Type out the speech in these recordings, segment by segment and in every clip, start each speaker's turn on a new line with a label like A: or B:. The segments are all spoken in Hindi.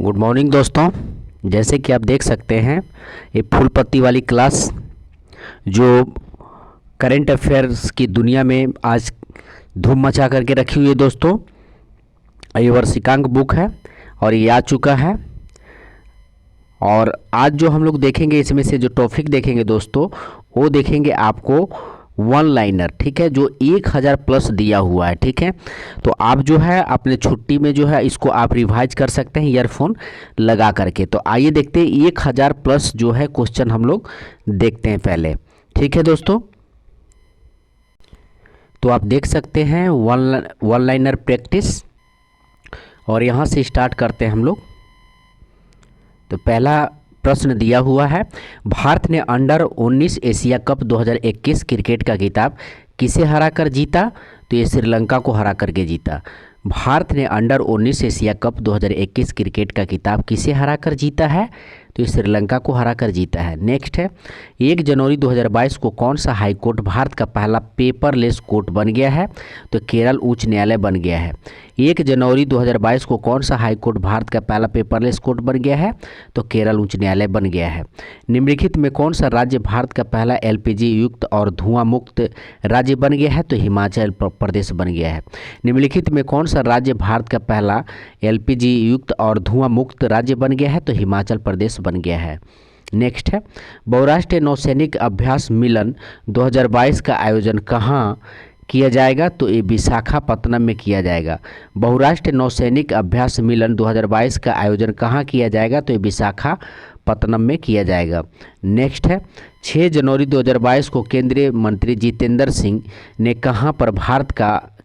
A: गुड मॉर्निंग दोस्तों। जैसे कि आप देख सकते हैं ये फूल पत्ती वाली क्लास जो करंट अफेयर्स की दुनिया में आज धूम मचा करके रखी हुई है दोस्तों। ये वर्षिकांक बुक है और ये आ चुका है। और आज जो हम लोग देखेंगे इसमें से जो टॉपिक देखेंगे दोस्तों वो देखेंगे आपको वन लाइनर, ठीक है, जो 1000 प्लस दिया हुआ है। ठीक है, तो आप जो है अपने छुट्टी में जो है इसको आप रिवाइज कर सकते हैं ईयरफोन लगा करके। तो आइए देखते हैं 1000 प्लस जो है क्वेश्चन हम लोग देखते हैं पहले। ठीक है दोस्तों, तो आप देख सकते हैं वन लाइनर प्रैक्टिस और यहाँ से स्टार्ट करते हैं हम लोग। तो पहला प्रश्न दिया हुआ है, भारत ने अंडर 19 एशिया कप 2021 क्रिकेट का खिताब किसे हराकर जीता? तो ये श्रीलंका को हरा करके जीता। भारत ने अंडर 19 एशिया कप 2021 क्रिकेट का खिताब किसे हराकर जीता है? तो ये श्रीलंका को हराकर जीता है। नेक्स्ट है, 1 जनवरी 2022 को कौन सा हाई कोर्ट भारत का पहला पेपरलेस कोर्ट बन गया है? तो केरल उच्च न्यायालय बन गया है। 1 जनवरी 2022 को कौन सा हाई कोर्ट भारत का पहला पेपरलेस कोर्ट बन गया है? तो केरल उच्च न्यायालय बन गया है। निम्नलिखित में कौन सा राज्य भारत का पहला एलपीजी युक्त और धुआं मुक्त राज्य बन गया है? तो हिमाचल प्रदेश बन गया है। निम्नलिखित में कौन सा राज्य भारत का पहला एलपीजी युक्त और धुआं मुक्त राज्य बन गया है? तो हिमाचल प्रदेश बन गया है। नेक्स्ट है, बहुराष्ट्रीय नौसैनिक अभ्यास मिलन 2022 का आयोजन कहाँ किया जाएगा? तो ये विशाखापत्तनम में किया जाएगा। बहुराष्ट्रीय नौसैनिक अभ्यास मिलन 2022 का आयोजन कहाँ किया जाएगा? तो ये विशाखापत्तनम में किया जाएगा। नेक्स्ट है, 6 जनवरी 2022 को केंद्रीय मंत्री जितेंद्र सिंह ने कहाँ पर भारत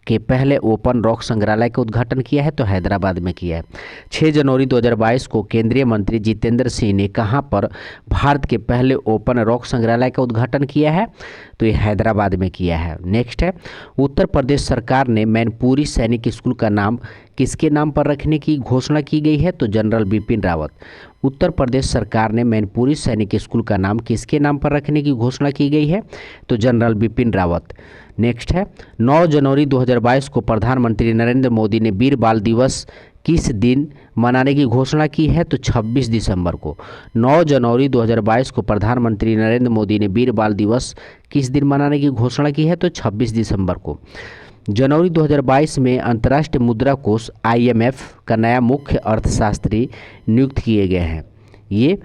A: के पहले ओपन रॉक संग्रहालय का उद्घाटन किया है? तो हैदराबाद में किया है। 6 जनवरी 2022 को केंद्रीय मंत्री जितेंद्र सिंह ने कहां पर भारत के पहले ओपन रॉक संग्रहालय का उद्घाटन किया है? तो ये हैदराबाद में किया है। नेक्स्ट है, उत्तर प्रदेश सरकार ने मैनपुरी सैनिक स्कूल का नाम किसके नाम पर रखने की घोषणा की गई है? तो जनरल बिपिन रावत। उत्तर प्रदेश सरकार ने मैनपुरी सैनिक स्कूल का नाम किसके नाम पर रखने की घोषणा की गई है? तो जनरल बिपिन रावत। नेक्स्ट है, 9 जनवरी 2022 को प्रधानमंत्री नरेंद्र मोदी ने वीर बाल दिवस किस दिन मनाने की घोषणा की है? तो 26 दिसंबर को। 9 जनवरी 2022 को प्रधानमंत्री नरेंद्र मोदी ने वीर बाल दिवस किस दिन मनाने की घोषणा की है? तो 26 दिसंबर को। जनवरी 2022 में अंतर्राष्ट्रीय मुद्रा कोष IMF का नया मुख्य अर्थशास्त्री नियुक्त किए गए हैं। ये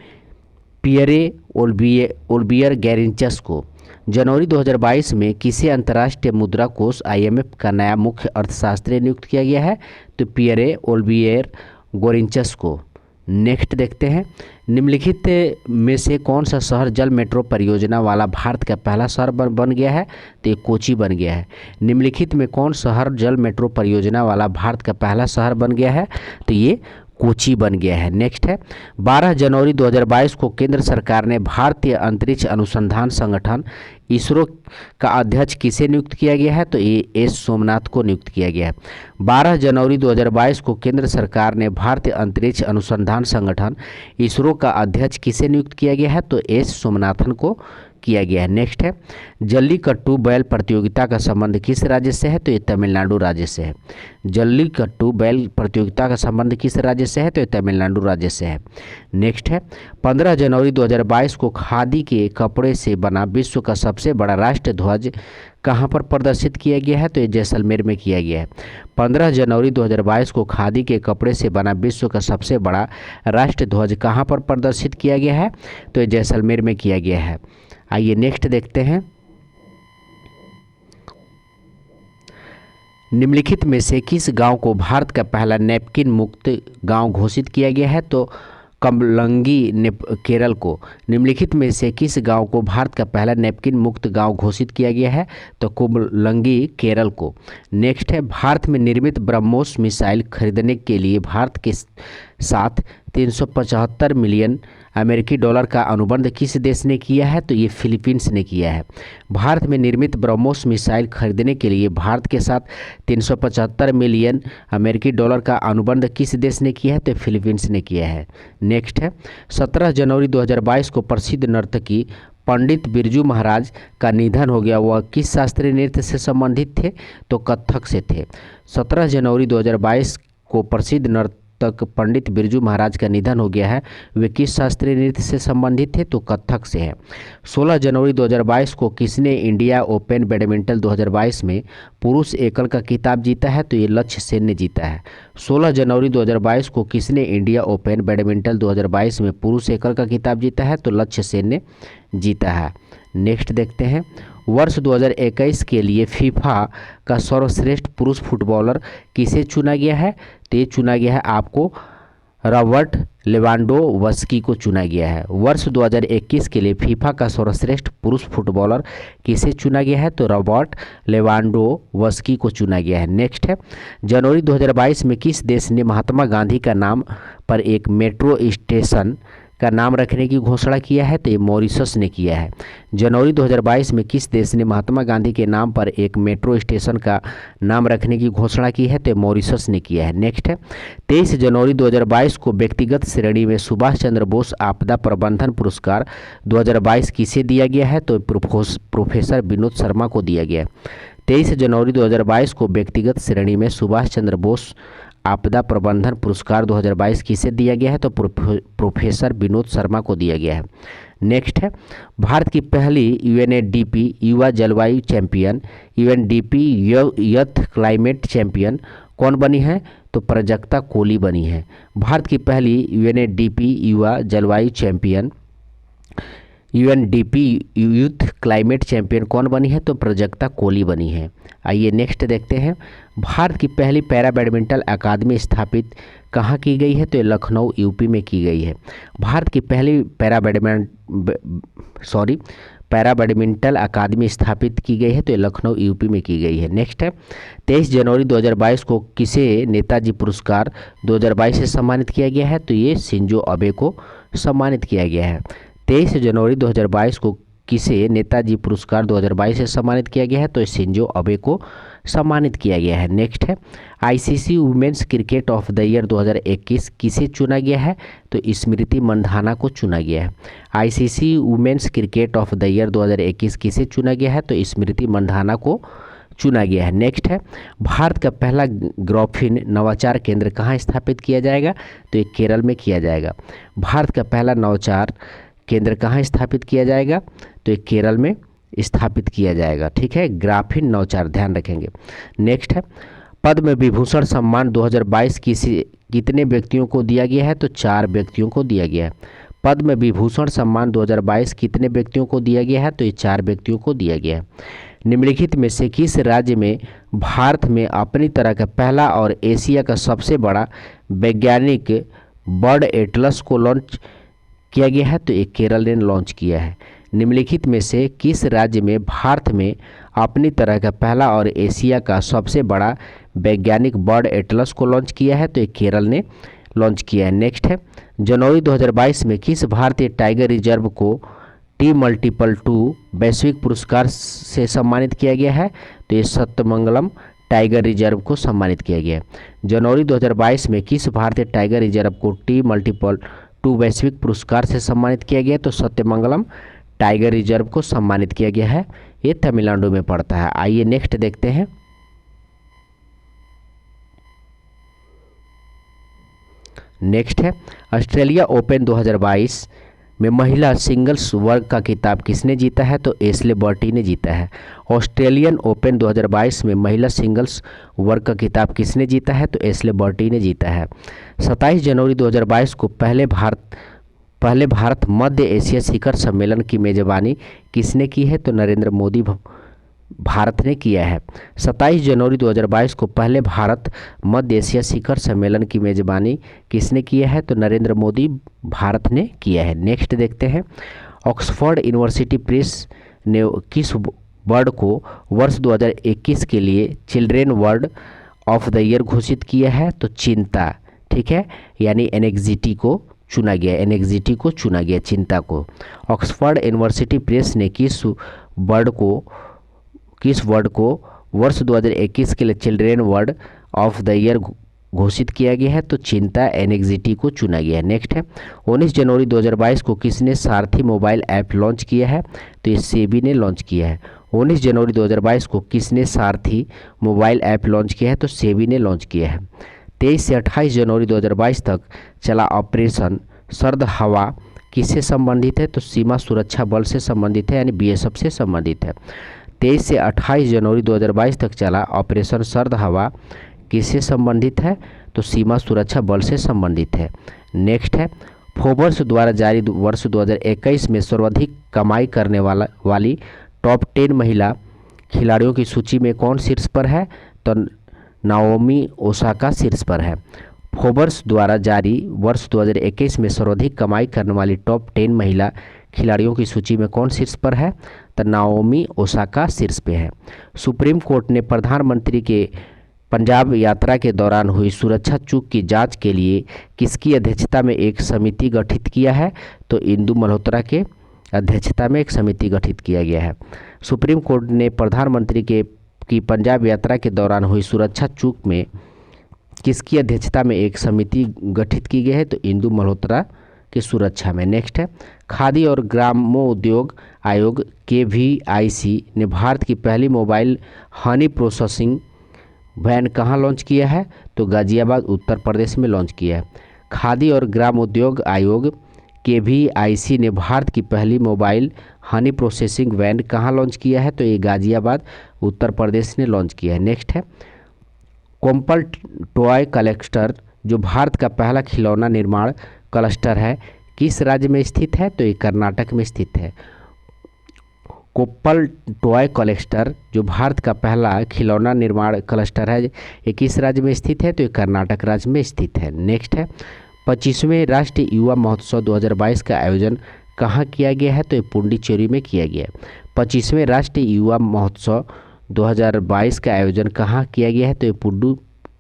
A: पियरे ओल्बियर गैरिंचस को। जनवरी 2022 में किसे अंतर्राष्ट्रीय मुद्रा कोष IMF का नया मुख्य अर्थशास्त्री नियुक्त किया गया है? तो पियरे ओल्बियर गैरिंचस को। नेक्स्ट देखते हैं, निम्नलिखित में से कौन सा शहर जल मेट्रो परियोजना वाला भारत का पहला शहर बन गया है? तो ये कोची बन गया है। निम्नलिखित में कौन शहर जल मेट्रो परियोजना वाला भारत का पहला शहर बन गया है? तो ये कोची बन गया है। नेक्स्ट है, 12 जनवरी 2022 को केंद्र सरकार ने भारतीय अंतरिक्ष अनुसंधान संगठन इसरो का अध्यक्ष किसे नियुक्त किया गया है? तो ये एस सोमनाथ को नियुक्त किया गया है। 12 जनवरी 2022 को केंद्र सरकार ने भारतीय अंतरिक्ष अनुसंधान संगठन इसरो का अध्यक्ष किसे नियुक्त किया गया है? तो एस सोमनाथन को किया गया है। नेक्स्ट है, जल्लीकट्टू बैल प्रतियोगिता का संबंध किस राज्य से है? तो ये तमिलनाडु राज्य से है। जल्लीकट्टू बैल प्रतियोगिता का संबंध किस राज्य से है? तो ये तमिलनाडु राज्य से है। नेक्स्ट है, 15 जनवरी 2022 को खादी के कपड़े से बना विश्व का सबसे बड़ा राष्ट्रीय ध्वज कहाँ पर प्रदर्शित किया गया है? तो ये जैसलमेर में किया गया है। 15 जनवरी 2022 को खादी के कपड़े से बना विश्व का सबसे बड़ा राष्ट्रीय ध्वज कहाँ पर प्रदर्शित किया गया है? तो ये जैसलमेर में किया गया है। आइए नेक्स्ट देखते हैं, निम्नलिखित में से किस गांव को भारत का पहला नैपकिन मुक्त गांव घोषित किया गया है? तो कमलंगी केरल को। निम्नलिखित में से किस गांव को भारत का पहला नैपकिन मुक्त गांव घोषित किया गया है? तो कुमलंगी केरल को। नेक्स्ट है, भारत में निर्मित ब्रह्मोस मिसाइल खरीदने के लिए भारत के साथ 375 मिलियन अमेरिकी डॉलर का अनुबंध किस देश ने किया है? तो ये फिलीपींस ने किया है। भारत में निर्मित ब्रह्मोस मिसाइल खरीदने के लिए भारत के साथ 375 मिलियन अमेरिकी डॉलर का अनुबंध किस देश ने किया है? तो फिलीपींस ने किया है। नेक्स्ट है, 17 जनवरी 2022 को प्रसिद्ध नर्तकी पंडित बिरजू महाराज का निधन हो गया। वह किस शास्त्रीय नृत्य से संबंधित थे? तो कथक से थे। 17 जनवरी 2022 को प्रसिद्ध नर्तकी तक पंडित बिरजू महाराज का निधन हो गया है वे किस शास्त्रीय नृत्य से संबंधित थे? तो कथक से है। 16 जनवरी 2022 को किसने इंडिया ओपन बैडमिंटन 2022 में पुरुष एकल का खिताब जीता है? तो ये लक्ष्य सेन ने जीता है। 16 जनवरी 2022 को किसने इंडिया ओपन बैडमिंटन 2022 में पुरुष एकल का खिताब जीता है? तो लक्ष्य सेन ने जीता है। नेक्स्ट देखते हैं, वर्ष 2021 के लिए फीफा का सर्वश्रेष्ठ पुरुष फुटबॉलर किसे चुना गया है? तो ये चुना गया है आपको रॉबर्ट लेवांडोव्स्की को चुना गया है। वर्ष 2021 के लिए फीफा का सर्वश्रेष्ठ पुरुष फुटबॉलर किसे चुना गया है? तो रॉबर्ट लेवांडोव्स्की को चुना गया है। नेक्स्ट है, जनवरी 2022 में किस देश ने महात्मा गांधी का नाम पर एक मेट्रो स्टेशन का नाम रखने की घोषणा किया है? तो ये मॉरिशस ने किया है। जनवरी 2022 में किस देश ने महात्मा गांधी के नाम पर एक मेट्रो स्टेशन का नाम रखने की घोषणा की है? तो ये मॉरिशस ने किया है। नेक्स्ट है, 23 जनवरी 2022 को व्यक्तिगत श्रेणी में सुभाष चंद्र बोस आपदा प्रबंधन पुरस्कार 2022 किसे दिया गया है? तो प्रोफेसर विनोद शर्मा को दिया गया है। 23 जनवरी 2022 को व्यक्तिगत श्रेणी में सुभाष चंद्र बोस आपदा प्रबंधन पुरस्कार 2022 किसे दिया गया है? तो प्रोफेसर विनोद शर्मा को दिया गया है। नेक्स्ट है, भारत की पहली यूएनडीपी युवा जलवायु चैंपियन यूएनडीपी यथ क्लाइमेट चैंपियन कौन बनी है? तो प्राजक्ता कोली बनी है। भारत की पहली यूएनडीपी युवा जलवायु champion UNDP youth climate champion कौन बनी है? तो प्राजक्ता कोली बनी है। आइए नेक्स्ट देखते हैं, भारत की पहली पैरा बैडमिंटन अकादमी स्थापित कहाँ की गई है? तो ये लखनऊ यूपी में की गई है। भारत की पहली पैरा बैडमिंटन अकादमी स्थापित की गई है, तो ये लखनऊ यूपी में की गई है। नेक्स्ट है, 23 जनवरी 2022 को किसे नेताजी पुरस्कार 2022 से सम्मानित किया गया है? तो ये शिंजो अबे को सम्मानित किया गया है। 23 जनवरी 2022 को किसे नेताजी पुरस्कार 2022 से सम्मानित किया गया है? तो शिंजो अबे को सम्मानित किया गया है। नेक्स्ट है, ICC women's cricket of the year 2021 किसे चुना गया है? तो स्मृति मंधाना को चुना गया है। ICC women's cricket of the year 2021 किसे चुना गया है? तो स्मृति मंधाना को चुना गया है। नेक्स्ट है, भारत का पहला ग्राफीन नवाचार केंद्र कहाँ स्थापित किया जाएगा? तो ये केरल में किया जाएगा। भारत का पहला नवाचार केंद्र कहाँ स्थापित किया जाएगा? तो ये केरल में स्थापित किया जाएगा। ठीक है, ग्राफीन नवाचार ध्यान रखेंगे। नेक्स्ट है, पद्म विभूषण सम्मान 2022 कितने व्यक्तियों को दिया गया है? तो 4 व्यक्तियों को दिया गया है। पद्म विभूषण सम्मान 2022 कितने व्यक्तियों को दिया गया है? तो ये 4 व्यक्तियों को दिया गया है। निम्नलिखित में से किस राज्य में भारत में अपनी तरह का पहला और एशिया का सबसे बड़ा वैज्ञानिक बर्ड एटलस को लॉन्च किया गया है? तो ये केरल ने लॉन्च किया है। निम्नलिखित में से किस राज्य में भारत में अपनी तरह का पहला और एशिया का सबसे बड़ा वैज्ञानिक बर्ड एटलस को लॉन्च किया है? तो ये केरल ने लॉन्च किया है। नेक्स्ट है, जनवरी 2022 में किस भारतीय टाइगर रिजर्व को T+2 वैश्विक पुरस्कार से सम्मानित किया गया है? तो ये सत्यमंगलम टाइगर रिजर्व को सम्मानित किया गया है। जनवरी 2022 में किस भारतीय टाइगर रिजर्व को T+2 वैश्विक पुरस्कार से सम्मानित किया गया? तो सत्यमंगलम टाइगर रिजर्व को सम्मानित किया गया है। ये तमिलनाडु में पड़ता है। आइए नेक्स्ट देखते हैं, नेक्स्ट है, ऑस्ट्रेलिया ओपन 2022 में महिला सिंगल्स वर्ग का खिताब किसने जीता है? तो एशले बर्टी ने जीता है। ऑस्ट्रेलियन ओपन 2022 में महिला सिंगल्स वर्ग का खिताब किसने जीता है? तो एशले बर्टी ने जीता है। 27 जनवरी 2022 को पहले भारत मध्य एशिया शिखर सम्मेलन की मेजबानी किसने की है? तो नरेंद्र मोदी भारत ने किया है। 27 जनवरी 2022 को पहले भारत मध्य एशिया शिखर सम्मेलन की मेजबानी किसने किया है? तो नरेंद्र मोदी भारत ने किया है। नेक्स्ट देखते हैं, ऑक्सफोर्ड यूनिवर्सिटी प्रेस ने किस वर्ड को वर्ष 2021 के लिए children word of the year घोषित किया है? तो चिंता। ठीक है, यानी एनेक्जिटी को चुना गया, एनेक्जिटी को चुना गया, चिंता को। ऑक्सफोर्ड यूनिवर्सिटी प्रेस ने किस वर्ड को वर्ष 2021 के लिए children word of the year घोषित किया गया है? तो चिंता, एनेक्जिटी को चुना गया है। नेक्स्ट है, 19 जनवरी 2022 को किसने सारथी मोबाइल ऐप लॉन्च किया है? तो ये सेबी ने लॉन्च किया है। 19 जनवरी 2022 को किसने सारथी मोबाइल ऐप लॉन्च किया है? तो सेबी ने लॉन्च किया है। 23 से 28 जनवरी 2022 तक चला ऑपरेशन सर्द हवा किससे संबंधित है? तो सीमा सुरक्षा बल से संबंधित है, यानी बीएसएफ से संबंधित है। 23 से 28 जनवरी 2022 तक चला ऑपरेशन सर्द हवा किससे संबंधित है? तो सीमा सुरक्षा बल से संबंधित है। नेक्स्ट है, फोर्ब्स द्वारा जारी वर्ष 2021 में सर्वाधिक कमाई करने वाली टॉप 10 महिला खिलाड़ियों की सूची में कौन शीर्ष पर है? तो नाओमी ओसाका शीर्ष पर है। फोर्ब्स द्वारा जारी वर्ष 2021 में सर्वाधिक कमाई करने वाली टॉप 10 महिला खिलाड़ियों की सूची में कौन शीर्ष पर है? तो नाओमी ओसाका शीर्ष पे है। सुप्रीम कोर्ट ने प्रधानमंत्री के पंजाब यात्रा के दौरान हुई सुरक्षा चूक की जांच के लिए किसकी अध्यक्षता में एक समिति गठित किया है? तो इंदु मल्होत्रा के अध्यक्षता में एक समिति गठित किया गया है। सुप्रीम कोर्ट ने प्रधानमंत्री की पंजाब यात्रा के दौरान हुई सुरक्षा चूक में किसकी अध्यक्षता में एक समिति गठित की गई है? तो इंदु मल्होत्रा की सुरक्षा में। नेक्स्ट है, खादी और ग्रामोद्योग आयोग KVIC ने भारत की पहली मोबाइल हनी प्रोसेसिंग वैन कहाँ लॉन्च किया है? तो गाजियाबाद उत्तर प्रदेश में लॉन्च किया है। खादी और ग्रामोद्योग आयोग KVIC ने भारत की पहली मोबाइल हनी प्रोसेसिंग वैन कहाँ लॉन्च किया है? तो ये गाजियाबाद उत्तर प्रदेश ने लॉन्च किया है। नेक्स्ट है, कोम्पल टॉय क्लस्टर जो भारत का पहला खिलौना निर्माण क्लस्टर है किस राज्य में स्थित है? तो ये कर्नाटक में स्थित है। कोप्पल टॉय क्लस्टर जो भारत का पहला खिलौना निर्माण क्लस्टर है ये किस राज्य में स्थित है? तो ये कर्नाटक राज्य में स्थित है। नेक्स्ट है, 25वें राष्ट्रीय युवा महोत्सव 2022 का आयोजन कहाँ किया गया है? तो ये पुडुचेरी में किया गया है। 25वें राष्ट्रीय युवा महोत्सव 2022 का आयोजन कहाँ किया गया है? तो ये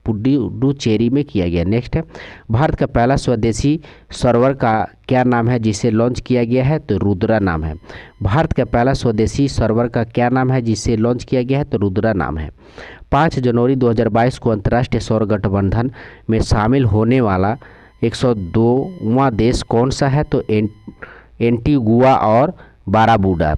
A: पुडुचेरी में किया गया। नेक्स्ट है, भारत का पहला स्वदेशी सर्वर का क्या नाम है जिसे लॉन्च किया गया है? तो रुद्रा नाम है। भारत का पहला स्वदेशी सर्वर का क्या नाम है जिसे लॉन्च किया गया है? तो रुद्रा नाम है। 5 जनवरी 2022 को अंतर्राष्ट्रीय सौर गठबंधन में शामिल होने वाला 102वां देश कौन सा है? तो एंटीगुआ और बाराबूडा।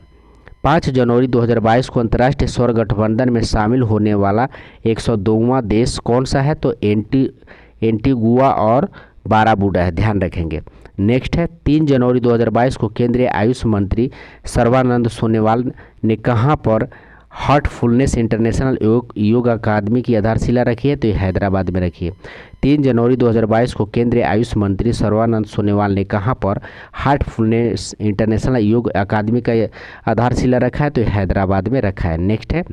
A: 5 जनवरी 2022 को अंतर्राष्ट्रीय सौर गठबंधन में शामिल होने वाला 102वां देश कौन सा है? तो एंटीगुआ और बाराबूडा है, ध्यान रखेंगे। नेक्स्ट है, 3 जनवरी 2022 को केंद्रीय आयुष मंत्री सर्बानंद सोनोवाल ने कहाँ पर हार्टफुलनेस इंटरनेशनल योग अकादमी की आधारशिला रखी है? तो ये हैदराबाद में रखी है। 3 जनवरी 2022 को केंद्रीय आयुष मंत्री सर्बानंद सोनोवाल ने कहाँ पर हार्टफुलनेस इंटरनेशनल योग अकादमी का आधारशिला रखा है? तो ये हैदराबाद में रखा है। नेक्स्ट है,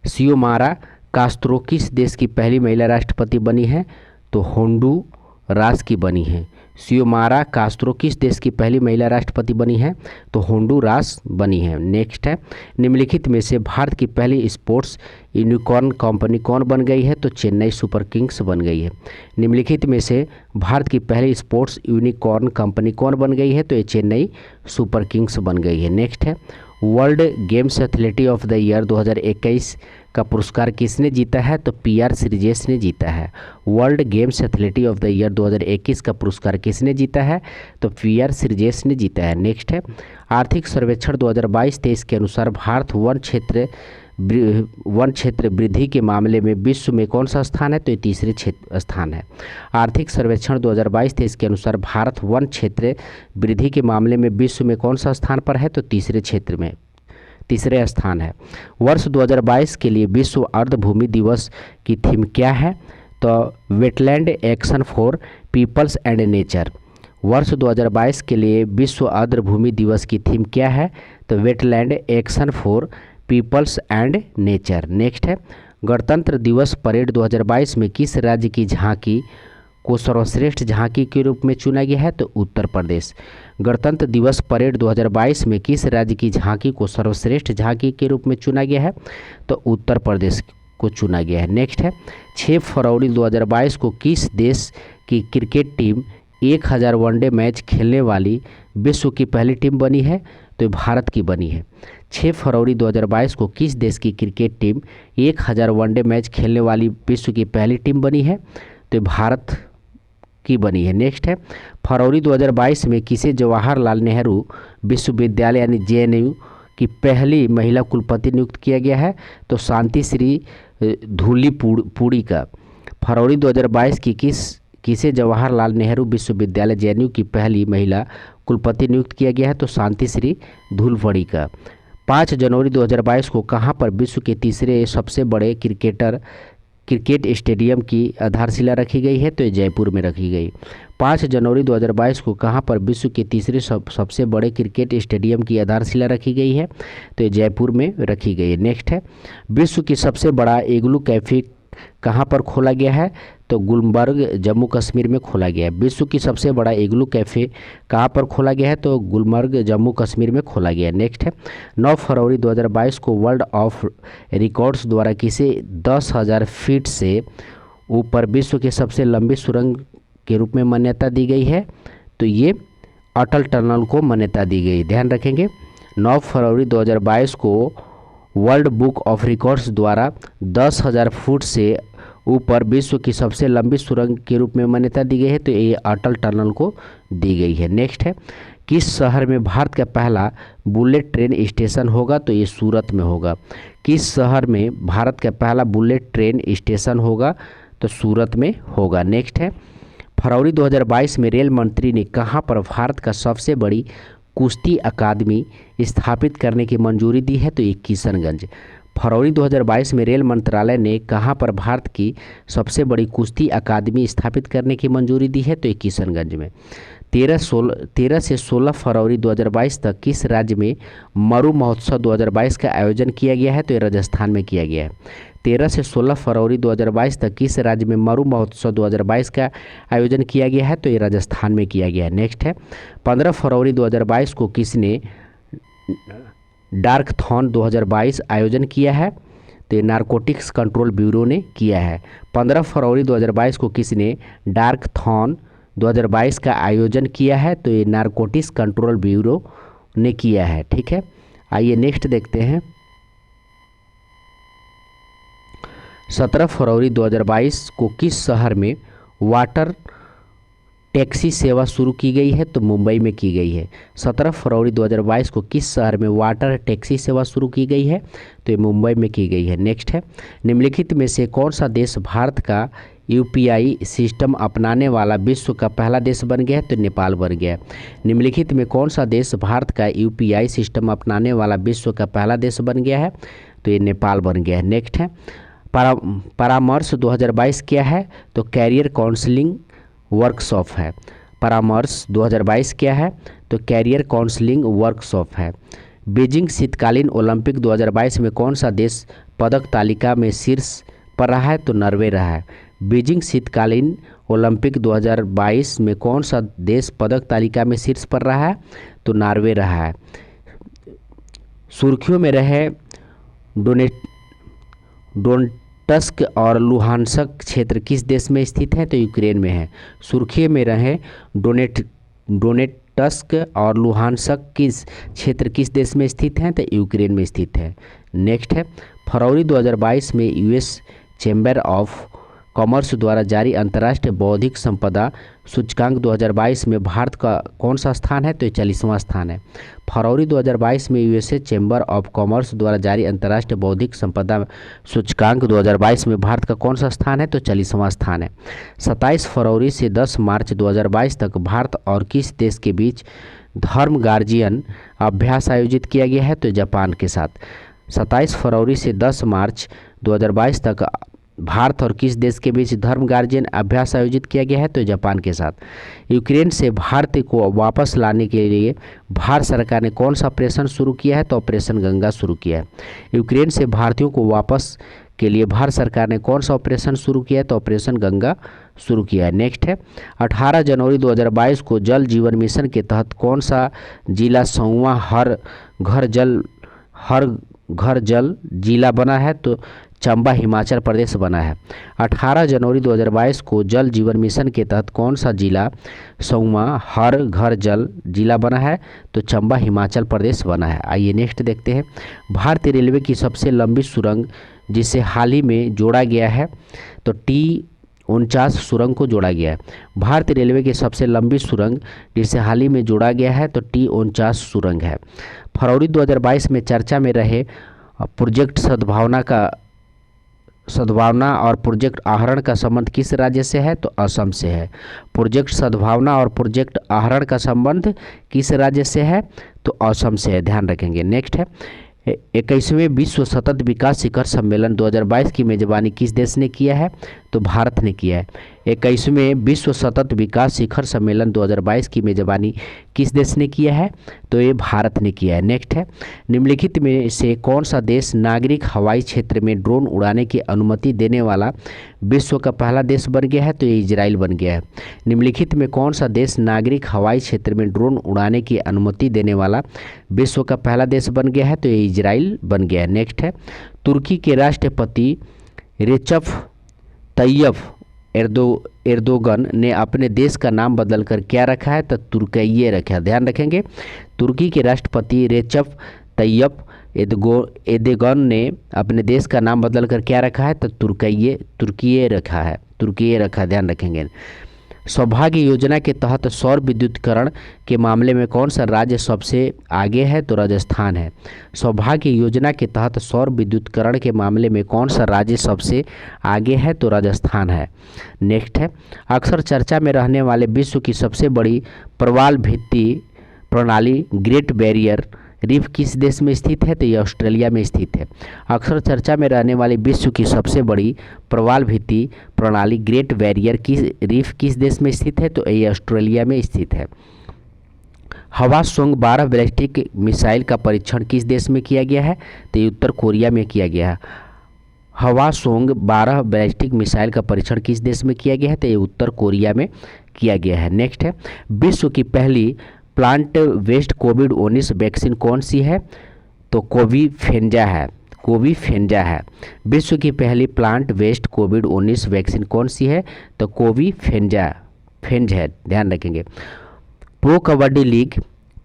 A: सियोमारा कास्त्रो किस देश की पहली महिला राष्ट्रपति बनी है? तो होंडुरास की बनी है। सियोमारा कास्त्रो किस देश की पहली महिला राष्ट्रपति बनी है? तो होंडुरास बनी है। नेक्स्ट है, निम्नलिखित में से भारत की पहली स्पोर्ट्स यूनिकॉर्न कंपनी कौन बन गई है? तो चेन्नई सुपर किंग्स बन गई है। निम्नलिखित में से भारत की पहली स्पोर्ट्स यूनिकॉर्न कंपनी कौन बन गई है? तो ये चेन्नई सुपर किंग्स बन गई है। नेक्स्ट है, world games athlete of the year 2021 का पुरस्कार किसने जीता है? तो PR श्रीजेश ने जीता है। World games athlete of the year 2021 का पुरस्कार किसने जीता है? तो PR श्रीजेश ने जीता है। नेक्स्ट है, आर्थिक सर्वेक्षण 2022-23 के अनुसार भारत वन क्षेत्र वृद्धि के मामले में विश्व में कौन सा स्थान है? तो ये तीसरे स्थान है। आर्थिक सर्वेक्षण 2022-23 के अनुसार भारत वन क्षेत्र वृद्धि के मामले में विश्व में कौन सा स्थान पर है? तो तीसरे स्थान है। वर्ष 2022 के लिए विश्व अर्धभूमि दिवस की थीम क्या है? तो wetland action for peoples and nature. वर्ष 2022 के लिए विश्व अर्धभूमि दिवस की थीम क्या है? तो wetland action for peoples and nature. Next है, गणतंत्र दिवस परेड 2022 में किस राज्य की झांकी को सर्वश्रेष्ठ झांकी के रूप में चुना गया है? तो उत्तर प्रदेश। गणतंत्र दिवस परेड 2022 में किस राज्य की झांकी को सर्वश्रेष्ठ झांकी के रूप में चुना गया है? तो उत्तर प्रदेश को चुना गया है। नेक्स्ट है, 6 फरवरी 2022 को किस देश की क्रिकेट टीम 1000 वनडे मैच खेलने वाली विश्व की पहली टीम बनी है? तो भारत की बनी है। 6 फरवरी 2022 को किस देश की क्रिकेट टीम 1000 वनडे मैच खेलने वाली विश्व की पहली टीम बनी है? तो भारत की बनी है। नेक्स्ट है, फरवरी 2022 में किसे जवाहरलाल नेहरू विश्वविद्यालय यानी JNU की पहली महिला कुलपति नियुक्त किया गया है? तो शांति श्री धूलीपुड़ी का। फरवरी 2022 की किसे जवाहरलाल नेहरू विश्वविद्यालय जेएनयू की पहली महिला कुलपति नियुक्त किया गया है? तो शांति श्री धूलवड़ी का। 5 जनवरी 2022 को कहां पर विश्व के तीसरे सबसे बड़े क्रिकेट स्टेडियम की आधारशिला रखी गई है? तो ये जयपुर में रखी गई। 5 जनवरी 2022 को कहां पर विश्व के तीसरे सबसे बड़े क्रिकेट स्टेडियम की आधारशिला रखी गई है? तो ये जयपुर में रखी गई है। नेक्स्ट है, विश्व की सबसे बड़ा इग्लू कैफे कहां पर खोला गया है? तो गुलमर्ग जम्मू कश्मीर में खोला गया है। विश्व की सबसे बड़ा इग्लू कैफ़े कहां पर खोला गया है? तो गुलमर्ग जम्मू कश्मीर में खोला गया है। नेक्स्ट है, 9 फरवरी 2022 को वर्ल्ड ऑफ रिकॉर्ड्स द्वारा किसे 10,000 फीट से ऊपर विश्व की सबसे लंबी सुरंग के रूप में मान्यता दी गई है? तो ये अटल टनल को मान्यता दी गई। ध्यान रखेंगे, 9 फरवरी 2022 को वर्ल्ड बुक ऑफ रिकॉर्ड्स द्वारा 10,000 फुट से ऊपर विश्व की सबसे लंबी सुरंग के रूप में मान्यता दी गई है। तो ये अटल टनल को दी गई है। नेक्स्ट है, किस शहर में भारत का पहला बुलेट ट्रेन स्टेशन होगा? तो ये सूरत में होगा। किस शहर में भारत का पहला बुलेट ट्रेन स्टेशन होगा? तो सूरत में होगा। नेक्स्ट है, फरवरी 2022 में रेल मंत्री ने कहां पर भारत का सबसे बड़ी कुश्ती अकादमी स्थापित करने की मंजूरी दी है? तो ये किशनगंज। फरवरी 2022 में रेल मंत्रालय ने कहां पर भारत की सबसे बड़ी कुश्ती अकादमी स्थापित करने की मंजूरी दी है? तो ये किशनगंज में। 13 से 16 फरवरी 2022 तक किस राज्य में मरु महोत्सव 2022 का आयोजन किया गया है? तो ये राजस्थान में किया गया है। 13 से 16 फरवरी 2022 तक किस राज्य में मरु महोत्सव 2022 का आयोजन किया गया है? तो ये राजस्थान में किया गया है। नेक्स्ट है, 15 फरवरी 2022 को किसने डार्कथॉन 2022 आयोजन किया है? तो ये नारकोटिक्स कंट्रोल ब्यूरो ने किया है। 15 फरवरी 2022 को किसने डार्कथॉन 2022 का आयोजन किया है? तो ये नारकोटिक्स कंट्रोल ब्यूरो ने किया है। ठीक है, आइए नेक्स्ट देखते हैं। 17 फरवरी 2022 को किस शहर में वाटर टैक्सी सेवा शुरू की गई है? तो मुंबई में की गई है। 17 फरवरी 2022 को किस शहर में वाटर टैक्सी सेवा शुरू की गई है? तो ये मुंबई में की गई है। नेक्स्ट है, निम्नलिखित में से कौन सा देश भारत का यूपीआई सिस्टम अपनाने वाला विश्व का पहला देश बन गया है? तो नेपाल बन गया। निम्नलिखित में कौन सा देश भारत का यूपीआई सिस्टम अपनाने वाला विश्व का पहला देश बन गया है? तो ये नेपाल बन गया है। नेक्स्ट है, परामर्श 2022 क्या है? तो कैरियर काउंसलिंग वर्कशॉप है। परामर्श 2022 क्या है? तो कैरियर काउंसलिंग वर्कशॉप है। बीजिंग शीतकालीन ओलंपिक 2022 में कौन सा देश पदक तालिका में शीर्ष पर रहा है? तो नॉर्वे रहा है। बीजिंग शीतकालीन ओलंपिक 2022 में कौन सा देश पदक तालिका में शीर्ष पर रहा है? तो नॉर्वे रहा है। सुर्खियों में रहे डोनेट्स्क और लुहानस्क क्षेत्र किस देश में स्थित है? तो यूक्रेन में है। सुर्खियों में रहे डोनेट्स्क और लुहानस्क किस क्षेत्र किस देश में स्थित है? तो यूक्रेन में स्थित है। नेक्स्ट है, फरवरी 2022 में यूएस चैम्बर ऑफ कॉमर्स द्वारा जारी अंतर्राष्ट्रीय बौद्धिक संपदा सूचकांक 2022 में भारत का कौन सा स्थान है? तो 40वां स्थान है। फरवरी 2022 में यूएसए चैम्बर ऑफ कॉमर्स द्वारा जारी अंतर्राष्ट्रीय बौद्धिक संपदा सूचकांक 2022 में भारत का कौन सा स्थान है? तो 40वां स्थान है। 27 फरवरी से 10 मार्च 2022 तक भारत और किस देश के बीच धर्म गार्जियन अभ्यास आयोजित किया गया है? तो जापान के साथ। 27 फरवरी से 10 मार्च 2022 तक भारत और किस देश के बीच धर्म गार्जियन अभ्यास आयोजित किया गया है? तो जापान के साथ। यूक्रेन से भारत को वापस लाने के लिए भारत सरकार ने कौन सा ऑपरेशन शुरू किया है? तो ऑपरेशन गंगा शुरू किया है। यूक्रेन से भारतीयों को वापस के लिए भारत सरकार ने कौन सा ऑपरेशन शुरू किया है? तो ऑपरेशन गंगा शुरू किया है। नेक्स्ट है, 18 जनवरी 2022 को जल जीवन मिशन के तहत कौन सा जिला 100वां हर घर जल जिला बना है? तो चंबा हिमाचल प्रदेश बना है। 18 जनवरी 2022 को जल जीवन मिशन के तहत कौन सा जिला 100वां हर घर जल जिला बना है? तो चंबा हिमाचल प्रदेश बना है। आइए नेक्स्ट देखते हैं, भारतीय रेलवे की सबसे लंबी सुरंग जिसे हाल ही में जोड़ा गया है? तो T49 सुरंग को जोड़ा गया है। भारतीय रेलवे की सबसे लंबी सुरंग जिसे हाल ही में जोड़ा गया है तो T49 सुरंग है। फरवरी 2022 में चर्चा में रहे प्रोजेक्ट सद्भावना का सद्भावना और प्रोजेक्ट आहरण का संबंध किस राज्य से है? तो असम से है। प्रोजेक्ट सद्भावना और प्रोजेक्ट आहरण का संबंध किस राज्य से है? तो असम से है, ध्यान रखेंगे। नेक्स्ट है 21वें विश्व सतत विकास शिखर सम्मेलन 2022 की मेजबानी किस देश ने किया है? तो भारत ने किया है। 21वें विश्व सतत विकास शिखर सम्मेलन 2022 की मेजबानी किस देश ने किया है? तो ये भारत ने किया है। नेक्स्ट है निम्नलिखित में से कौन सा देश नागरिक हवाई क्षेत्र में ड्रोन उड़ाने की अनुमति देने वाला विश्व का पहला देश बन गया है? तो ये इजराइल बन गया है। निम्नलिखित में कौन सा देश नागरिक हवाई क्षेत्र में ड्रोन उड़ाने की अनुमति देने वाला विश्व का पहला देश बन गया है? तो ये इजराइल बन गया है। नेक्स्ट है तुर्की के राष्ट्रपति रेचप तैयब एर्दोगन ने अपने देश का नाम बदलकर क्या रखा है? तो तुर्कीये रखा है, ध्यान रखेंगे। तुर्की के राष्ट्रपति रेचप तैयब एर्दोगन ने अपने देश का नाम बदलकर क्या रखा है? तो तुर्कीये रखा है, ध्यान रखेंगे। सौभाग्य योजना के तहत सौर विद्युतीकरण के मामले में कौन सा राज्य सबसे आगे है? तो राजस्थान है। सौभाग्य योजना के तहत सौर विद्युतीकरण के मामले में कौन सा राज्य सबसे आगे है? तो राजस्थान है। नेक्स्ट है अक्सर चर्चा में रहने वाले विश्व की सबसे बड़ी प्रवाल भित्ति प्रणाली ग्रेट बैरियर रीफ किस देश में स्थित है? तो ये ऑस्ट्रेलिया में स्थित है। अक्सर चर्चा में रहने वाली विश्व की सबसे बड़ी प्रवाल भित्ति प्रणाली ग्रेट बैरियर रीफ किस देश में स्थित है? तो ये ऑस्ट्रेलिया में स्थित है। हवासोंग 12 बैलिस्टिक मिसाइल का परीक्षण किस देश में किया गया है? तो ये उत्तर कोरिया में किया गया है। हवासोंग 12 बैलिस्टिक मिसाइल का परीक्षण किस देश में किया गया है? तो ये उत्तर कोरिया में किया गया है। नेक्स्ट है विश्व की पहली प्लांट वेस्ट कोविड-19 वैक्सीन कौन सी है? तो कोविफेंजा है। विश्व की पहली प्लांट वेस्ट कोविड-19 वैक्सीन कौन सी है? तो कोविफेंजा है, ध्यान रखेंगे। प्रो कबड्डी लीग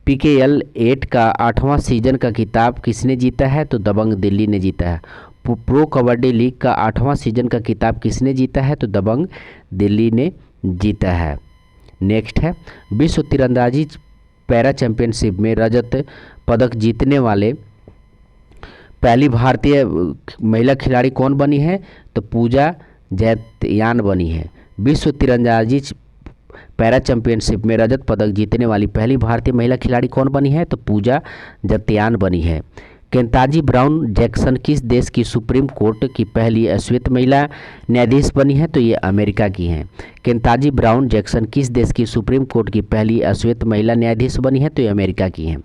A: PKL 8 का 8वां सीजन का खिताब किसने जीता है? तो दबंग दिल्ली ने जीता है। प्रो कबड्डी लीग का 8वां सीजन का खिताब किसने जीता है? तो दबंग दिल्ली ने जीता है। नेक्स्ट है विश्व तीरंदाजी पैरा चैंपियनशिप में रजत पदक जीतने वाले पहली भारतीय महिला खिलाड़ी कौन बनी है? तो पूजा जैतयान बनी है। विश्व तीरंदाजी पैरा चैंपियनशिप में रजत पदक जीतने वाली पहली भारतीय महिला खिलाड़ी कौन बनी है? तो पूजा जैतयान बनी है। केंताजी ब्राउन जैक्सन किस देश की सुप्रीम कोर्ट की पहली श्वेत महिला न्यायाधीश बनी है? तो ये अमेरिका की हैं। केंताजी ब्राउन जैक्सन किस देश की सुप्रीम कोर्ट की पहली श्वेत महिला न्यायाधीश बनी है? तो ये अमेरिका की हैं।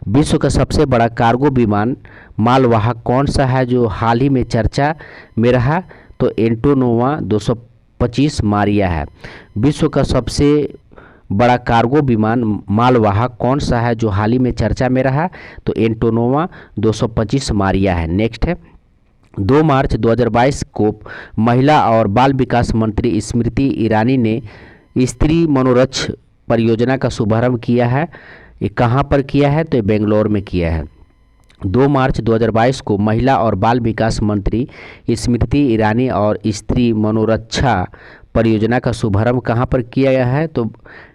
A: विश्व का सबसे बड़ा कार्गो विमान मालवाहक कौन सा है जो हाल ही में चर्चा में रहा? तो एंटोनोवा 225 मारिया है। विश्व का सबसे बड़ा कार्गो विमान मालवाहक कौन सा है जो हाल ही में चर्चा में रहा? तो एंटोनोवा 225 मारिया है। नेक्स्ट है 2 मार्च 2022 को महिला और बाल विकास मंत्री स्मृति ईरानी ने स्त्री मनोरथ परियोजना का शुभारंभ किया है। ये कहाँ पर किया है? तो बेंगलोर में किया है। 2 मार्च 2022 को महिला और बाल विकास मंत्री स्मृति ईरानी और स्त्री मनोरक्षा परियोजना का शुभारंभ कहाँ पर किया गया है? तो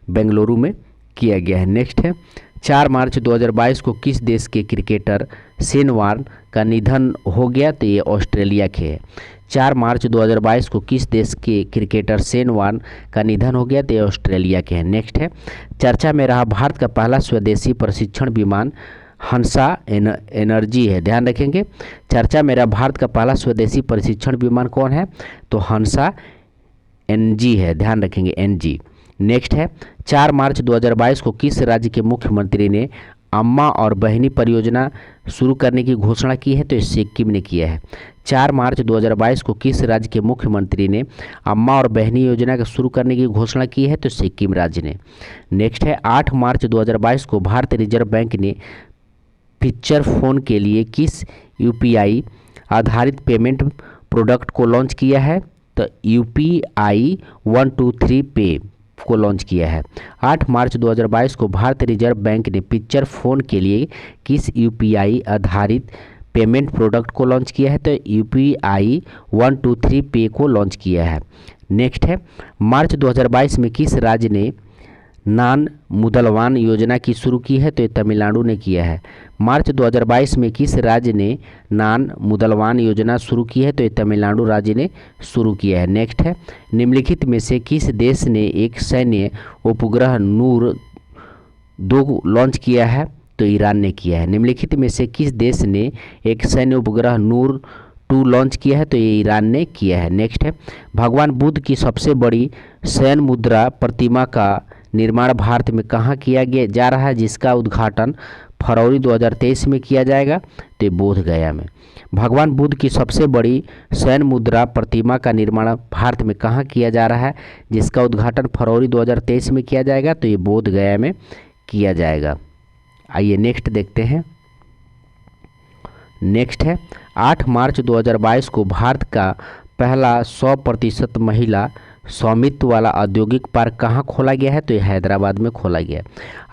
A: बेंगलुरु में किया गया है। नेक्स्ट है 4 मार्च 2022 को किस देश के क्रिकेटर शेन वॉर्न का निधन हो गया? तो ये ऑस्ट्रेलिया के है। 4 मार्च 2022 को किस देश के क्रिकेटर शेन वॉर्न का निधन हो गया? तो ये ऑस्ट्रेलिया के हैं। नेक्स्ट है चर्चा में रहा भारत का पहला स्वदेशी प्रशिक्षण विमान हंसा एनर्जी है, ध्यान रखेंगे। चर्चा में रहा भारत का पहला स्वदेशी प्रशिक्षण विमान कौन है? तो हंसा NG है, ध्यान रखेंगे NG। नेक्स्ट है 4 मार्च 2022 को किस राज्य के मुख्यमंत्री ने अम्मा और बहनी परियोजना शुरू करने की घोषणा की है? तो सिक्किम ने किया है। 4 मार्च 2022 को किस राज्य के मुख्यमंत्री ने अम्मा और बहनी योजना का शुरू करने की घोषणा की है? तो सिक्किम राज्य ने। नेक्स्ट है 8 मार्च 2022 को भारतीय रिजर्व बैंक ने फीचर फोन के लिए किस UPI आधारित पेमेंट प्रोडक्ट को लॉन्च किया है? तो UPI 123 पे को लॉन्च किया है। 8 मार्च 2022 को भारतीय रिजर्व बैंक ने फीचर फोन के लिए किस UPI आधारित पेमेंट प्रोडक्ट को लॉन्च किया है? तो UPI 123 पे को लॉन्च किया है। नेक्स्ट है मार्च 2022 में किस राज्य ने नान मुदलवान योजना की शुरू की है? तो ये तमिलनाडु ने किया है। मार्च 2022 में किस राज्य ने नान मुदलवान योजना शुरू की है? तो ये तमिलनाडु राज्य ने शुरू किया है। नेक्स्ट है, निम्नलिखित में से किस देश ने एक सैन्य उपग्रह नूर 2 लॉन्च किया है? तो ईरान ने किया है। निम्नलिखित में से किस देश ने एक सैन्य उपग्रह नूर 2 लॉन्च किया है? तो ये ईरान ने किया है। नेक्स्ट है, भगवान बुद्ध की सबसे बड़ी शयन मुद्रा प्रतिमा का निर्माण भारत में कहाँ किया गया जा रहा है, जिसका उद्घाटन फरवरी 2023 में किया जाएगा? तो बोध गया में। भगवान बुद्ध की सबसे बड़ी शयन मुद्रा प्रतिमा का निर्माण भारत में कहाँ किया जा रहा है, जिसका उद्घाटन फरवरी 2023 में किया जाएगा? तो ये बोध गया में किया जाएगा। आइए नेक्स्ट देखते हैं। नेक्स्ट है, 8 मार्च 2022 को भारत का पहला 100% महिला स्वामित्व वाला औद्योगिक पार्क कहाँ खोला गया है? तो ये हैदराबाद में खोला गया।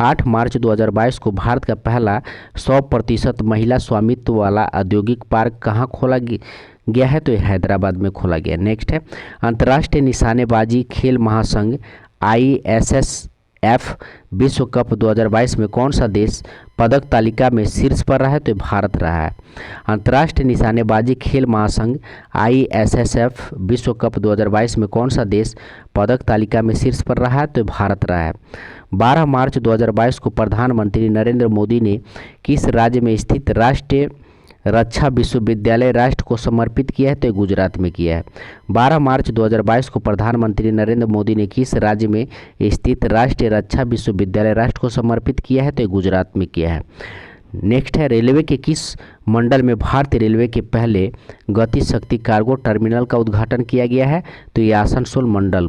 A: 8 मार्च 2022 को भारत का पहला 100% महिला स्वामित्व वाला औद्योगिक पार्क कहाँ खोला गया है? तो ये हैदराबाद में खोला गया। नेक्स्ट है, अंतर्राष्ट्रीय निशानेबाजी खेल महासंघ ISSF विश्व कप 2022 में कौन सा देश पदक तालिका में शीर्ष पर रहा है? तो भारत रहा है। अंतर्राष्ट्रीय निशानेबाजी खेल महासंघ ISSF विश्व कप 2022 में कौन सा देश पदक तालिका में शीर्ष पर रहा है? तो भारत रहा है। 12 मार्च 2022 को प्रधानमंत्री नरेंद्र मोदी ने किस राज्य में स्थित राष्ट्रीय रक्षा विश्वविद्यालय राष्ट्र को समर्पित किया है? तो गुजरात में किया है। 12 मार्च 2022 को प्रधानमंत्री नरेंद्र मोदी ने किस राज्य में स्थित राष्ट्रीय रक्षा विश्वविद्यालय राष्ट्र को समर्पित किया है? तो गुजरात में किया है। नेक्स्ट है, रेलवे के किस मंडल में भारतीय रेलवे के पहले गति शक्ति कार्गो टर्मिनल का उद्घाटन किया गया है? तो ये आसनसोल मंडल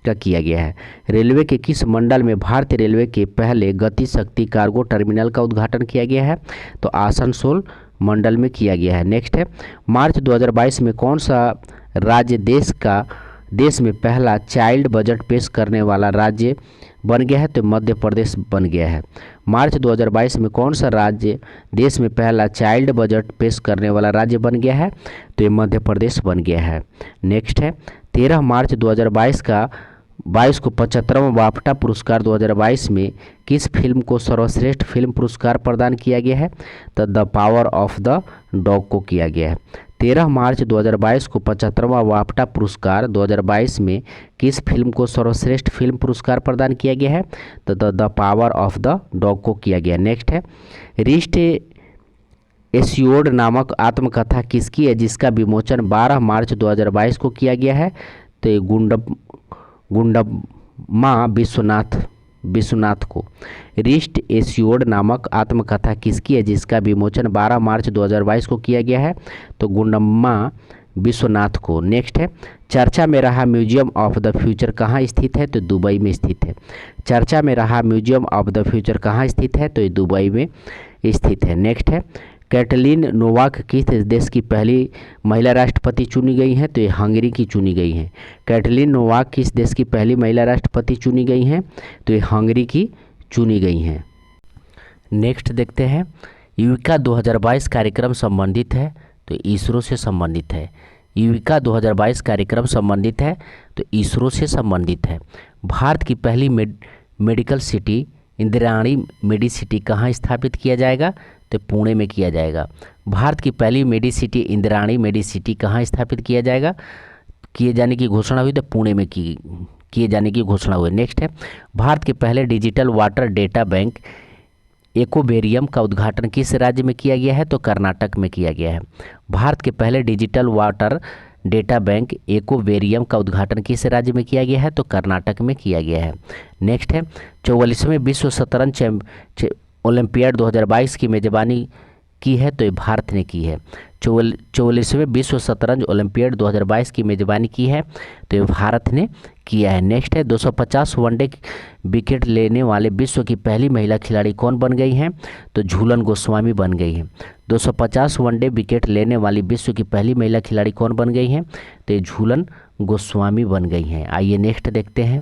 A: का किया गया है। रेलवे के किस मंडल में भारतीय रेलवे के पहले गति शक्ति कार्गो टर्मिनल का उद्घाटन किया गया है? तो आसनसोल मंडल में किया गया है। नेक्स्ट है, मार्च 2022 में कौन सा राज्य देश में पहला चाइल्ड बजट पेश करने वाला राज्य बन गया है? तो मध्य प्रदेश बन गया है। मार्च 2022 में कौन सा राज्य देश में पहला चाइल्ड बजट पेश करने वाला राज्य बन गया है? तो ये मध्य प्रदेश बन गया है। नेक्स्ट है, 13 मार्च 2022 को 75वां बाफ्टा पुरस्कार 2022 में किस फिल्म को सर्वश्रेष्ठ फिल्म पुरस्कार प्रदान किया गया है? तो the power of the dog को किया गया है। 13 मार्च 2022 को 75वां बाफ्टा पुरस्कार 2022 में किस फिल्म को सर्वश्रेष्ठ फिल्म पुरस्कार प्रदान किया गया है? तो the power of the dog को किया गया। नेक्स्ट है, रिस्ट एस्योर्ड नामक आत्मकथा किसकी है, जिसका विमोचन 12 मार्च 2022 को किया गया है? तो ये गुंडम्मा विश्वनाथ को। रिस्ट एस्योर्ड नामक आत्मकथा किसकी है, जिसका विमोचन 12 मार्च 2022 को किया गया है? तो गुंडम्मा विश्वनाथ को। नेक्स्ट है, चर्चा में रहा म्यूजियम ऑफ द फ्यूचर कहाँ स्थित है? तो दुबई में स्थित है। चर्चा में रहा म्यूजियम ऑफ द फ्यूचर कहाँ स्थित है? तो ये दुबई में स्थित है। नेक्स्ट है, कैटलीन नोवाक किस देश की पहली महिला राष्ट्रपति चुनी गई हैं? तो ये हंगरी की चुनी गई हैं। कैटलीन नोवाक किस देश की पहली महिला राष्ट्रपति चुनी गई हैं? तो ये हंगरी की चुनी गई हैं। नेक्स्ट देखते हैं, युविका 2022 कार्यक्रम संबंधित है? तो इसरो से संबंधित है। युविका 2022 कार्यक्रम संबंधित है तो इसरो से संबंधित है। भारत की पहली मेडिकल सिटी इंदिराणी मेडिसिटी कहाँ स्थापित किया जाएगा? तो पुणे में किया जाएगा। भारत की पहली मेडिसिटी इंदिराणी मेडिसिटी कहाँ स्थापित किया जाएगा, किए जाने की घोषणा हुई? तो पुणे में किए जाने की घोषणा हुई। नेक्स्ट है, भारत के पहले digital water data bank aquarium का उद्घाटन किस राज्य में किया गया है? तो कर्नाटक में किया गया है। भारत के पहले digital water data bank aquarium का उद्घाटन किस राज्य में किया गया है? तो कर्नाटक में किया गया है। नेक्स्ट है, 44वें विश्व शतरंज ओलंपियाड 2022 की मेजबानी की है? तो ये भारत ने की है। 44वें विश्व शतरंज ओलंपियाड 2022 की मेजबानी की है? तो ये भारत ने किया है। नेक्स्ट है, 250 वनडे विकेट लेने वाले विश्व की पहली महिला खिलाड़ी कौन बन गई हैं? तो झूलन गोस्वामी बन गई हैं। 250 वनडे विकेट लेने वाली विश्व की पहली महिला खिलाड़ी कौन बन गई हैं? तो ये झूलन गोस्वामी बन गई हैं। आइए नेक्स्ट देखते हैं,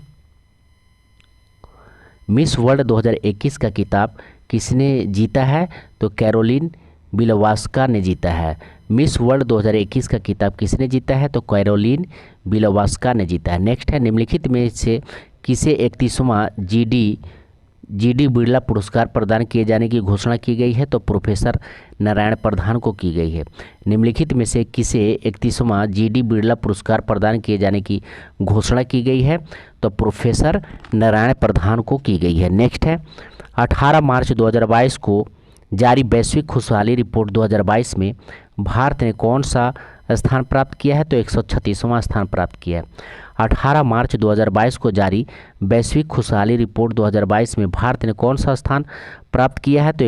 A: मिस वर्ल्ड 2021 का खिताब किसने जीता है? तो कैरोलिन बिलोवास्का ने जीता है। मिस वर्ल्ड 2021 का खिताब किसने जीता है? तो कैरोलिन बिलोवास्का ने जीता है। नेक्स्ट है, निम्नलिखित में से किसे 31वां जीडी बिरला पुरस्कार प्रदान किए जाने की घोषणा की गई है? तो प्रोफेसर नारायण प्रधान को की गई है। निम्नलिखित में से किसे 31वां जीडी बिरला पुरस्कार प्रदान किए जाने की घोषणा की गई है? तो प्रोफेसर नारायण प्रधान को की गई है। नेक्स्ट है 18 मार्च 2022 को जारी वैश्विक खुशहाली रिपोर्ट 2022 में भारत ने कौन सा स्थान प्राप्त किया है? तो 136वां स्थान प्राप्त किया है। 18 मार्च 2022 को जारी वैश्विक खुशहाली रिपोर्ट 2022 में भारत ने कौन सा स्थान प्राप्त किया है? तो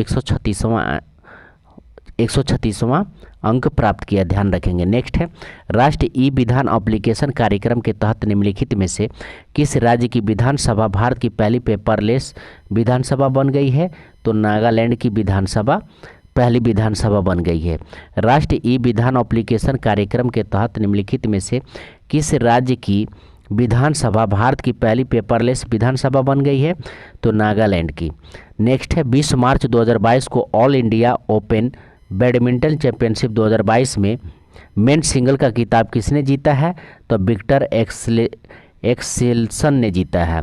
A: 136वां अंक प्राप्त किया, ध्यान रखेंगे। नेक्स्ट है राष्ट्रीय ई विधान एप्लीकेशन कार्यक्रम के तहत निम्नलिखित में से किस राज्य की विधानसभा भारत की पहली पेपरलेस विधानसभा बन गई है? तो नागालैंड की विधानसभा पहली विधानसभा बन गई है। राष्ट्रीय ई विधान एप्लीकेशन कार्यक्रम के तहत निम्नलिखित में से किस राज्य की विधानसभा भारत की पहली पेपरलेस विधानसभा बन गई है? तो नागालैंड की। नेक्स्ट है 20 मार्च 2022 को all India open badminton championship 2022 में मेन सिंगल का खिताब किसने जीता है? तो विक्टर एक्सेल्सन ने जीता है।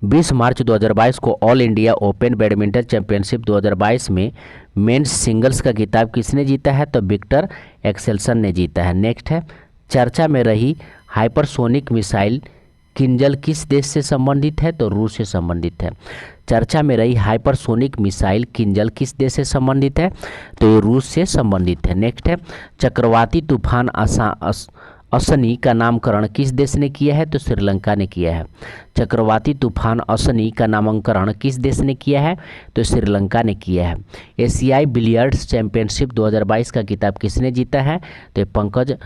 A: 20 मार्च 2022 को all India open badminton championship 2022 में मेंस सिंगल्स का खिताब किसने जीता है? तो विक्टर एक्सेल्सन ने जीता है। नेक्स्ट है चर्चा में रही हाइपरसोनिक मिसाइल किंजल किस देश से संबंधित है? तो रूस से संबंधित है। चर्चा में रही हाइपरसोनिक मिसाइल किंजल किस देश से संबंधित है? तो ये रूस से संबंधित है। नेक्स्ट है चक्रवाती तूफान असनी का नामकरण किस देश ने किया है? तो श्रीलंका ने किया है। चक्रवाती तूफान असनी का नामकरण किस देश ने किया है? तो श्रीलंका ने किया है। एशियाई बिलियर्ड्स चैंपियनशिप 2022 का खिताब किसने जीता है? तो पंकज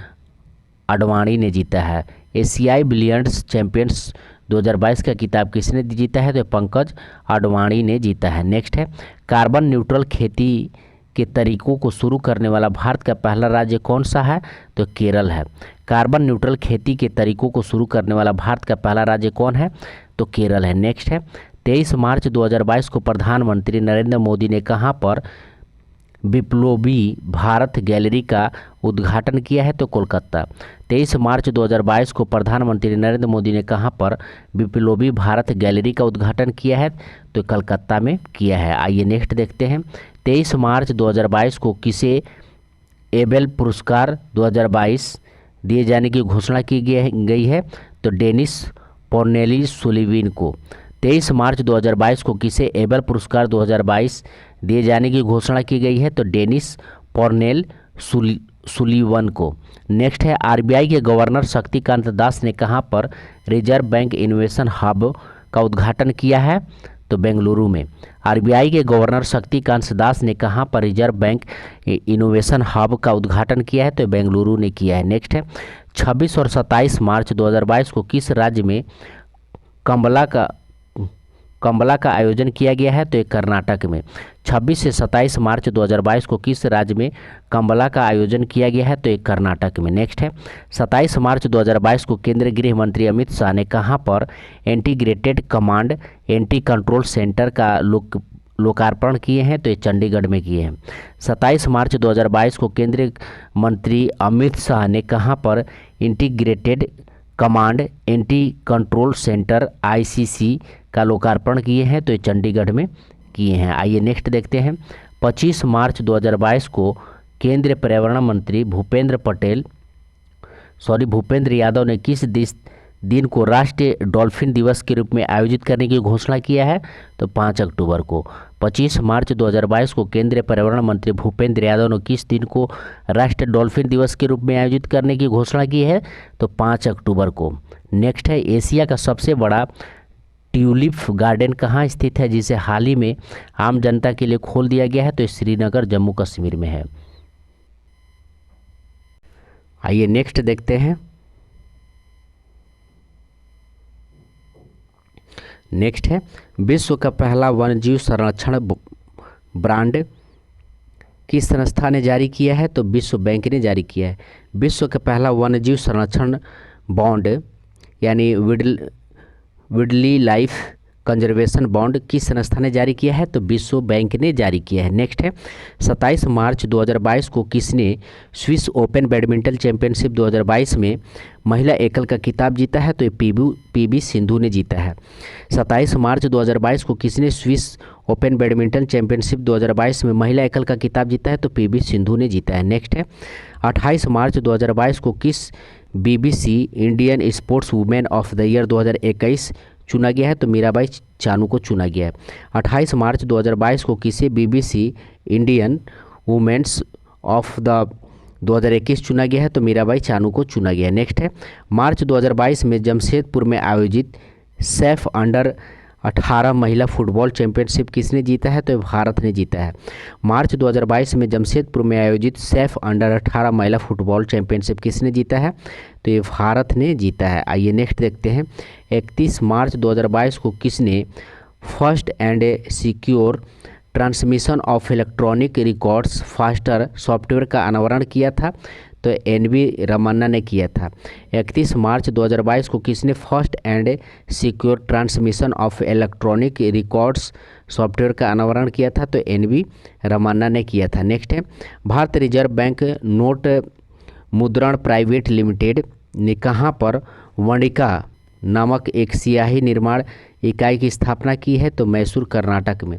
A: अडवाणी ने जीता है। एशियाई बिलियर्ड्स चैंपियंस 2022 का खिताब किसने जीता है? तो पंकज अडवाणी ने जीता है। नेक्स्ट है कार्बन न्यूट्रल खेती के तरीकों को शुरू करने वाला भारत का पहला राज्य कौन सा है? तो केरल है। कार्बन न्यूट्रल खेती के तरीकों को शुरू करने वाला भारत का पहला राज्य कौन है? तो केरल है। नेक्स्ट है 23 मार्च 2022 को प्रधानमंत्री नरेंद्र मोदी ने कहां पर विप्लवी भारत गैलरी का उद्घाटन किया है? तो कोलकाता। 23 मार्च 2022 को प्रधानमंत्री नरेंद्र मोदी ने कहां पर विप्लवी भारत गैलरी का उद्घाटन किया है? तो कलकत्ता में किया है। आइए नेक्स्ट देखते हैं 23 मार्च 2022 को किसे एबेल पुरस्कार 2022 दिए जाने की घोषणा की गई है? तो डेनिस कॉर्नेली सुलीवान को। 23 मार्च 2022 को किसे एबेल पुरस्कार 2022 दिए जाने की घोषणा की गई है? तो डेनिस कॉर्नेल सुलीवान को। नेक्स्ट है आरबीआई के गवर्नर शक्तिकांत दास ने कहां पर रिजर्व बैंक इनोवेशन हब का उद्घाटन किया है? तो बेंगलुरु में। आरबीआई के गवर्नर शक्तिकांत दास ने कहां पर रिजर्व बैंक इनोवेशन हब का उद्घाटन किया है? तो बेंगलुरु ने किया है। नेक्स्ट है 26 और 27 मार्च 2022 को किस राज्य में कंबला का आयोजन किया गया है? तो ये कर्नाटक में। 26 से 27 मार्च 2022 को किस राज्य में कंबला का आयोजन किया गया है? तो ये कर्नाटक में। नेक्स्ट है 27 मार्च 2022 को केंद्रीय गृह मंत्री अमित शाह ने कहां पर integrated command anti control centre का लोकार्पण किए हैं? तो ये चंडीगढ़ में किए हैं। 27 मार्च 2022 को केंद्रीय मंत्री अमित शाह ने कहां पर integrated command anti control centre ICC का लोकार्पण किए हैं? तो ये चंडीगढ़ में किए हैं। आइए नेक्स्ट देखते हैं 25 मार्च 2022 को केंद्रीय पर्यावरण मंत्री भूपेंद्र यादव ने किस दिन को राष्ट्रीय डॉल्फिन दिवस के रूप में आयोजित करने की घोषणा किया है? तो 5 अक्टूबर को। 25 मार्च 2022 को केंद्रीय पर्यावरण मंत्री भूपेंद्र यादव ने किस दिन को राष्ट्रीय डॉल्फिन दिवस के रूप में आयोजित करने की घोषणा की है? तो 5 अक्टूबर को। नेक्स्ट है एशिया का सबसे बड़ा ट्यूलिप गार्डन कहाँ स्थित है जिसे हाल ही में आम जनता के लिए खोल दिया गया है? तो श्रीनगर जम्मू कश्मीर में है। आइए नेक्स्ट देखते हैं। नेक्स्ट है विश्व का पहला वन्यजीव संरक्षण ब्रांड किस संस्था ने जारी किया है? तो विश्व बैंक ने जारी किया है। विश्व का पहला वन्यजीव संरक्षण बॉन्ड यानी विडली लाइफ कंजर्वेशन बॉन्ड किस संस्था ने जारी किया है? तो विश्व बैंक ने जारी किया है। नेक्स्ट है 27 मार्च 2022 को किसने स्विस ओपन बैडमिंटन चैंपियनशिप 2022 में महिला एकल का खिताब जीता है? तो ये पीवी सिंधु ने जीता है। 27 मार्च 2022 को किसने स्विस ओपन बैडमिंटन चैंपियनशिप 2022 में महिला एकल का खिताब जीता है? तो पीवी सिंधु ने जीता है। नेक्स्ट है 28 मार्च 2022 को किस BBC Indian sports women of the year 2021 चुना गया है? तो मीराबाई चानू को चुना गया है। 28 मार्च 2022 को किसे BBC Indian women's of the 2021 चुना गया है? तो मीराबाई चानू को चुना गया है। नेक्स्ट है मार्च 2022 में जमशेदपुर में आयोजित सैफ अंडर 18 महिला फुटबॉल चैंपियनशिप किसने जीता है? तो भारत ने जीता है। मार्च 2022 में जमशेदपुर में आयोजित सैफ अंडर 18 महिला फुटबॉल चैंपियनशिप किसने जीता है? तो ये भारत ने जीता है। आइए नेक्स्ट देखते हैं 31 मार्च 2022 को किसने first and secure transmission of electronic records faster software का अनावरण किया था? तो एनवी रमन्ना ने किया था। 31 मार्च 2022 को किसने first and secure transmission of electronic records software का अनावरण किया था? तो एनवी रमन्ना ने किया था। नेक्स्ट है भारतीय रिजर्व बैंक नोट मुद्रण प्राइवेट लिमिटेड ने कहाँ पर वर्णिका नामक एक स्याही निर्माण इकाई की स्थापना की है? तो मैसूर कर्नाटक में।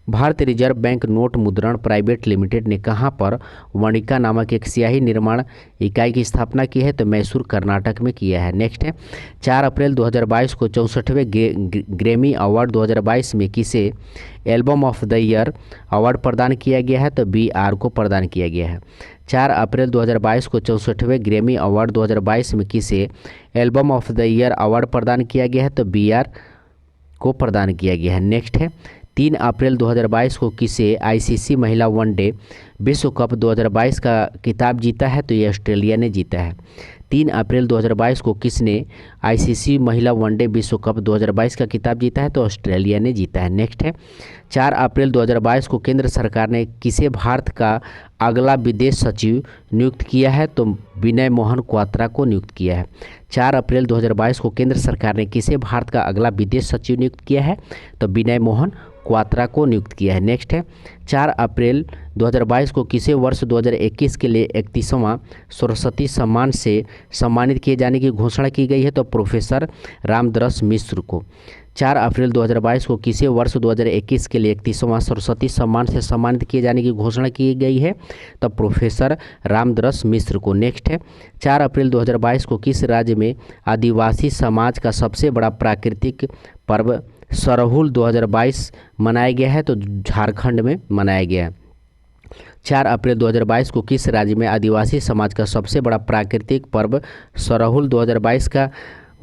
A: भारतीय रिजर्व बैंक नोट मुद्रण प्राइवेट लिमिटेड ने कहाँ पर वर्णिका नामक एक स्याही निर्माण इकाई की स्थापना की है? तो मैसूर कर्नाटक में किया है। नेक्स्ट है 4 अप्रैल 2022 को 64वें ग्रैमी अवार्ड 2022 में किसे album of the year award प्रदान किया गया है? तो BR को प्रदान किया गया है। 4 अप्रैल 2022 को 64वें ग्रैमी अवार्ड 2022 में किसे album of the year award प्रदान किया गया है? तो BR को प्रदान किया गया है। नेक्स्ट है 3 अप्रैल 2022 को किसे ICC महिला वनडे विश्व कप 2022 का खिताब जीता है? तो ये ऑस्ट्रेलिया ने जीता है। 3 अप्रैल 2022 को किसने ICC महिला वनडे विश्व कप 2022 का खिताब जीता है? तो ऑस्ट्रेलिया ने जीता है। नेक्स्ट है 4 अप्रैल 2022 को केंद्र सरकार ने किसे भारत का अगला विदेश सचिव नियुक्त किया है? तो विनय मोहन क्वात्रा को नियुक्त किया है। 4 अप्रैल 2022 को केंद्र सरकार ने किसे भारत का अगला विदेश सचिव नियुक्त किया है? तो विनय मोहन क्वात्रा को नियुक्त किया है। नेक्स्ट है 4 अप्रैल 2022 को किसे वर्ष 2021 के लिए 31वां सरस्वती सम्मान से सम्मानित किए जाने की घोषणा की गई है? तो प्रोफेसर रामदरस मिश्र को। 4 अप्रैल 2022 को किसे वर्ष 2021 के लिए 31वां सरस्वती सम्मान से सम्मानित किए जाने की घोषणा की गई है? तो प्रोफेसर रामदरस मिश्र को। नेक्स्ट है 4 अप्रैल 2022 को किस राज्य में आदिवासी समाज का सबसे बड़ा प्राकृतिक पर्व सरहुल 2022 मनाया गया है? तो झारखंड में मनाया गया है। 4 अप्रैल 2022 को किस राज्य में आदिवासी समाज का सबसे बड़ा प्राकृतिक पर्व सरहुल 2022 का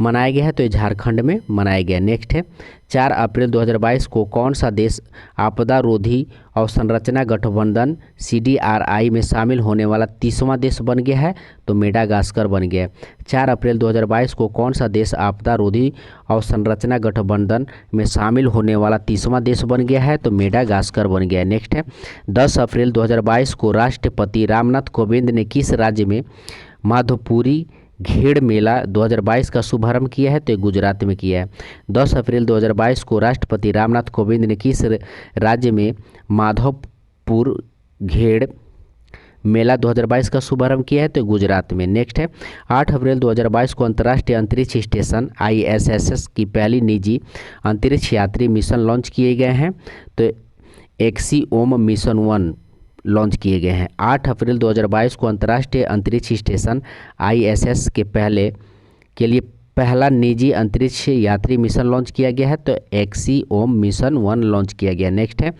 A: मनाया गया है? तो ये झारखंड में मनाया गया। नेक्स्ट है 4 अप्रैल 2022 को कौन सा देश आपदा रोधी अवसंरचना गठबंधन CDRI में शामिल होने वाला 30वां देश बन गया है? तो मेडागास्कर बन गया है। 4 अप्रैल 2022 को कौन सा देश आपदा रोधी अवसंरचना गठबंधन में शामिल होने वाला 30वां देश बन गया है? तो मेडागास्कर बन गया है। नेक्स्ट है 10 अप्रैल 2022 को राष्ट्रपति रामनाथ कोविंद ने किस राज्य में माधोपुरी घेड़ मेला 2022 का शुभारंभ किया है? तो गुजरात में किया है। 10 अप्रैल 2022 को राष्ट्रपति रामनाथ कोविंद ने किस राज्य में माधवपुर घेड़ मेला 2022 का शुभारंभ किया है? तो गुजरात में। नेक्स्ट है 8 अप्रैल 2022 को अंतर्राष्ट्रीय अंतरिक्ष स्टेशन ISS की पहली निजी अंतरिक्ष यात्री मिशन लॉन्च किए गए हैं। तो एक्सियोम मिशन 1 लॉन्च किए गए हैं। 8 अप्रैल 2022 को अंतर्राष्ट्रीय अंतरिक्ष स्टेशन ISS के लिए पहला निजी अंतरिक्ष यात्री मिशन लॉन्च किया गया है। तो एक्सियोम मिशन 1 लॉन्च किया गया। नेक्स्ट है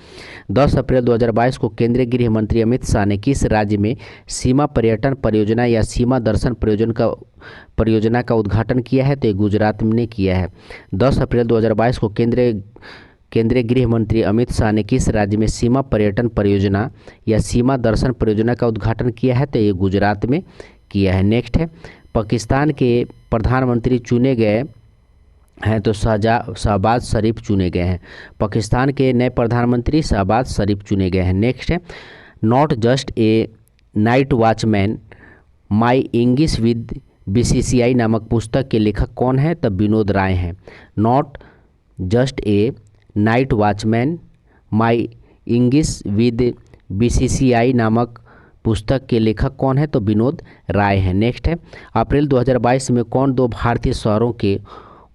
A: 10 अप्रैल 2022 को केंद्रीय गृह मंत्री अमित शाह ने किस राज्य में सीमा पर्यटन परियोजना या सीमा दर्शन परियोजना का उद्घाटन किया है? तो गुजरात ने किया है। 10 अप्रैल 2022 को केंद्रीय गृह मंत्री अमित शाह ने किस राज्य में सीमा पर्यटन परियोजना या सीमा दर्शन परियोजना का उद्घाटन किया है? तो ये गुजरात में किया है। नेक्स्ट है पाकिस्तान के प्रधानमंत्री चुने गए हैं? तो शहबाज शरीफ चुने गए हैं। पाकिस्तान के नए प्रधानमंत्री शहबाज शरीफ चुने गए हैं। नेक्स्ट है not just a night watchman my English with BCCI नामक पुस्तक के लेखक कौन है? तब विनोद राय हैं। Not just a night watchman, my English with BCCI नामक पुस्तक के लेखक कौन है? तो विनोद राय हैं। नेक्स्ट है, अप्रैल 2022 में कौन दो भारतीय शहरों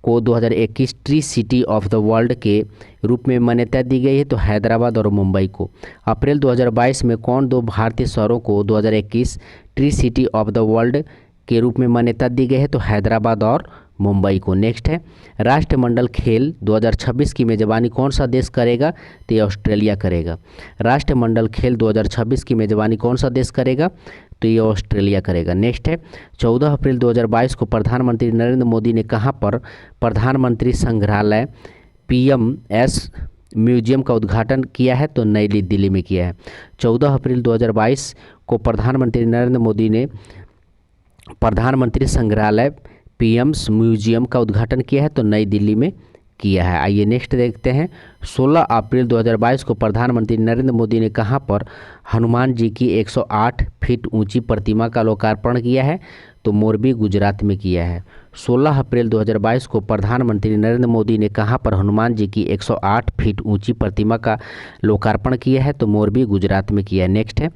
A: को 2021 tree city of the world के रूप में मान्यता दी गई है? तो हैदराबाद और मुंबई को। अप्रैल 2022 में कौन दो भारतीय शहरों को 2021 tree city of the world के रूप में मान्यता दी गई है? तो हैदराबाद और मुंबई को। नेक्स्ट है, राष्ट्रमंडल खेल 2026 की मेज़बानी कौन सा देश करेगा? तो ये ऑस्ट्रेलिया करेगा। राष्ट्रमंडल खेल 2026 की मेज़बानी कौन सा देश करेगा? तो ये ऑस्ट्रेलिया करेगा। नेक्स्ट है, 14 अप्रैल 2022 को प्रधानमंत्री नरेंद्र मोदी ने कहाँ पर प्रधानमंत्री संग्रहालय PMS म्यूजियम का उद्घाटन किया है? तो नई दिल्ली में किया है। 14 अप्रैल 2022 को प्रधानमंत्री नरेंद्र मोदी ने प्रधानमंत्री संग्रहालय PMS म्यूजियम का उद्घाटन किया है? तो नई दिल्ली में किया है। आइए नेक्स्ट देखते हैं, 16 अप्रैल 2022 को प्रधानमंत्री नरेंद्र मोदी ने कहां पर हनुमान जी की 108 फीट ऊंची प्रतिमा का लोकार्पण किया है? तो मोरबी गुजरात में किया है। 16 अप्रैल 2022 को प्रधानमंत्री नरेंद्र मोदी ने कहां पर हनुमान जी की 108 फीट ऊंची प्रतिमा का लोकार्पण किया है? तो मोरबी गुजरात में किया है। नेक्स्ट है,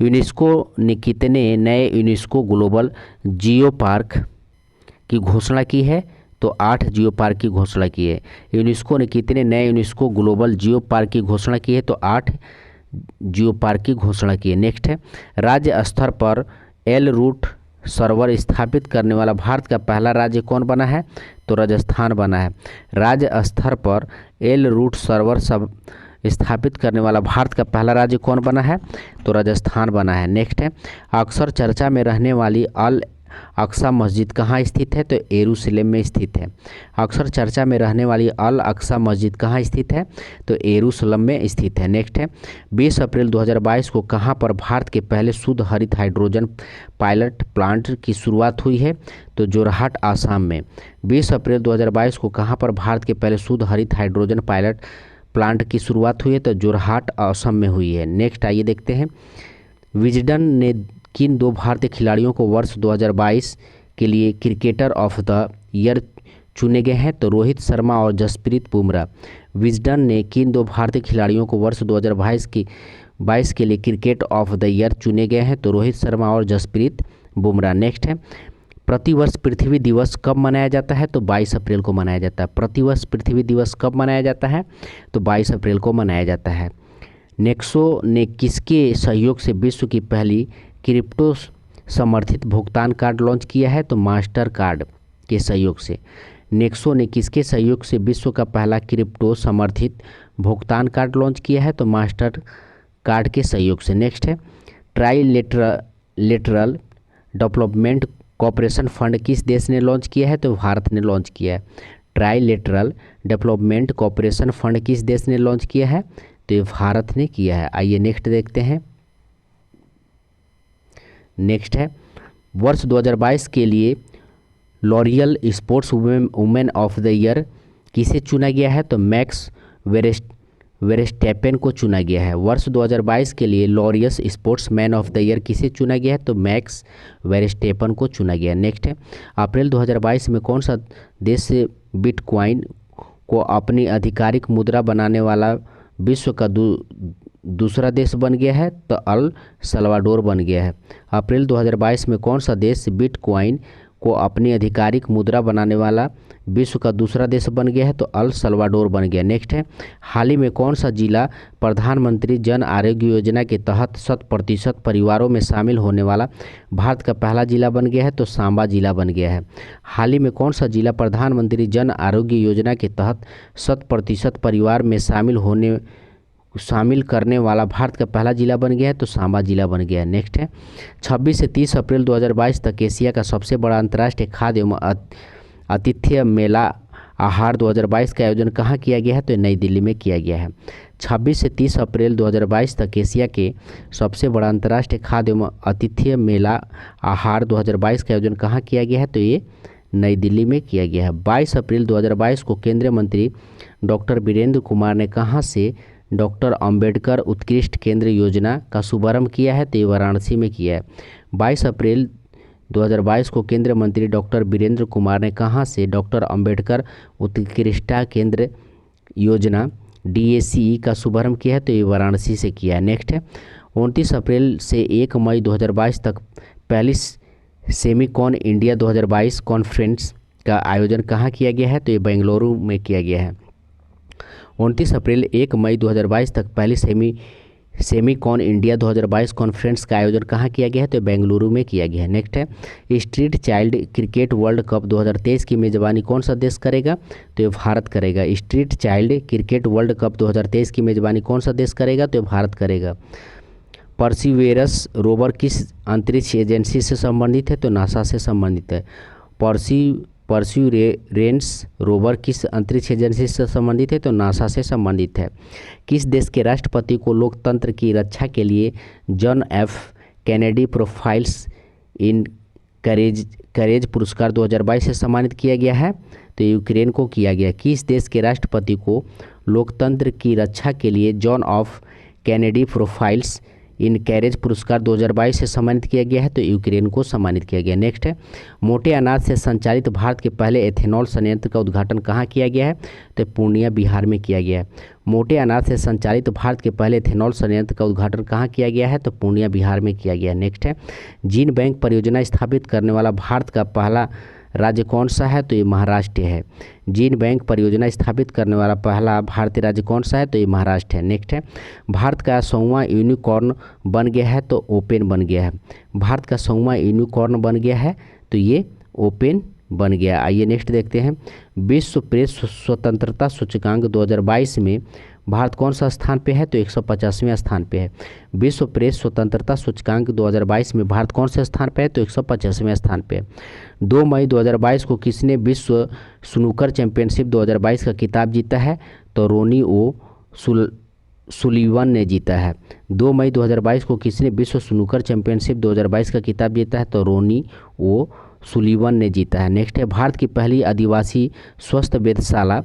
A: यूनेस्को ने कितने नए यूनेस्को ग्लोबल जियो पार्क की घोषणा की है? तो 8 जियो पार्क की घोषणा की है। यूनेस्को ने कितने नए यूनेस्को ग्लोबल जियो पार्क की घोषणा की है? तो 8 जियो पार्क की घोषणा की है। नेक्स्ट है, राज्य स्तर पर एल रूट सर्वर स्थापित करने वाला भारत का पहला राज्य कौन बना है? तो राजस्थान बना है। राज्य स्तर पर एल रूट सर्वर स्थापित करने वाला भारत का पहला राज्य कौन बना है? तो राजस्थान बना है। नेक्स्ट है, अक्सर चर्चा में रहने वाली अल अक्सा मस्जिद कहाँ स्थित है? तो यरूशलेम में स्थित है। अक्सर चर्चा में रहने वाली अल अक्सा मस्जिद कहाँ स्थित है? तो यरूशलेम में स्थित है। नेक्स्ट है, 20 अप्रैल 2022 को कहाँ पर भारत के पहले शुद्ध हरित हाइड्रोजन पायलट प्लांट की शुरुआत हुई है? तो जोरहाट आसाम में। 20 अप्रैल 2022 को कहाँ पर भारत के पहले शुद्ध हरित हाइड्रोजन पायलट प्लांट की शुरुआत हुई है? तो जोरहाट असम में हुई है। नेक्स्ट आइए देखते हैं, विजडन ने किन दो भारतीय खिलाड़ियों को वर्ष 2022 के लिए क्रिकेटर ऑफ द ईयर चुने गए हैं? तो रोहित शर्मा और जसप्रीत बुमराह। विजडन ने किन दो भारतीय खिलाड़ियों को वर्ष 2022 के लिए क्रिकेट ऑफ द ईयर चुने गए हैं? तो रोहित शर्मा और जसप्रीत बुमराह। नेक्स्ट है, प्रतिवर्ष पृथ्वी दिवस कब मनाया जाता है? तो 22 अप्रैल को मनाया जाता है। प्रतिवर्ष पृथ्वी दिवस कब मनाया जाता है? तो 22 अप्रैल को मनाया जाता है। नेक्सो ने किसके सहयोग से विश्व की पहली क्रिप्टो समर्थित भुगतान कार्ड लॉन्च किया है? तो मास्टर कार्ड के सहयोग से। नेक्सो ने किसके सहयोग से विश्व का पहला क्रिप्टो समर्थित भुगतान कार्ड लॉन्च किया है? तो मास्टर कार्ड के सहयोग से। नेक्स्ट है, ट्राइलेटरल डेवलपमेंट कॉपरेशन फंड किस देश ने लॉन्च किया है? तो भारत ने लॉन्च किया है। ट्राइलेटरल डेवलपमेंट कॉपरेशन फंड किस देश ने लॉन्च किया है? तो ये भारत ने किया है। आइए नेक्स्ट देखते हैं, नेक्स्ट है, वर्ष 2022 के लिए L'Oréal sports women of the year किसे चुना गया है? तो मैक्स वेरेस्टेपेन को चुना गया है। वर्ष 2022 के लिए L'Oréal sports man of the year किसे चुना गया है? तो मैक्स वेरेस्टेपन को चुना गया। नेक्स्ट है, अप्रैल 2022 में कौन सा देश बिटकॉइन को अपनी आधिकारिक मुद्रा बनाने वाला विश्व का दूसरा देश बन गया है? तो अल सल्वाडोर बन गया है। अप्रैल 2022 में कौन सा देश बिटकॉइन को अपनी आधिकारिक मुद्रा बनाने वाला विश्व का दूसरा देश बन गया है? तो अल सल्वाडोर बन गया। नेक्स्ट है, हाल ही में कौन सा जिला प्रधानमंत्री जन आरोग्य योजना के तहत 100% परिवारों में शामिल होने वाला भारत का पहला जिला बन गया है? तो सांबा जिला बन गया है। हाल ही में कौन सा जिला प्रधानमंत्री जन आरोग्य योजना के तहत 100% परिवार में शामिल करने वाला भारत का पहला जिला बन गया है? तो सांबा जिला बन गया है। नेक्स्ट है, 26 से 30 अप्रैल 2022 तक एशिया का सबसे बड़ा अंतर्राष्ट्रीय खाद्य एवं आतिथ्य मेला आहार 2022 का आयोजन कहाँ किया गया है? तो नई दिल्ली में किया गया है। 26 से 30 अप्रैल 2022 तक एशिया के सबसे बड़ा अंतर्राष्ट्रीय खाद्य एवं आतिथ्य मेला आहार 2022 का आयोजन कहाँ किया गया है? तो ये नई दिल्ली में किया गया है। 22 अप्रैल 2022 को केंद्रीय मंत्री डॉक्टर वीरेंद्र कुमार ने कहाँ से डॉक्टर अंबेडकर उत्कृष्ट केंद्र योजना का शुभारंभ किया है? तो ये वाराणसी में किया है। 22 अप्रैल 2022 को केंद्रीय मंत्री डॉक्टर वीरेंद्र कुमार ने कहाँ से डॉक्टर अंबेडकर उत्कृष्ट केंद्र योजना DACE का शुभारंभ किया है? तो ये वाराणसी से किया है। नेक्स्ट है 29 अप्रैल से 1 मई 2022 तक पहली सेमिकॉन इंडिया 2022 कॉन्फ्रेंस का आयोजन कहाँ किया गया है? तो ये बेंगलुरु में किया गया है। 29 अप्रैल 1 मई 2022 तक पहली सेमिकॉन इंडिया 2022 कॉन्फ्रेंस का आयोजन कहाँ किया गया है? तो बेंगलुरु में किया गया है। नेक्स्ट है street child cricket world cup 2023 की मेज़बानी कौन सा देश करेगा? तो ये भारत करेगा। Street child cricket world cup 2023 की मेज़बानी कौन सा देश करेगा? तो ये भारत करेगा। परसिवेरस रोवर किस अंतरिक्ष एजेंसी से संबंधित है? तो नासा से संबंधित है। परस्यूरेंस रोवर किस अंतरिक्ष एजेंसी से संबंधित है? तो नासा से संबंधित है। किस देश के राष्ट्रपति को लोकतंत्र की रक्षा के लिए जॉन एफ कैनेडी प्रोफाइल्स इन करेज पुरस्कार 2022 से सम्मानित किया गया है? तो यूक्रेन को किया गया। किस देश के राष्ट्रपति को लोकतंत्र की रक्षा के लिए John of Kennedy profiles in carriage पुरस्कार 2022 से सम्मानित किया गया है? तो यूक्रेन को सम्मानित किया गया। नेक्स्ट है मोटे अनाज से संचालित भारत के पहले एथेनॉल संयंत्र का उद्घाटन कहाँ किया गया है? तो पूर्णिया बिहार में किया गया है। मोटे अनाज से संचालित भारत के पहले एथेनॉल संयंत्र का उद्घाटन कहाँ किया गया है? तो पूर्णिया बिहार में किया गया। नेक्स्ट है जीन बैंक परियोजना स्थापित करने वाला भारत का पहला राज्य कौन सा है? तो ये महाराष्ट्र है। जीन बैंक परियोजना स्थापित करने वाला पहला भारतीय राज्य कौन सा है? तो ये महाराष्ट्र है। नेक्स्ट है भारत का 100वां यूनिकॉर्न बन गया है? तो ओपन बन गया है। भारत का 100वां यूनिकॉर्न बन गया है? तो ये ओपन बन गया। आइए नेक्स्ट देखते हैं विश्व प्रेस स्वतंत्रता सूचकांक 2022 में भारत कौन सा स्थान पे है? तो 150वें स्थान पे है। विश्व प्रेस स्वतंत्रता सूचकांक 2022 में भारत कौन से स्थान पे है? तो 150वें स्थान पे है। 2 मई 2022 को किसने विश्व स्नूकर चैंपियनशिप 2022 का खिताब जीता है? तो रोनी ओ सुलीवन ने जीता है। 2 मई 2022 को किसने विश्व स्नूकर चैंपियनशिप 2022 का खिताब जीता है? तो रोनी ओ सुलीवन ने जीता है। नेक्स्ट है भारत की पहली आदिवासी स्वस्थ वेधशाला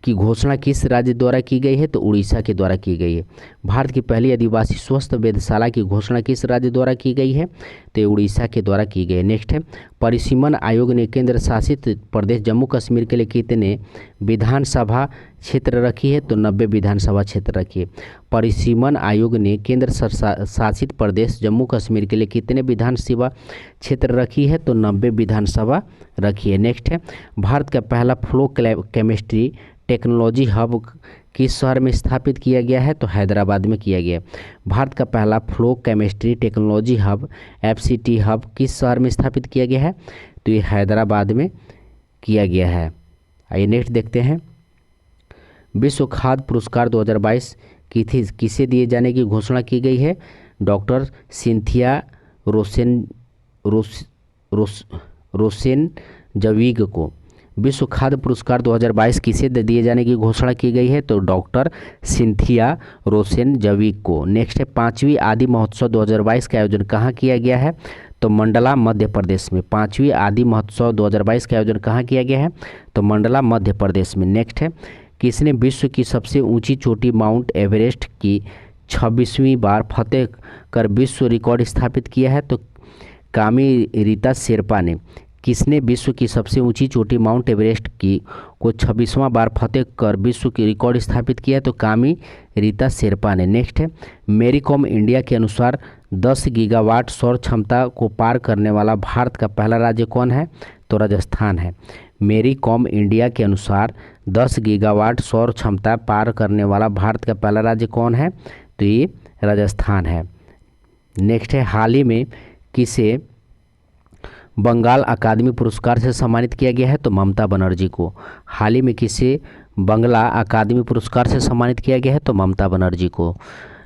A: की घोषणा किस राज्य द्वारा की गई है? तो उड़ीसा के द्वारा की गई है। भारत की पहली आदिवासी स्वस्थ वेधशाला की घोषणा किस राज्य द्वारा की गई है? तो उड़ीसा के द्वारा की गई है। नेक्स्ट है परिसीमन आयोग ने केंद्र शासित प्रदेश जम्मू कश्मीर के लिए कितने विधानसभा क्षेत्र रखी है? तो 90 विधानसभा क्षेत्र रखी है। परिसीमन आयोग ने केंद्र शासित प्रदेश जम्मू कश्मीर के लिए कितने विधानसभा क्षेत्र रखी है? तो 90 विधानसभा रखी है। नेक्स्ट है भारत का पहला फ्लो केमिस्ट्री टेक्नोलॉजी हब किस शहर में स्थापित किया गया है? तो हैदराबाद में किया गया। भारत का पहला flow chemistry technology hub FCT hub किस शहर में स्थापित किया गया है? तो ये हैदराबाद में किया गया है। आइए नेक्स्ट देखते हैं विश्व खाद्य पुरस्कार 2022 किसे दिए जाने की घोषणा की गई है? डॉक्टर सिंथिया रोसेनजवीग को। विश्व खाद्य पुरस्कार 2022 किसे दिए जाने की घोषणा की गई है? तो डॉक्टर सिंथिया रोसेनजवीग को। नेक्स्ट है 5वीं आदि महोत्सव 2022 का आयोजन कहाँ किया गया है? तो मंडला मध्य प्रदेश में। 5वीं आदि महोत्सव 2022 का आयोजन कहाँ किया गया है? तो मंडला मध्य प्रदेश में। नेक्स्ट है किसने विश्व की सबसे ऊंची चोटी माउंट एवरेस्ट की 26वीं बार फतेह कर विश्व रिकॉर्ड स्थापित किया है? तो कामी रीता शेरपा ने। किसने विश्व की सबसे ऊंची चोटी माउंट एवरेस्ट की को 26वां बार फतेह कर विश्व की रिकॉर्ड स्थापित किया? तो कामी रीता शेरपा ने। नेक्स्ट है मेरी कॉम इंडिया के अनुसार 10 गीगावाट सौर क्षमता को पार करने वाला भारत का पहला राज्य कौन है? तो राजस्थान है। मेरी कॉम इंडिया के अनुसार 10 गीगावाट सौर क्षमता पार करने वाला भारत का पहला राज्य कौन है? तो ये राजस्थान है। नेक्स्ट है हाल ही में किसे बंगाल अकादमी पुरस्कार से सम्मानित किया गया है? तो ममता बनर्जी को। हाल ही में किसे बंगला अकादमी पुरस्कार से सम्मानित किया गया है? तो ममता बनर्जी को।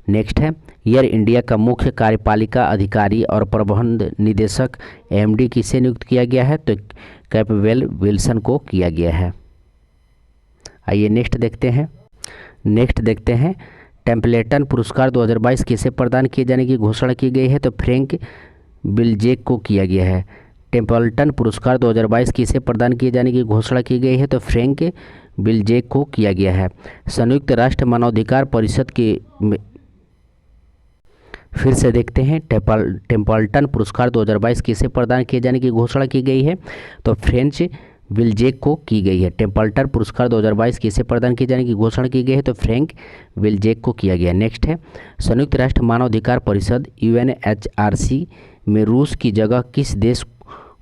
A: नेक्स्ट है एयर इंडिया का मुख्य कार्यपालिका अधिकारी और प्रबंध निदेशक MD किसे नियुक्त किया गया है? तो कैपबेल विल्सन को किया गया है। आइए नेक्स्ट देखते हैं टेम्पलेटन पुरस्कार 2022 किसे प्रदान किए जाने की घोषणा की गई है? तो फ्रैंक बिलजेक को किया गया है। टेम्पल्टन पुरस्कार 2022 किसे प्रदान किए जाने की घोषणा की गई है? तो फ्रैंक बिलजेक को किया गया है। संयुक्त राष्ट्र मानवाधिकार परिषद की फिर से देखते हैं टेम्पल्टन पुरस्कार 2022 किसे प्रदान किए जाने की घोषणा की गई है? तो फ्रेंच विल्जेक को की गई है। टेम्पल्टन पुरस्कार 2022 किसे प्रदान किए जाने की घोषणा की गई है? तो फ्रैंक विल्जेक को किया गया। नेक्स्ट है, संयुक्त राष्ट्र मानवाधिकार परिषद UNHRC में रूस की जगह किस देश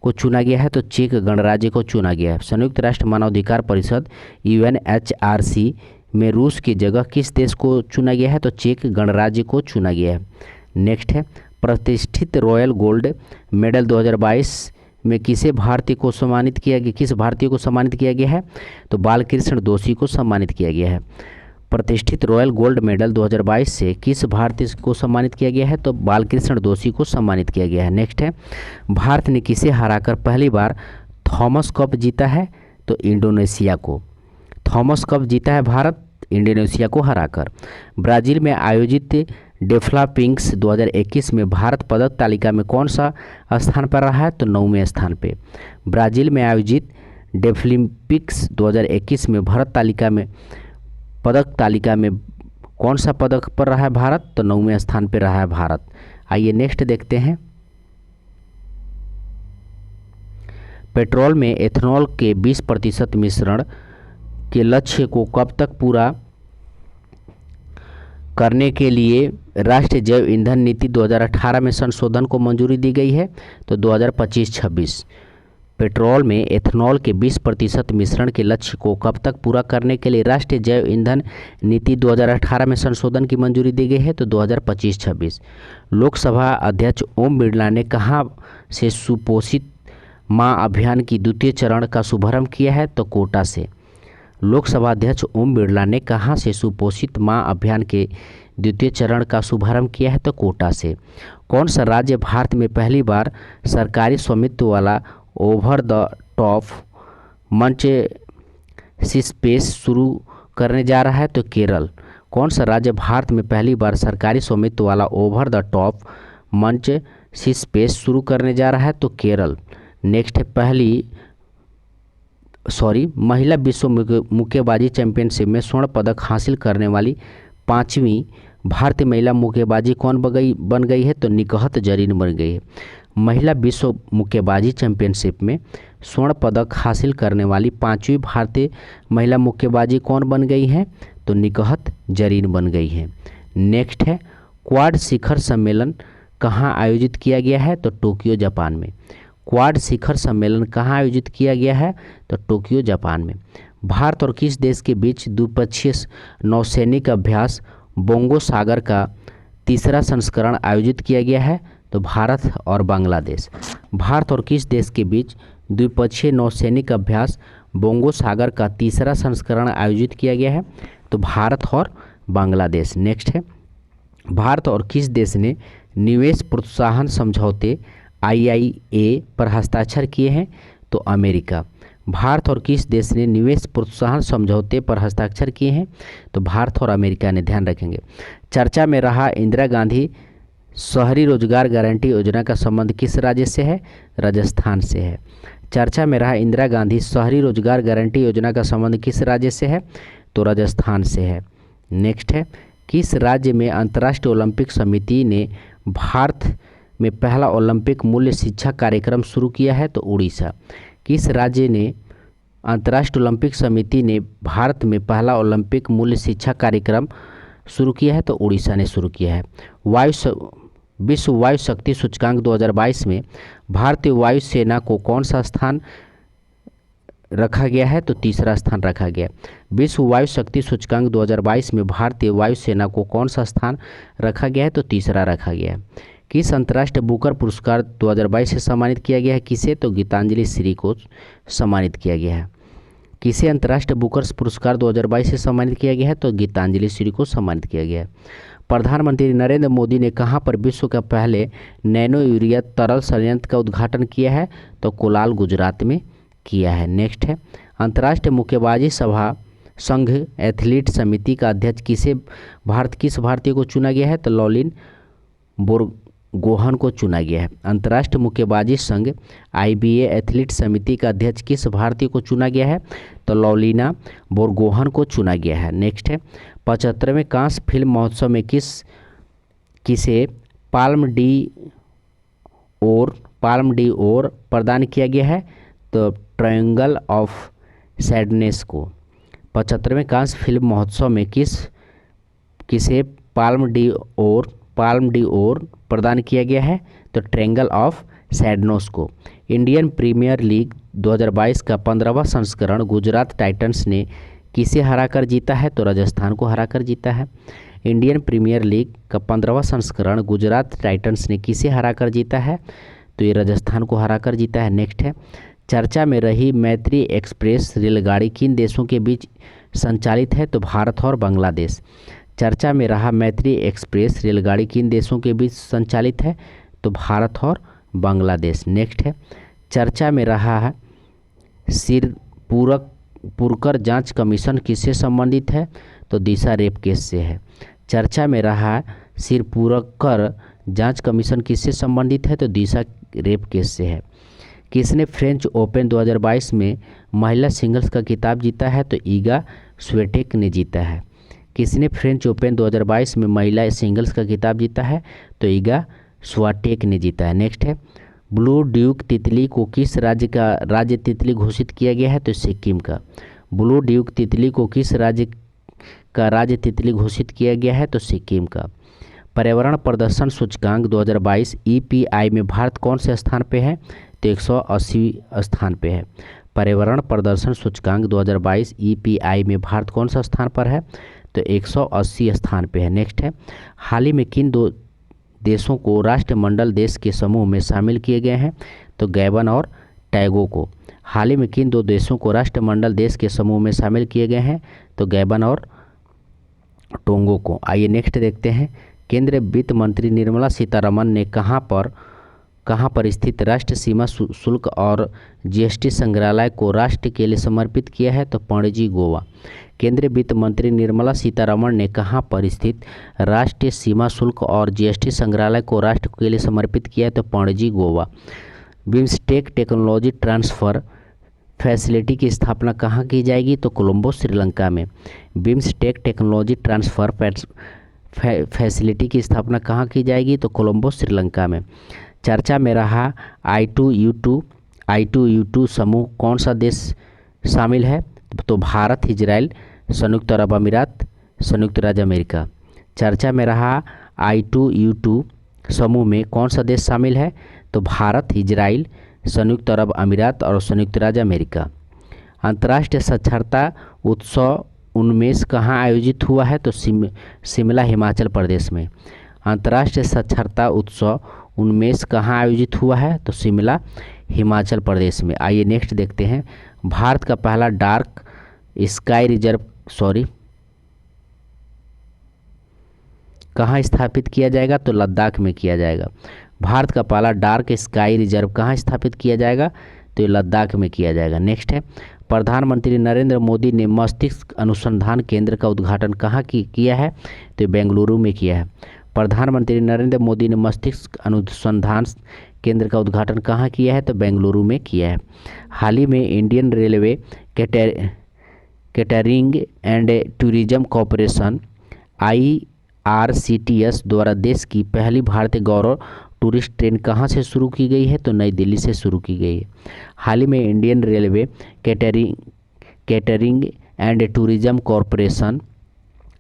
A: को चुना गया है? तो चेक गणराज्य को चुना गया है। संयुक्त राष्ट्र मानवाधिकार परिषद UNHRC में रूस की जगह किस देश को चुना गया है? तो चेक गणराज्य को चुना गया है। नेक्स्ट है, प्रतिष्ठित रॉयल गोल्ड मेडल 2022 में किस भारतीय को सम्मानित किया गया है? तो बालकृष्ण दोषी को सम्मानित किया गया है। प्रतिष्ठित रॉयल गोल्ड मेडल 2022 से किस भारतीय को सम्मानित किया गया है? तो बालकृष्ण दोषी को सम्मानित किया गया है। नेक्स्ट है, भारत ने किसे हराकर पहली बार थॉमस कप जीता है? तो इंडोनेशिया को। थॉमस कप जीता है भारत इंडोनेशिया को हराकर। ब्राज़ील में आयोजित डेफलिम्पिक्स 2021 में भारत पदक तालिका में कौन सा स्थान पर रहा है? तो 9वें स्थान पे। ब्राज़ील में आयोजित डेफलिम्पिक्स 2021 में पदक तालिका में कौन सा पदक पर रहा है भारत? तो 9वें स्थान पर रहा है भारत। आइए नेक्स्ट देखते हैं, पेट्रोल में एथेनॉल के 20% मिश्रण के लक्ष्य को कब तक पूरा करने के लिए राष्ट्रीय जैव ईंधन नीति 2018 में संशोधन को मंजूरी दी गई है? तो 2025-26। पेट्रोल में एथेनॉल के 20% मिश्रण के लक्ष्य को कब तक पूरा करने के लिए राष्ट्रीय जैव ईंधन नीति 2018 में संशोधन की मंजूरी दी गई है? तो 2025-26। लोकसभा अध्यक्ष ओम बिरला ने कहाँ से सुपोषित माँ अभियान की द्वितीय चरण का शुभारंभ किया है? तो कोटा से। लोकसभा अध्यक्ष ओम बिरला ने कहाँ से सुपोषित माँ अभियान के द्वितीय चरण का शुभारंभ किया है? तो कोटा से। कौन सा राज्य भारत में पहली बार सरकारी स्वामित्व वाला ओवर द टॉप मंच स्पेस शुरू करने जा रहा है? तो केरल। कौन सा राज्य भारत में पहली बार सरकारी स्वामित्व वाला ओवर द टॉप मंच स्पेस शुरू करने जा रहा है? तो केरल। नेक्स्ट है, महिला विश्व मुक्केबाजी चैंपियनशिप में स्वर्ण पदक हासिल करने वाली 5वीं भारतीय महिला मुक्केबाजी कौन बन गई है? तो निकहत जरीन बन गई है। महिला विश्व मुक्केबाजी चैंपियनशिप में स्वर्ण पदक हासिल करने वाली 5वीं भारतीय महिला मुक्केबाजी कौन बन गई है? तो निकहत जरीन बन गई है। नेक्स्ट है, क्वाड शिखर सम्मेलन कहाँ आयोजित किया गया है? तो टोक्यो जापान में। क्वाड शिखर सम्मेलन कहाँ आयोजित किया गया है? तो टोक्यो जापान में। भारत और किस देश के बीच द्विपक्षीय नौसैनिक अभ्यास बोंगो सागर का तीसरा संस्करण आयोजित किया गया है? तो भारत और बांग्लादेश। भारत और किस देश के बीच द्विपक्षीय नौसैनिक अभ्यास बोंगो सागर का तीसरा संस्करण आयोजित किया गया है? तो भारत और बांग्लादेश। नेक्स्ट है, भारत और किस देश ने निवेश प्रोत्साहन समझौते IIA पर हस्ताक्षर किए हैं? तो अमेरिका। भारत और किस देश ने निवेश प्रोत्साहन समझौते पर हस्ताक्षर किए हैं? तो भारत और अमेरिका ने, ध्यान रखेंगे। चर्चा में रहा इंदिरा गांधी शहरी रोजगार गारंटी योजना का संबंध किस राज्य से है? राजस्थान से है। चर्चा में रहा इंदिरा गांधी शहरी रोजगार गारंटी योजना का संबंध किस राज्य से है? तो राजस्थान से है। नेक्स्ट है, किस राज्य में अंतर्राष्ट्रीय ओलंपिक समिति ने भारत में पहला ओलंपिक मूल्य शिक्षा कार्यक्रम शुरू किया है? तो उड़ीसा। किस राज्य ने अंतर्राष्ट्रीय ओलंपिक समिति ने भारत में पहला ओलंपिक मूल्य शिक्षा कार्यक्रम शुरू किया है? तो उड़ीसा ने शुरू किया है। विश्व वायु शक्ति सूचकांक 2022 में भारतीय वायुसेना को कौन सा स्थान रखा गया है? तो तीसरा स्थान रखा गया। विश्व वायु शक्ति सूचकांक 2022 में भारतीय वायुसेना को कौन सा स्थान रखा गया है? तो तीसरा रखा गया है। किस अंतर्राष्ट्रीय बुकर पुरस्कार 2022 से सम्मानित किया गया है? किसे? तो गीतांजलि श्री को सम्मानित किया गया है। किसे अंतर्राष्ट्रीय बुकर पुरस्कार 2022 से सम्मानित किया गया है? तो गीतांजलि श्री को सम्मानित किया गया है। प्रधानमंत्री नरेंद्र मोदी ने कहाँ पर विश्व का पहले नैनो यूरिया तरल संयंत्र का उद्घाटन किया है? तो कोलाल, गुजरात में किया है। नेक्स्ट है, अंतर्राष्ट्रीय मुक्केबाजी संघ एथलीट समिति का अध्यक्ष किस भारतीय को चुना गया है? तो लॉलिन बोरगोहन को चुना गया है। अंतर्राष्ट्रीय मुक्केबाजी संघ IBA एथलीट समिति का अध्यक्ष किस भारतीय को चुना गया है? तो लॉलिना बोरगोहन को चुना गया है। नेक्स्ट है, 75वें कांस फिल्म महोत्सव में किसे पाल्म डी ओर प्रदान किया गया है? तो ट्रायंगल ऑफ सैडनेस को 75वें कांस फिल्म महोत्सव में किसे पाल्म डी ओर प्रदान किया गया है? तो ट्रायंगल ऑफ सैडनेस को। इंडियन प्रीमियर लीग 2022 का 15वां संस्करण गुजरात टाइटंस ने किसे हराकर जीता है? तो राजस्थान को हराकर जीता है। इंडियन प्रीमियर लीग का 15वां संस्करण गुजरात टाइटंस ने किसे हराकर जीता है? तो ये राजस्थान को हराकर जीता है। नेक्स्ट है, चर्चा में रही मैत्री एक्सप्रेस रेलगाड़ी किन देशों के बीच संचालित है? तो भारत और बांग्लादेश। चर्चा में रहा मैत्री एक्सप्रेस रेलगाड़ी किन देशों के बीच संचालित है? तो भारत और बांग्लादेश। नेक्स्ट है, चर्चा में रहा है पुरकर जांच कमीशन किससे संबंधित है? तो दिशा रेप केस से है। चर्चा में रहा सिरपुरकर जांच कमीशन किससे संबंधित है? तो दिशा रेप केस से है। किसने फ्रेंच ओपन 2022 में महिला सिंगल्स का खिताब जीता है? तो ईगा स्विएटेक ने जीता है। किसने फ्रेंच ओपन 2022 में महिला सिंगल्स का खिताब जीता है? तो ईगा स्विएटेक ने जीता है। नेक्स्ट है, ब्लू ड्यूक तितली को किस राज्य का राज्य तितली घोषित किया गया है? तो सिक्किम का। ब्लू ड्यूक तितली को किस राज्य का राज्य तितली घोषित किया गया है? तो सिक्किम का। पर्यावरण प्रदर्शन सूचकांक 2022 EPI में भारत कौन से स्थान पे है? तो 180 स्थान पे है। पर्यावरण प्रदर्शन सूचकांक 2022 EPI में भारत कौन सा स्थान पर है? तो 180 स्थान पे है। नेक्स्ट है, हाल ही में किन दो देशों को राष्ट्रमंडल देश के समूह में शामिल किए गए हैं? तो गैबन और टैगो को। हाल ही में किन दो देशों को राष्ट्रमंडल देश के समूह में शामिल किए गए हैं? तो गैबन और टोंगो को। आइए नेक्स्ट देखते हैं, केंद्रीय वित्त मंत्री निर्मला सीतारमण ने कहां पर स्थित राष्ट्रीय सीमा शुल्क और GST संग्रहालय को राष्ट्र के लिए समर्पित किया है? तो पणजी गोवा। केंद्रीय वित्त मंत्री निर्मला सीतारमण ने कहां पर स्थित राष्ट्रीय सीमा शुल्क और GST संग्रहालय को राष्ट्र के लिए समर्पित किया है? तो Panaji Goa. BIMSTEC technology transfer facility की स्थापना कहाँ की जाएगी? तो कोलंबो श्रीलंका में। बिम्स्टेक टेक्नोलॉजी ट्रांसफ़र फैसिलिटी की स्थापना कहाँ की जाएगी? तो कोलंबो श्रीलंका में। चर्चा में रहा I2U2 समूह कौन सा देश शामिल है? तो भारत, इजराइल, संयुक्त अरब अमीरात, संयुक्त राज्य अमेरिका। चर्चा में रहा I2U2 समूह में कौन सा देश शामिल है? तो भारत, इजराइल, संयुक्त अरब अमीरात और संयुक्त राज्य अमेरिका। अंतर्राष्ट्रीय साक्षरता उत्सव उन्मेष कहाँ आयोजित हुआ है? तो शिमला, हिमाचल प्रदेश में। अंतर्राष्ट्रीय साक्षरता उत्सव उन्मेष कहाँ आयोजित हुआ है? तो शिमला, हिमाचल प्रदेश में। आइए नेक्स्ट देखते हैं, भारत का पहला डार्क स्काई रिजर्व कहाँ स्थापित किया जाएगा? तो लद्दाख में किया जाएगा। भारत का पहला डार्क स्काई रिजर्व कहाँ स्थापित किया जाएगा? तो लद्दाख में किया जाएगा। नेक्स्ट है, प्रधानमंत्री नरेंद्र मोदी ने मस्तिष्क अनुसंधान केंद्र का उद्घाटन कहाँ किया है? तो बेंगलुरु में किया है। प्रधानमंत्री नरेंद्र मोदी ने मस्तिष्क अनुसंधान केंद्र का उद्घाटन कहाँ किया है? तो बेंगलुरु में किया है। हाल ही में Indian railway catering and tourism corporation IRCTS द्वारा देश की पहली भारतीय गौरव टूरिस्ट ट्रेन कहाँ से शुरू की गई है? तो नई दिल्ली से शुरू की गई है। हाल ही में Indian railway catering and tourism corporation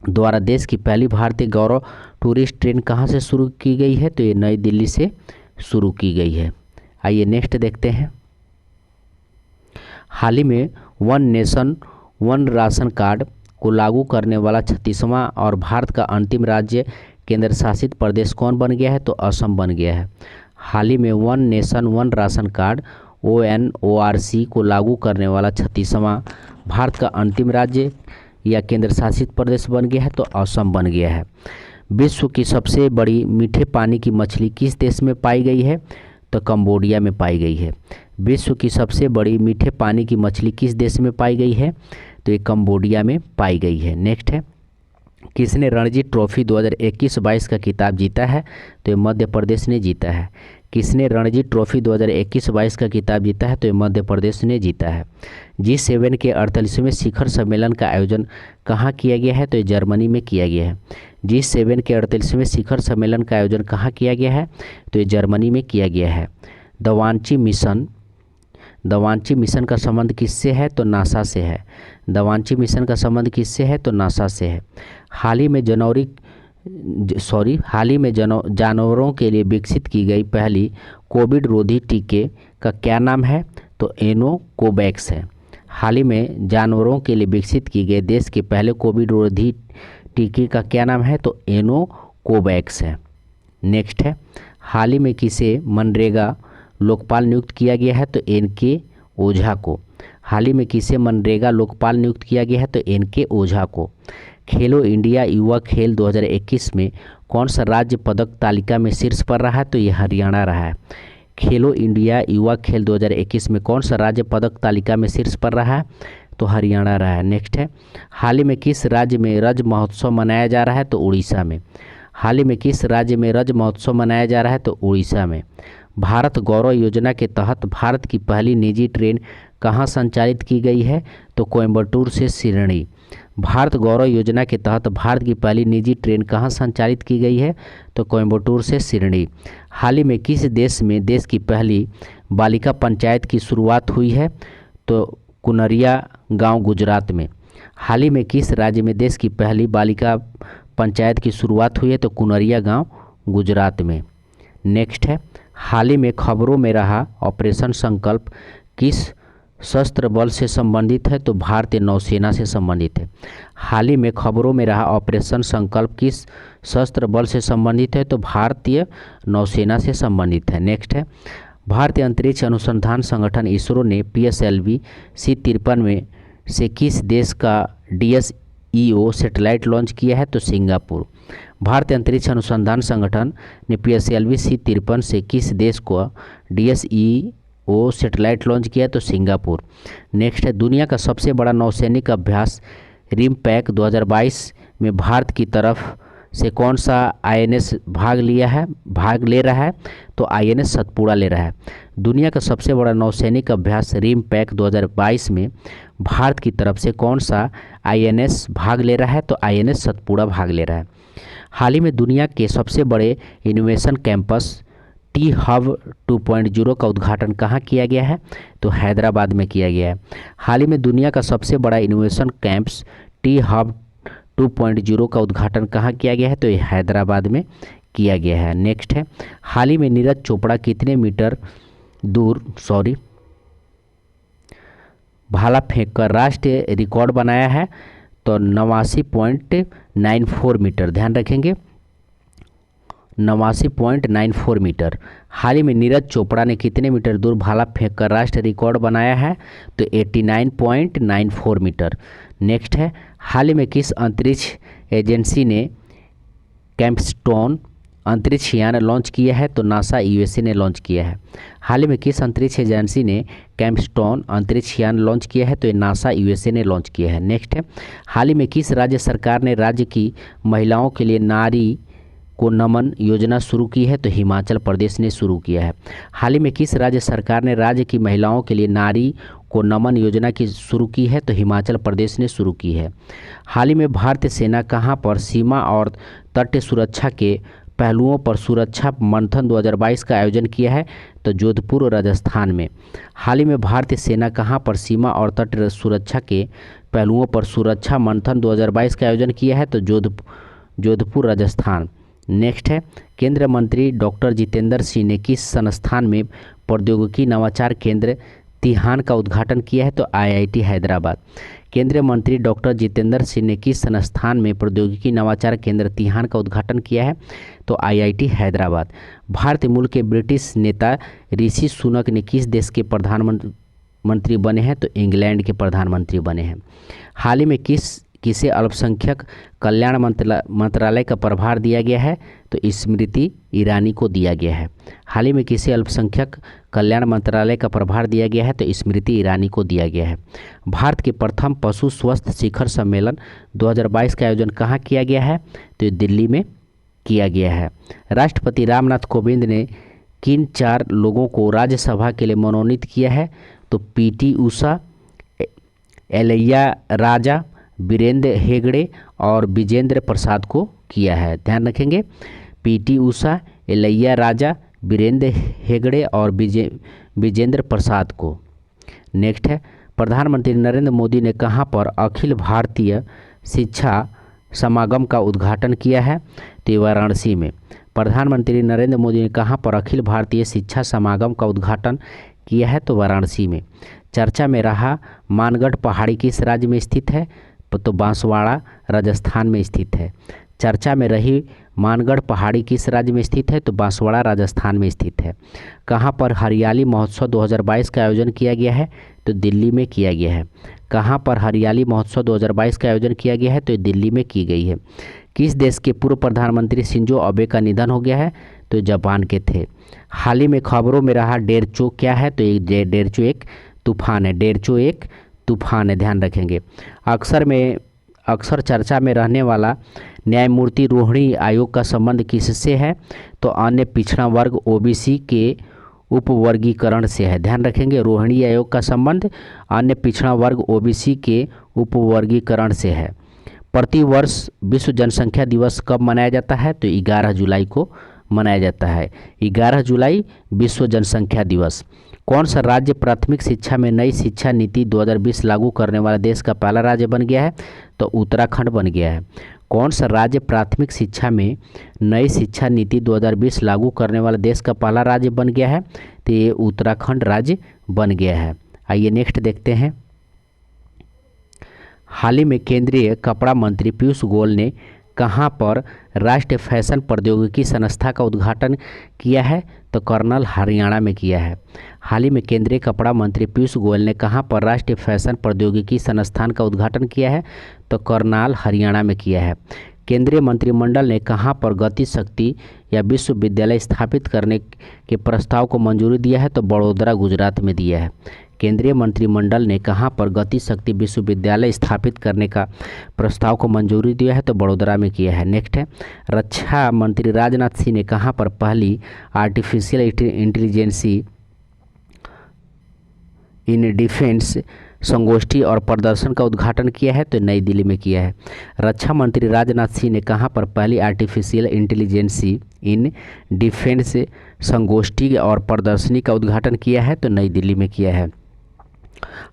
A: द्वारा देश की पहली भारतीय गौरव टूरिस्ट ट्रेन कहाँ से शुरू की गई है? तो ये नई दिल्ली से शुरू की गई है। आइए नेक्स्ट देखते हैं, हाल ही में one nation one ration card को लागू करने वाला 36वां और भारत का अंतिम राज्य केंद्र शासित प्रदेश कौन बन गया है? तो असम बन गया है। हाल ही में one nation one ration card ONORC को लागू करने वाला 36वां भारत का अंतिम राज्य या केंद्र शासित प्रदेश बन गया है? तो असम बन गया है। विश्व की सबसे बड़ी मीठे पानी की मछली किस देश में पाई गई है? तो कंबोडिया में पाई गई है। विश्व की सबसे बड़ी मीठे पानी की मछली किस देश में पाई गई है? तो ये कंबोडिया में पाई गई है। नेक्स्ट है, किसने रणजी ट्रॉफी 2021-22 का खिताब जीता है? तो ये मध्य प्रदेश ने जीता है। किसने रणजी ट्रॉफी 2021-22 का खिताब जीता है? तो ये मध्य प्रदेश ने जीता है। G7 के 48वें शिखर सम्मेलन का आयोजन कहाँ किया गया है? तो ये जर्मनी में किया गया है। G7 के 48वें शिखर सम्मेलन का आयोजन कहाँ किया गया है? तो ये जर्मनी में किया गया है। द दवांची मिशन का संबंध किससे है? तो नासा से है। दवांची मिशन का संबंध किससे है? तो नासा से है। हाल ही में जानवरों के लिए विकसित की गई पहली कोविड रोधी टीके का क्या नाम है? तो एनोकोवैक्स है। हाल ही में जानवरों के लिए विकसित की गई देश के पहले कोविड रोधी टीके का क्या नाम है? तो एनोकोवैक्स है। नेक्स्ट है, हाल ही में किसे मनरेगा लोकपाल नियुक्त किया गया है? तो एन.के. ओझा को। हाल ही में किसे मनरेगा लोकपाल नियुक्त किया गया है? तो एन.के. ओझा को। खेलो इंडिया युवा खेल 2021 में कौन सा राज्य पदक तालिका में शीर्ष पर रहा है? तो ये हरियाणा रहा है। खेलो इंडिया युवा खेल 2021 में कौन सा राज्य पदक तालिका में शीर्ष पर रहा है? तो हरियाणा रहा है। नेक्स्ट है, हाल ही में किस राज्य में रज महोत्सव मनाया जा रहा है? तो उड़ीसा में। हाल ही में किस राज्य में रज महोत्सव मनाया जा रहा है? तो उड़ीसा में। भारत गौरव योजना के तहत भारत की पहली निजी ट्रेन कहाँ संचालित की गई है? तो कोयम्बटूर से सिरणी। भारत गौरव योजना के तहत भारत की पहली निजी ट्रेन कहाँ संचालित की गई है? तो कोयम्बटूर से सिरणी। हाल ही में किस देश में देश की पहली बालिका पंचायत की शुरुआत हुई है? तो कुनरिया गांव गुजरात में। हाल ही में किस राज्य में देश की पहली बालिका पंचायत की शुरुआत हुई है? तो कुनरिया गांव गुजरात में। नेक्स्ट है, हाल ही में खबरों में रहा ऑपरेशन संकल्प किस सशस्त्र बल से संबंधित है? तो भारतीय नौसेना से संबंधित है। हाल ही में खबरों में रहा ऑपरेशन संकल्प किस सशस्त्र बल से संबंधित है? तो भारतीय नौसेना से संबंधित है। नेक्स्ट है, भारतीय अंतरिक्ष अनुसंधान संगठन इसरो ने PSLV C-53 में से किस देश का DSEO सैटेलाइट लॉन्च किया है? तो सिंगापुर। भारतीय अंतरिक्ष अनुसंधान संगठन ने PSLV C-53 से किस देश को DSEO सैटेलाइट लॉन्च किया? तो सिंगापुर। नेक्स्ट है, दुनिया का सबसे बड़ा नौसैनिक अभ्यास रिमपैक 2022 में भारत की तरफ से कौन सा INS भाग ले रहा है? तो INS सतपुड़ा ले रहा है। दुनिया का सबसे बड़ा नौसैनिक अभ्यास रिमपैक 2022 में भारत की तरफ से कौन सा INS भाग ले रहा है? तो INS सतपुड़ा भाग ले रहा है। हाल ही में दुनिया के सबसे बड़े इनोवेशन कैंपस T-Hub 2.0 का उद्घाटन कहाँ किया गया है? तो हैदराबाद में किया गया है। हाल ही में दुनिया का सबसे बड़ा इनोवेशन कैंपस T-Hub 2.0 का उद्घाटन कहाँ किया गया है? तो ये हैदराबाद में किया गया है। नेक्स्ट है, हाल ही में नीरज चोपड़ा कितने मीटर दूर भाला फेंक कर राष्ट्रीय रिकॉर्ड बनाया है? तो 89.94 मीटर। ध्यान रखेंगे, 89.94 मीटर। हाल ही में नीरज चोपड़ा ने कितने मीटर दूर भाला फेंक कर राष्ट्रीय रिकॉर्ड बनाया है? तो 89.94 मीटर। नेक्स्ट है, हाल ही में किस अंतरिक्ष एजेंसी ने कैम्पस्टोन अंतरिक्ष यान लॉन्च किया है? तो नासा USA ने लॉन्च किया है। हाल ही में किस अंतरिक्ष एजेंसी ने कैम्पस्टोन अंतरिक्ष यान लॉन्च किया है? तो ये नासा USA ने लॉन्च किया है। नेक्स्ट है, हाल ही में किस राज्य सरकार ने राज्य की महिलाओं के लिए नारी को नमन योजना शुरू की है? तो हिमाचल प्रदेश ने शुरू किया है। हाल ही में किस राज्य सरकार ने राज्य की महिलाओं के लिए नारी को नमन योजना की शुरू की है? तो हिमाचल प्रदेश ने शुरू की है। हाल ही में भारतीय सेना कहां पर सीमा और तट सुरक्षा के पहलुओं पर सुरक्षा मंथन 2022 का आयोजन किया है? तो जोधपुर राजस्थान में। हाल ही में भारतीय सेना कहां पर सीमा और तट सुरक्षा के पहलुओं पर सुरक्षा मंथन 2022 का आयोजन किया है? तो जोधपुर राजस्थान। नेक्स्ट है, केंद्रीय मंत्री डॉक्टर जितेंद्र सिंह ने किस संस्थान में प्रौद्योगिकी नवाचार केंद्र तिहान का उद्घाटन किया है? तो IIT हैदराबाद। केंद्रीय मंत्री डॉक्टर जितेंद्र सिंह ने किस संस्थान में प्रौद्योगिकी नवाचार केंद्र तिहान का उद्घाटन किया है? तो IIT हैदराबाद। भारतीय मूल के ब्रिटिश नेता ऋषि सुनक ने किस देश के प्रधानमंत्री बने हैं? तो इंग्लैंड के प्रधानमंत्री बने हैं। हाल ही में किसे अल्पसंख्यक कल्याण मंत्रालय का प्रभार दिया गया है? तो स्मृति ईरानी को दिया गया है। हाल ही में किसे अल्पसंख्यक कल्याण मंत्रालय का प्रभार दिया गया है? तो स्मृति ईरानी को दिया गया है। भारत के प्रथम पशु स्वास्थ्य शिखर सम्मेलन 2022 का आयोजन कहाँ किया गया है? तो दिल्ली में किया गया है। राष्ट्रपति रामनाथ कोविंद ने किन 4 लोगों को राज्यसभा के लिए मनोनीत किया है? तो PT ऊषा, एलैया राजा, वीरेंद्र हेगड़े और विजेंद्र प्रसाद को किया है। ध्यान रखेंगे, PT ऊषा, एलैया राजा, वीरेंद्र हेगड़े और विजेंद्र प्रसाद को। नेक्स्ट है, प्रधानमंत्री नरेंद्र मोदी ने कहाँ पर अखिल भारतीय शिक्षा समागम का उद्घाटन किया है? तो ये वाराणसी में। प्रधानमंत्री नरेंद्र मोदी ने कहाँ पर अखिल भारतीय शिक्षा समागम का उद्घाटन किया है? तो वाराणसी में। चर्चा में रहा मानगढ़ पहाड़ी किस राज्य में स्थित है? तो बांसवाड़ा राजस्थान में स्थित है। चर्चा में रही मानगढ़ पहाड़ी किस राज्य में स्थित है? तो बांसवाड़ा राजस्थान में स्थित है। कहाँ पर हरियाली महोत्सव 2022 का आयोजन किया गया है? तो दिल्ली में किया गया है। कहाँ पर हरियाली महोत्सव 2022 का आयोजन किया गया है? तो दिल्ली में की गई है। किस देश के पूर्व प्रधानमंत्री शिंजो अबे का निधन हो गया है? तो जापान के थे। हाल ही में खबरों में रहा डेरचो क्या है? तो डेरचो एक तूफान है। डेरचो एक तूफान है, ध्यान रखेंगे। अक्सर चर्चा में रहने वाला न्यायमूर्ति रोहिणी आयोग का संबंध किससे है? तो अन्य पिछड़ा वर्ग ओबीसी के उपवर्गीकरण से है। ध्यान रखेंगे, रोहिणी आयोग का संबंध अन्य पिछड़ा वर्ग ओबीसी के उपवर्गीकरण से है। प्रतिवर्ष विश्व जनसंख्या दिवस कब मनाया जाता है? तो 11 जुलाई को मनाया जाता है। 11 जुलाई विश्व जनसंख्या दिवस। कौन सा राज्य प्राथमिक शिक्षा में नई शिक्षा नीति 2020 लागू करने वाला देश का पहला राज्य बन गया है? तो उत्तराखंड बन गया है। कौन सा राज्य प्राथमिक शिक्षा में नई शिक्षा नीति 2020 लागू करने वाला देश का पहला राज्य बन गया है? तो ये उत्तराखंड राज्य बन गया है। आइए नेक्स्ट देखते हैं। हाल ही में केंद्रीय कपड़ा मंत्री पीयूष गोयल ने कहाँ पर राष्ट्रीय फैशन प्रौद्योगिकी संस्था का उद्घाटन किया है? तो कर्नाल हरियाणा में किया है। हाल ही में केंद्रीय कपड़ा मंत्री पीयूष गोयल ने कहाँ पर राष्ट्रीय फैशन प्रौद्योगिकी संस्थान का उद्घाटन किया है? तो करनाल हरियाणा में किया है। केंद्रीय मंत्रिमंडल ने कहाँ पर गति शक्ति या विश्वविद्यालय स्थापित करने के प्रस्ताव को मंजूरी दिया है? तो बड़ौदा गुजरात में दिया है। केंद्रीय मंत्रिमंडल ने कहाँ पर गति शक्ति विश्वविद्यालय स्थापित करने का प्रस्ताव को मंजूरी दिया है? तो बड़ौदा में किया है। नेक्स्ट है, रक्षा मंत्री राजनाथ सिंह ने कहाँ पर पहली आर्टिफिशियल इंटेलिजेंसी इन डिफेंस संगोष्ठी और प्रदर्शन का उद्घाटन किया है? तो नई दिल्ली में किया है। रक्षा मंत्री राजनाथ सिंह ने कहाँ पर पहली आर्टिफिशियल इंटेलिजेंसी इन डिफेंस संगोष्ठी और प्रदर्शनी का उद्घाटन किया है? तो नई दिल्ली में किया है।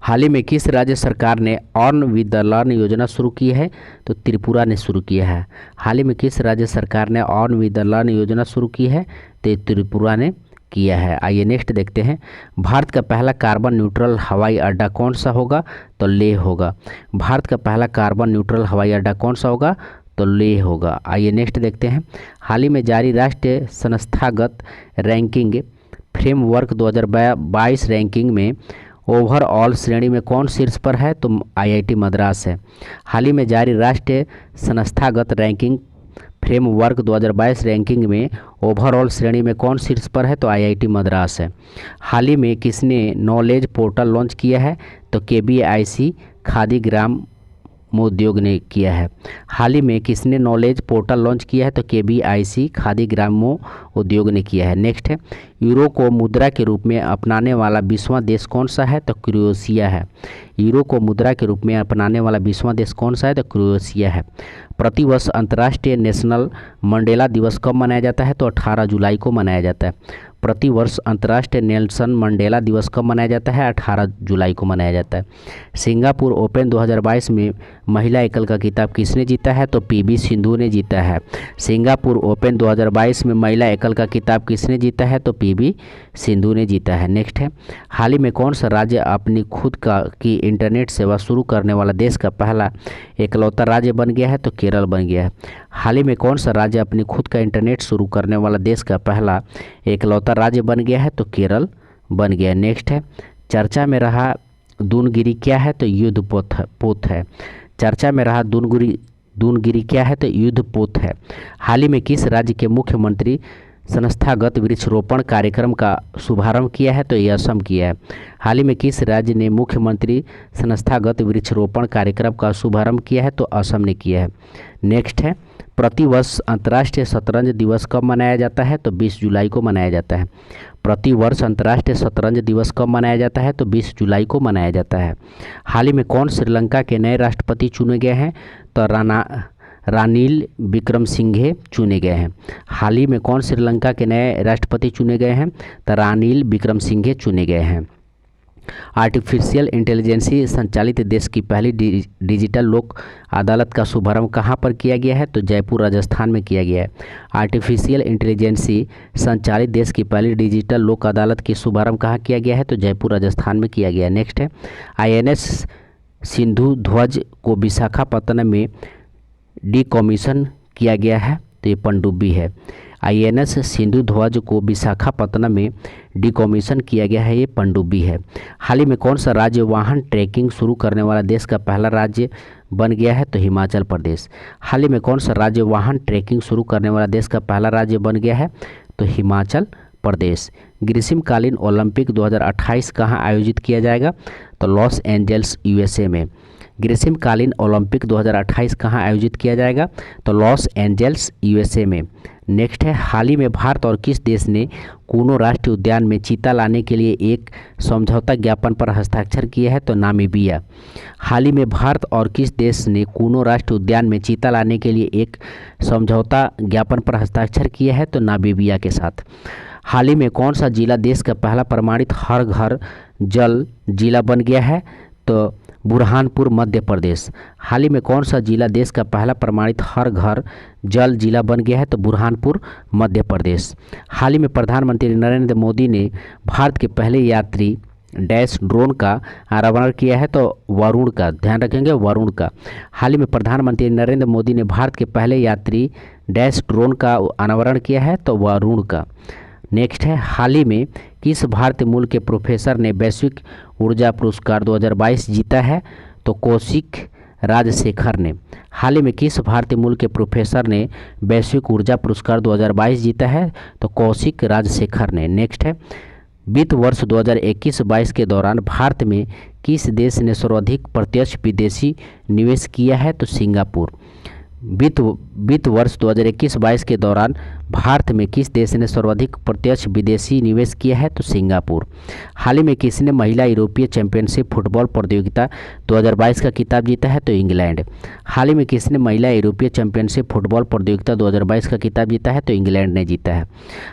A: हाल ही में किस राज्य सरकार ने अर्न विद द लर्न योजना शुरू की है? तो त्रिपुरा ने शुरू किया है। हाल ही में किस राज्य सरकार ने अर्न विद द लर्न योजना शुरू की है? तो त्रिपुरा ने किया है। आइए नेक्स्ट देखते हैं। भारत का पहला कार्बन न्यूट्रल हवाई अड्डा कौन सा होगा? तो लेह होगा। भारत का पहला कार्बन न्यूट्रल हवाई अड्डा कौन सा होगा? तो लेह होगा। आइए नेक्स्ट देखते हैं। हाल ही में जारी राष्ट्रीय संस्थागत रैंकिंग फ्रेमवर्क 2022 रैंकिंग में ओवरऑल श्रेणी में कौन शीर्ष पर है? तो आईआईटी मद्रास है। हाल ही में जारी राष्ट्रीय संस्थागत रैंकिंग फ्रेमवर्क 2022 रैंकिंग में ओवरऑल श्रेणी में कौन शीर्ष पर है? तो आईआईटी मद्रास है। हाल ही में किसने नॉलेज पोर्टल लॉन्च किया है? तो केबीआईसी खादी ग्राम उद्योग ने किया है। हाल ही में किसने नॉलेज पोर्टल लॉन्च किया है? तो केबीआईसी खादी ग्रामो उद्योग ने किया है। नेक्स्ट है, यूरो को मुद्रा के रूप में अपनाने वाला 20वां देश कौन सा है? तो क्रोएशिया है। यूरो को मुद्रा के रूप में अपनाने वाला 20वां देश कौन सा है? तो क्रोएशिया है। प्रतिवर्ष अंतर्राष्ट्रीय नेशनल मंडेला दिवस कब मनाया जाता है? तो 18 जुलाई को मनाया जाता है। प्रतिवर्ष अंतर्राष्ट्रीय नेल्सन मंडेला दिवस कब मनाया जाता है? 18 जुलाई को मनाया जाता है। सिंगापुर ओपन 2022 में महिला एकल का खिताब किसने जीता है? तो पीवी सिंधु ने जीता है। सिंगापुर ओपन 2022 में महिला एकल का खिताब किसने जीता है? तो पीवी सिंधु ने जीता है। नेक्स्ट है, हाल ही में कौन सा राज्य अपनी खुद की इंटरनेट सेवा शुरू करने वाला देश का पहला एकलौता राज्य बन गया है? तो केरल बन गया है। हाल ही में कौन सा राज्य अपनी खुद का इंटरनेट शुरू करने वाला देश का पहला एकलौता राज्य बन गया है? तो केरल बन गया। नेक्स्ट है, चर्चा में रहा दूनगिरी क्या है? तो युद्ध पोत है। चर्चा में रहा दूनगिरी क्या है? तो युद्ध पोत है। हाल ही में किस राज्य के मुख्यमंत्री संस्थागत वृक्षरोपण कार्यक्रम का शुभारंभ किया है? तो ये असम किया है। हाल ही में किस राज्य ने मुख्यमंत्री संस्थागत वृक्षरोपण कार्यक्रम का शुभारंभ किया है? तो असम ने किया है। नेक्स्ट है, प्रतिवर्ष अंतर्राष्ट्रीय शतरंज दिवस कब मनाया जाता है? तो 20 जुलाई को मनाया जाता है। प्रतिवर्ष अंतर्राष्ट्रीय शतरंज दिवस कब मनाया जाता है? तो 20 जुलाई को मनाया जाता है। हाल ही में कौन श्रीलंका के नए राष्ट्रपति चुने गए हैं? तो रानिल विक्रमसिंघे चुने गए हैं। हाल ही में कौन श्रीलंका के नए राष्ट्रपति चुने गए हैं? तो रानिल विक्रमसिंघे चुने गए हैं। आर्टिफिशियल इंटेलिजेंसी संचालित देश की पहली डिजिटल लोक अदालत का शुभारंभ कहाँ पर किया गया है? तो जयपुर राजस्थान में किया गया है। आर्टिफिशियल इंटेलिजेंसी संचालित देश की पहली डिजिटल लोक अदालत की शुभारंभ कहाँ किया गया है? तो जयपुर राजस्थान में किया गया है। नेक्स्ट है, INS सिंधु ध्वज को विशाखापत्तनम में डिकमीशन किया गया है, तो ये पनडुब्बी है। INS सिंधु ध्वज को विशाखापत्तनम में डिकमीशन किया गया है, ये पनडुब्बी है। हाल ही में कौन सा राज्य वाहन ट्रैकिंग शुरू करने वाला देश का पहला राज्य बन गया है? तो हिमाचल प्रदेश। हाल ही में कौन सा राज्य वाहन ट्रैकिंग शुरू करने वाला देश का पहला राज्य बन गया है? तो हिमाचल प्रदेश। ग्रीष्मकालीन ओलंपिक 2028 कहाँ आयोजित किया जाएगा? तो लॉस एंजल्स USA में। ग्रीष्मकालीन ओलंपिक 2028 कहाँ आयोजित किया जाएगा? तो लॉस एंजल्स USA में। नेक्स्ट है, हाल ही में भारत और किस देश ने कूनो राष्ट्रीय उद्यान में चीता लाने के लिए एक समझौता ज्ञापन पर हस्ताक्षर किया है? तो नामीबिया। हाल ही में भारत और किस देश ने कूनो राष्ट्रीय उद्यान में चीता लाने के लिए एक समझौता ज्ञापन पर हस्ताक्षर किया है? तो नामीबिया के साथ। हाल ही में कौन सा जिला देश का पहला प्रमाणित हर घर जल जिला बन गया है? तो बुरहानपुर मध्य प्रदेश। हाल ही में कौन सा जिला देश का पहला प्रमाणित हर घर जल जिला बन गया है? तो बुरहानपुर मध्य प्रदेश। हाल ही में प्रधानमंत्री नरेंद्र मोदी ने भारत के पहले यात्री डैश ड्रोन का अनावरण किया है, तो वरुण का, ध्यान रखेंगे वरुण का। हाल ही में प्रधानमंत्री नरेंद्र मोदी ने भारत के पहले यात्री डैश ड्रोन का अनावरण किया है, तो वरुण का। नेक्स्ट है, हाल ही में किस भारतीय मूल के प्रोफेसर ने वैश्विक ऊर्जा पुरस्कार 2022 जीता है? तो कौशिक राजशेखर ने। हाल ही में किस भारतीय मूल के प्रोफेसर ने वैश्विक ऊर्जा पुरस्कार 2022 जीता है? तो कौशिक राजशेखर ने। नेक्स्ट है, वित्त वर्ष 2021-22 के दौरान भारत में किस देश ने सर्वाधिक प्रत्यक्ष विदेशी निवेश किया है? तो सिंगापुर। वित्त वर्ष 2021-22 के दौरान भारत में किस देश ने सर्वाधिक प्रत्यक्ष विदेशी निवेश किया है? तो सिंगापुर। हाल ही में किसने महिला यूरोपीय चैंपियनशिप फुटबॉल प्रतियोगिता 2022 का खिताब जीता है? तो इंग्लैंड। हाल ही में किसने महिला यूरोपीय चैंपियनशिप फुटबॉल प्रतियोगिता 2022 का खिताब जीता है? तो इंग्लैंड ने जीता है।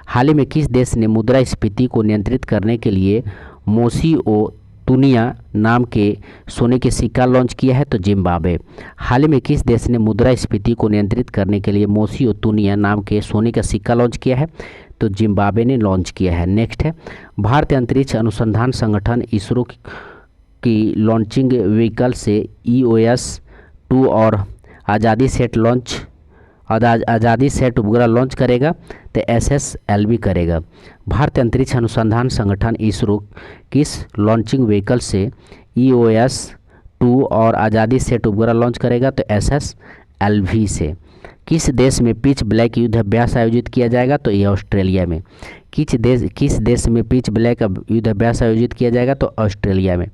A: हाल ही में किस देश ने मुद्रास्फीति को नियंत्रित करने के लिए मोसिओतुनिया नाम के सोने के सिक्का लॉन्च किया है? तो जिम्बाब्वे। हाल ही में किस देश ने मुद्रास्फीति को नियंत्रित करने के लिए मोसिओतुनिया नाम के सोने का सिक्का लॉन्च किया है? तो जिम्बाब्वे ने लॉन्च किया है। नेक्स्ट है, भारतीय अंतरिक्ष अनुसंधान संगठन इसरो की लॉन्चिंग व्हीकल से EOS-2 और आज़ादी सेट उपग्रह लॉन्च करेगा, तो SSLV करेगा। भारतीय अंतरिक्ष अनुसंधान संगठन इसरो किस लॉन्चिंग व्हीकल से EOS-2 और आज़ादी सेट उपग्रह लॉन्च करेगा? तो SSLV से। किस देश में पिच ब्लैक युद्ध अभ्यास आयोजित किया जाएगा? तो ये ऑस्ट्रेलिया में। किस देश में पिच ब्लैक युद्ध अभ्यास आयोजित किया जाएगा? तो ऑस्ट्रेलिया में।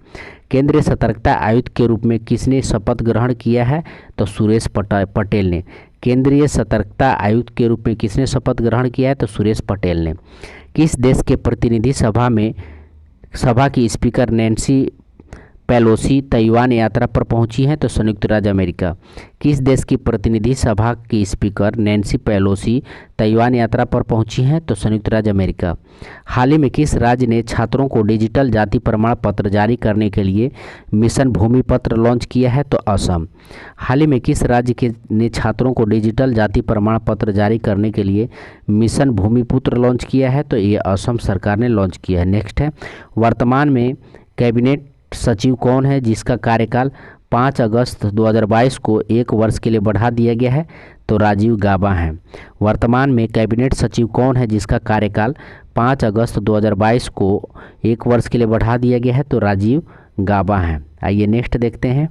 A: केंद्रीय सतर्कता आयुक्त के रूप में किसने शपथ ग्रहण किया है? तो सुरेश पटेल ने। केंद्रीय सतर्कता आयुक्त के रूप में किसने शपथ ग्रहण किया है? तो सुरेश पटेल ने। किस देश के प्रतिनिधि सभा की स्पीकर नैन्सी पेलोसी ताइवान यात्रा पर पहुंची हैं? तो संयुक्त राज्य अमेरिका। किस देश की प्रतिनिधि सभा की स्पीकर नैन्सी पेलोसी ताइवान यात्रा पर पहुंची हैं? तो संयुक्त राज्य अमेरिका। हाल ही में किस राज्य ने छात्रों को डिजिटल जाति प्रमाण पत्र जारी करने के लिए मिशन भूमि पत्र लॉन्च किया है? तो असम। हाल ही में किस राज्य ने छात्रों को डिजिटल जाति प्रमाण पत्र जारी करने के लिए मिशन भूमि पुत्र लॉन्च किया है? तो ये असम सरकार ने लॉन्च किया है। नेक्स्ट है, वर्तमान में कैबिनेट सचिव कौन है जिसका कार्यकाल 5 अगस्त 2022 को 1 वर्ष के लिए बढ़ा दिया गया है? तो राजीव गाबा हैं। वर्तमान में कैबिनेट सचिव कौन है जिसका कार्यकाल 5 अगस्त 2022 को 1 वर्ष के लिए बढ़ा दिया गया है? तो राजीव गाबा हैं। आइए नेक्स्ट देखते हैं,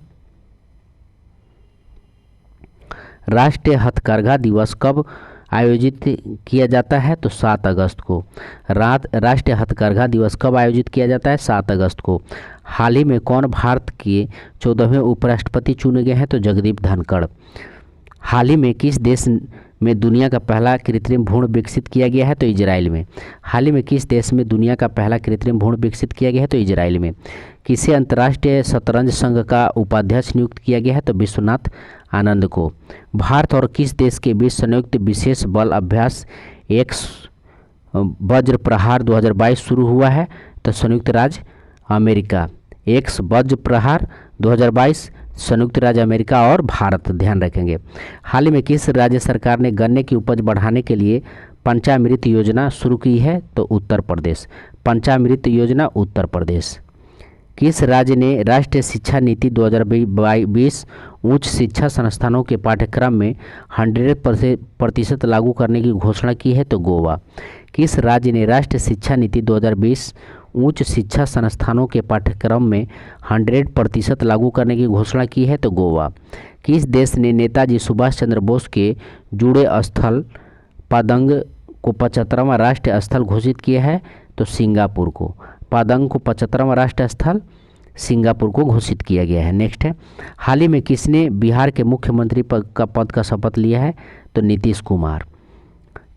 A: राष्ट्रीय हथकरघा दिवस कब आयोजित किया जाता है? तो 7 अगस्त को। राष्ट्रीय हथकरघा दिवस कब आयोजित किया जाता है? 7 अगस्त को। हाल ही में कौन भारत के 14वें उपराष्ट्रपति चुने गए हैं? तो जगदीप धनखड़। हाल ही में किस देश में दुनिया का पहला कृत्रिम भ्रूण विकसित किया गया है? तो इजराइल में। हाल ही में किस देश में दुनिया का पहला कृत्रिम भ्रूण विकसित किया गया है? तो इजराइल में। किसे अंतर्राष्ट्रीय शतरंज संघ का उपाध्यक्ष नियुक्त किया गया है? तो विश्वनाथ आनंद को। भारत और किस देश के बीच संयुक्त विशेष बल अभ्यास वज्र प्रहार 2022 शुरू हुआ है? तो संयुक्त राज्य अमेरिका। एक्स वज्र प्रहार 2022 संयुक्त राज्य अमेरिका और भारत, ध्यान रखेंगे। हाल ही में किस राज्य सरकार ने गन्ने की उपज बढ़ाने के लिए पंचामृत योजना शुरू की है? तो उत्तर प्रदेश। पंचामृत योजना उत्तर प्रदेश। किस राज्य ने राष्ट्रीय शिक्षा नीति 2022 उच्च शिक्षा संस्थानों के पाठ्यक्रम में 100% लागू करने की घोषणा की है? तो गोवा। किस राज्य ने राष्ट्रीय शिक्षा नीति 2020 उच्च शिक्षा संस्थानों के पाठ्यक्रम में 100% लागू करने की घोषणा की है? तो गोवा। किस देश ने नेताजी सुभाष चंद्र बोस के जुड़े स्थल पादंग को 75वां राष्ट्रीय स्थल घोषित किया है? तो सिंगापुर को। पादंग को 75वां राष्ट्रीय स्थल सिंगापुर को घोषित किया गया है। नेक्स्ट है, हाल ही में किसने बिहार के मुख्यमंत्री पद का शपथ लिया है? तो नीतीश कुमार।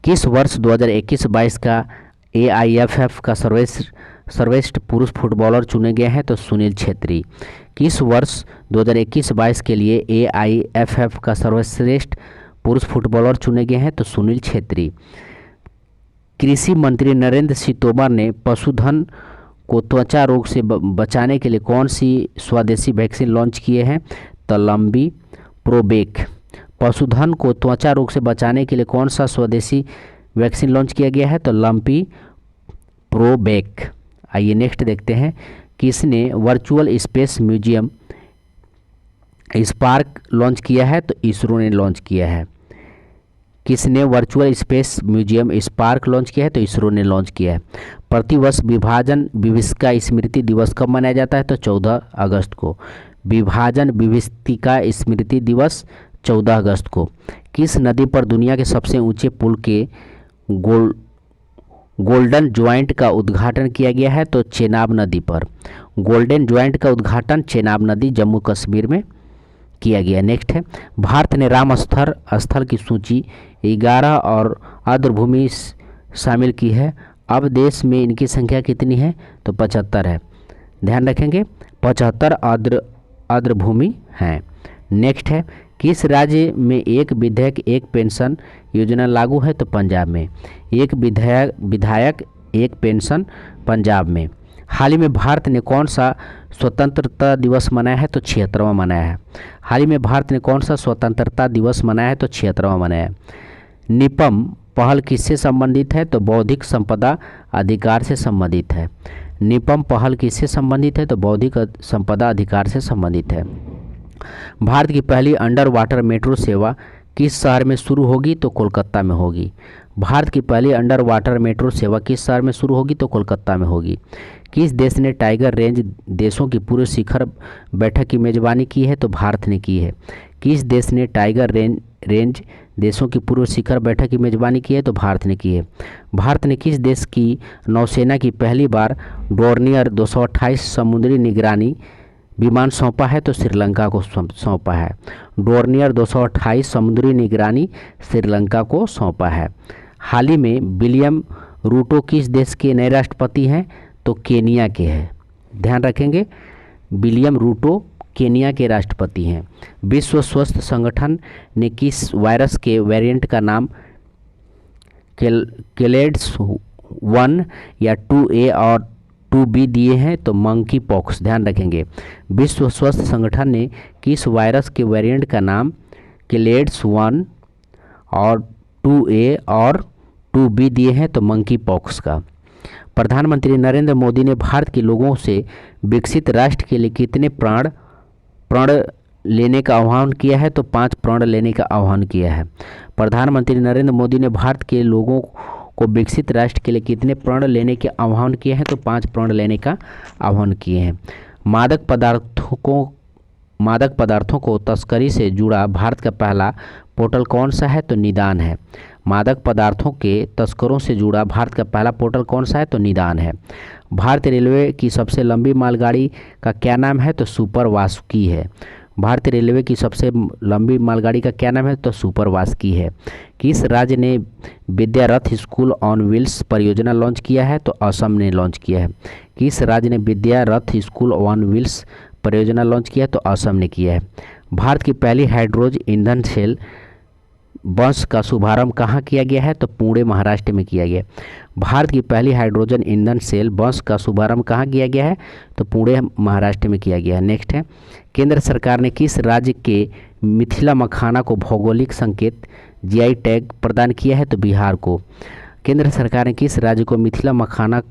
A: किस वर्ष 2021-22 का AIFF का सर्वश्रेष्ठ पुरुष फुटबॉलर चुने गए हैं? तो सुनील छेत्री। किस वर्ष 2021-22 के लिए AIFF का सर्वश्रेष्ठ पुरुष फुटबॉलर चुने गए हैं? तो सुनील छेत्री। कृषि मंत्री नरेंद्र सिंह तोमर ने पशुधन को त्वचा रोग से बचाने के लिए कौन सी स्वदेशी वैक्सीन लॉन्च किए हैं? तो लंबी प्रोबेक। पशुधन को त्वचा रोग से बचाने के लिए कौन सा स्वदेशी वैक्सीन लॉन्च किया गया है? तो लंपी प्रोबेक। आइए नेक्स्ट देखते हैं, किसने virtual space museum spark launch किया है? तो इसरो ने लॉन्च किया है। किसने virtual space museum spark launch किया है? तो इसरो ने लॉन्च किया है। प्रतिवर्ष विभाजन विभीषिका स्मृति दिवस कब मनाया जाता है? तो 14 अगस्त को। विभाजन विभीषिका स्मृति दिवस 14 अगस्त को। किस नदी पर दुनिया के सबसे ऊंचे पुल के गोल्डन ज्वाइंट का उद्घाटन किया गया है? तो चेनाब नदी पर। गोल्डन ज्वाइंट का उद्घाटन चेनाब नदी जम्मू कश्मीर में किया गया। नेक्स्ट है, भारत ने राम स्थल की सूची 11 और आर्द्रभूमि शामिल की है। अब देश में इनकी संख्या कितनी है? तो 75 है। ध्यान रखेंगे, 75 आर्द्रभूमि हैं। नेक्स्ट है, किस राज्य में एक विधेयक एक पेंशन योजना लागू है? तो पंजाब में। एक विधायक एक पेंशन पंजाब में। हाल ही में भारत ने कौन सा स्वतंत्रता दिवस मनाया है? तो 76वां मनाया है। हाल ही में भारत ने कौन सा स्वतंत्रता दिवस मनाया है? तो 76वां मनाया है। निपम पहल किससे संबंधित है? तो बौद्धिक संपदा अधिकार से संबंधित है। निपम पहल किससे संबंधित है? तो बौद्धिक संपदा अधिकार से संबंधित है। भारत की पहली अंडर वाटर मेट्रो सेवा किस शहर में शुरू होगी? तो कोलकाता में होगी। भारत की पहली अंडर वाटर मेट्रो सेवा किस शहर में शुरू होगी? तो कोलकाता में होगी। किस देश ने टाइगर रेंज देशों की पूर्व शिखर बैठक की मेजबानी की है? तो भारत ने की है। किस देश ने टाइगर रेंज देशों की पूर्व शिखर बैठक की मेजबानी की है? तो भारत ने की है। भारत ने किस देश की नौसेना की पहली बार डोर्नियर 228 समुद्री निगरानी विमान सौंपा है? तो श्रीलंका को सौंपा है। डोर्नियर 228 समुद्री निगरानी श्रीलंका को सौंपा है। हाल ही में विलियम रूटो किस देश के नए राष्ट्रपति हैं? तो केनिया के हैं। ध्यान रखेंगे, विलियम रूटो केनिया के राष्ट्रपति हैं। विश्व स्वास्थ्य संगठन ने किस वायरस के वेरिएंट का नाम क्लेड्स 1 या 2A और 2B दिए हैं? तो मंकी पॉक्स। ध्यान रखेंगे, विश्व स्वास्थ्य संगठन ने किस वायरस के वेरिएंट का नाम क्लेड्स 1 और 2A और 2B दिए हैं? तो मंकी पॉक्स का। प्रधानमंत्री नरेंद्र मोदी ने भारत के लोगों से विकसित राष्ट्र के लिए कितने प्रण लेने का आह्वान किया है? तो 5 प्रण लेने का आह्वान किया है। प्रधानमंत्री नरेंद्र मोदी ने भारत के लोगों को विकसित राष्ट्र के लिए कितने प्रण लेने के आह्वान किए हैं? तो 5 प्रण लेने का आह्वान किए हैं। मादक पदार्थों को तस्करी से जुड़ा भारत का पहला पोर्टल कौन सा है? तो निदान है। मादक पदार्थों के तस्करों से जुड़ा भारत का पहला पोर्टल कौन सा है? तो निदान है। भारतीय रेलवे की सबसे लंबी मालगाड़ी का क्या नाम है? तो सुपर वासुकी है। भारतीय रेलवे की सबसे लंबी मालगाड़ी का क्या नाम है? तो सुपर वासुकी है। किस राज्य ने विद्या रथ स्कूल ऑन व्हील्स परियोजना लॉन्च किया है? तो असम ने लॉन्च किया है। किस राज्य ने विद्या रथ स्कूल ऑन व्हील्स परियोजना लॉन्च किया है? तो असम ने किया है। भारत की पहली हाइड्रोजन ईंधन सेल बस का शुभारंभ कहाँ किया गया है? तो पुणे महाराष्ट्र में किया गया। भारत की पहली हाइड्रोजन ईंधन सेल बस का शुभारंभ कहाँ किया गया है? तो पुणे महाराष्ट्र में किया गया है। नेक्स्ट है, केंद्र सरकार ने किस राज्य के मिथिला मखाना को भौगोलिक संकेत जीआई टैग प्रदान किया है? तो बिहार को। केंद्र सरकार ने किस राज्य को मिथिला मखाना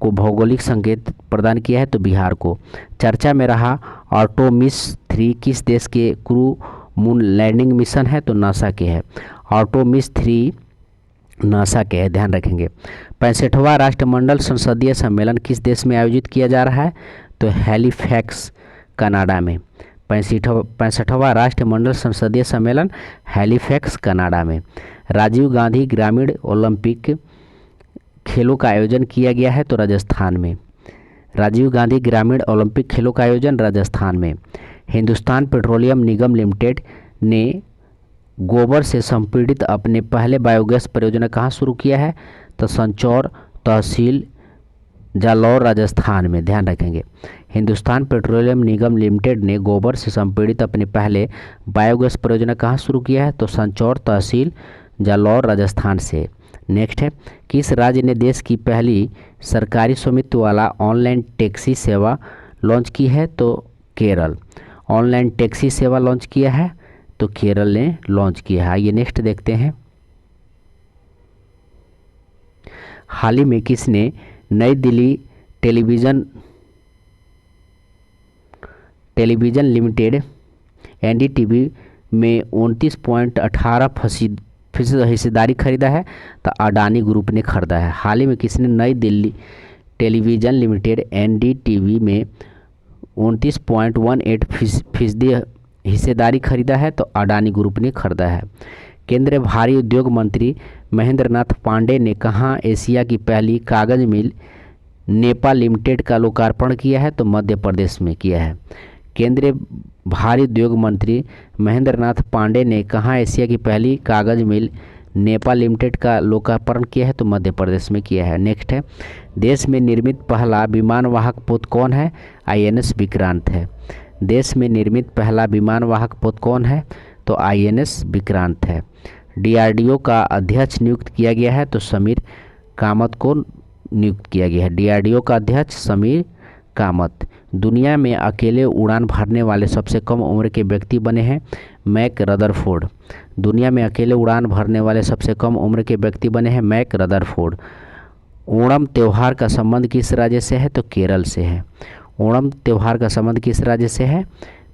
A: को भौगोलिक संकेत प्रदान किया है? तो बिहार को। चर्चा में रहा आर्टेमिस 3 किस देश के क्रू मून लैंडिंग मिशन है? तो नासा के है। आर्टेमिस 3 नासा के है, ध्यान रखेंगे। 65वां राष्ट्रमंडल संसदीय सम्मेलन किस देश में आयोजित किया जा रहा है? तो हैलिफैक्स कनाडा में। 65वां राष्ट्रमंडल संसदीय सम्मेलन हैलिफैक्स कनाडा में। राजीव गांधी ग्रामीण ओलंपिक खेलों का आयोजन किया गया है? तो राजस्थान में। राजीव गांधी ग्रामीण ओलंपिक खेलों का आयोजन राजस्थान में। हिंदुस्तान पेट्रोलियम निगम लिमिटेड ने गोबर से संपीड़ित अपने पहले बायोगैस परियोजना कहाँ शुरू किया है? तो संचौर तहसील जालौर राजस्थान में, ध्यान रखेंगे। हिंदुस्तान पेट्रोलियम निगम लिमिटेड ने गोबर से संपीड़ित अपने पहले बायोगैस परियोजना कहाँ शुरू किया है? तो संचौर तहसील जालौर राजस्थान से। नेक्स्ट है, किस राज्य ने देश की पहली सरकारी स्वामित्व वाला ऑनलाइन टैक्सी सेवा लॉन्च की है? तो केरल। ऑनलाइन टैक्सी सेवा लॉन्च किया है? तो केरल ने लॉन्च किया है। आइए नेक्स्ट देखते हैं। हाल ही में किसने नई दिल्ली टेलीविज़न लिमिटेड एनडीटीवी में 29.18% हिस्सेदारी खरीदा है? तो अडानी ग्रुप ने खरीदा है। हाल ही में किसने नई दिल्ली टेलीविज़न लिमिटेड एनडीटीवी में 29.18% हिस्सेदारी खरीदा है? तो अडानी ग्रुप ने खरीदा है। केंद्रीय भारी उद्योग मंत्री महेंद्र नाथ पांडे ने कहाँ एशिया की पहली कागज मिल नेपा लिमिटेड का लोकार्पण किया है? तो मध्य प्रदेश में किया है। केंद्रीय भारी उद्योग मंत्री महेंद्र नाथ पांडे ने कहाँ एशिया की पहली कागज मिल नेपा लिमिटेड का लोकार्पण किया है? तो मध्य प्रदेश में किया है। नेक्स्ट है, देश में निर्मित पहला विमानवाहक पोत कौन है? आईएनएस विक्रांत है। देश में निर्मित पहला विमानवाहक पोत कौन है? तो आईएनएस विक्रांत है। डीआरडीओ का अध्यक्ष नियुक्त किया गया है? तो समीर कामत को नियुक्त किया गया है। डीआरडीओ का अध्यक्ष समीर कामत। दुनिया में अकेले उड़ान भरने वाले सबसे कम उम्र के व्यक्ति बने हैं मैक रदरफोर्ड। दुनिया में अकेले उड़ान भरने वाले सबसे कम उम्र के व्यक्ति बने हैं मैक रदरफोर्ड। ओणम त्यौहार का संबंध किस राज्य से है? तो केरल से है। ओणम त्यौहार का संबंध किस राज्य से है?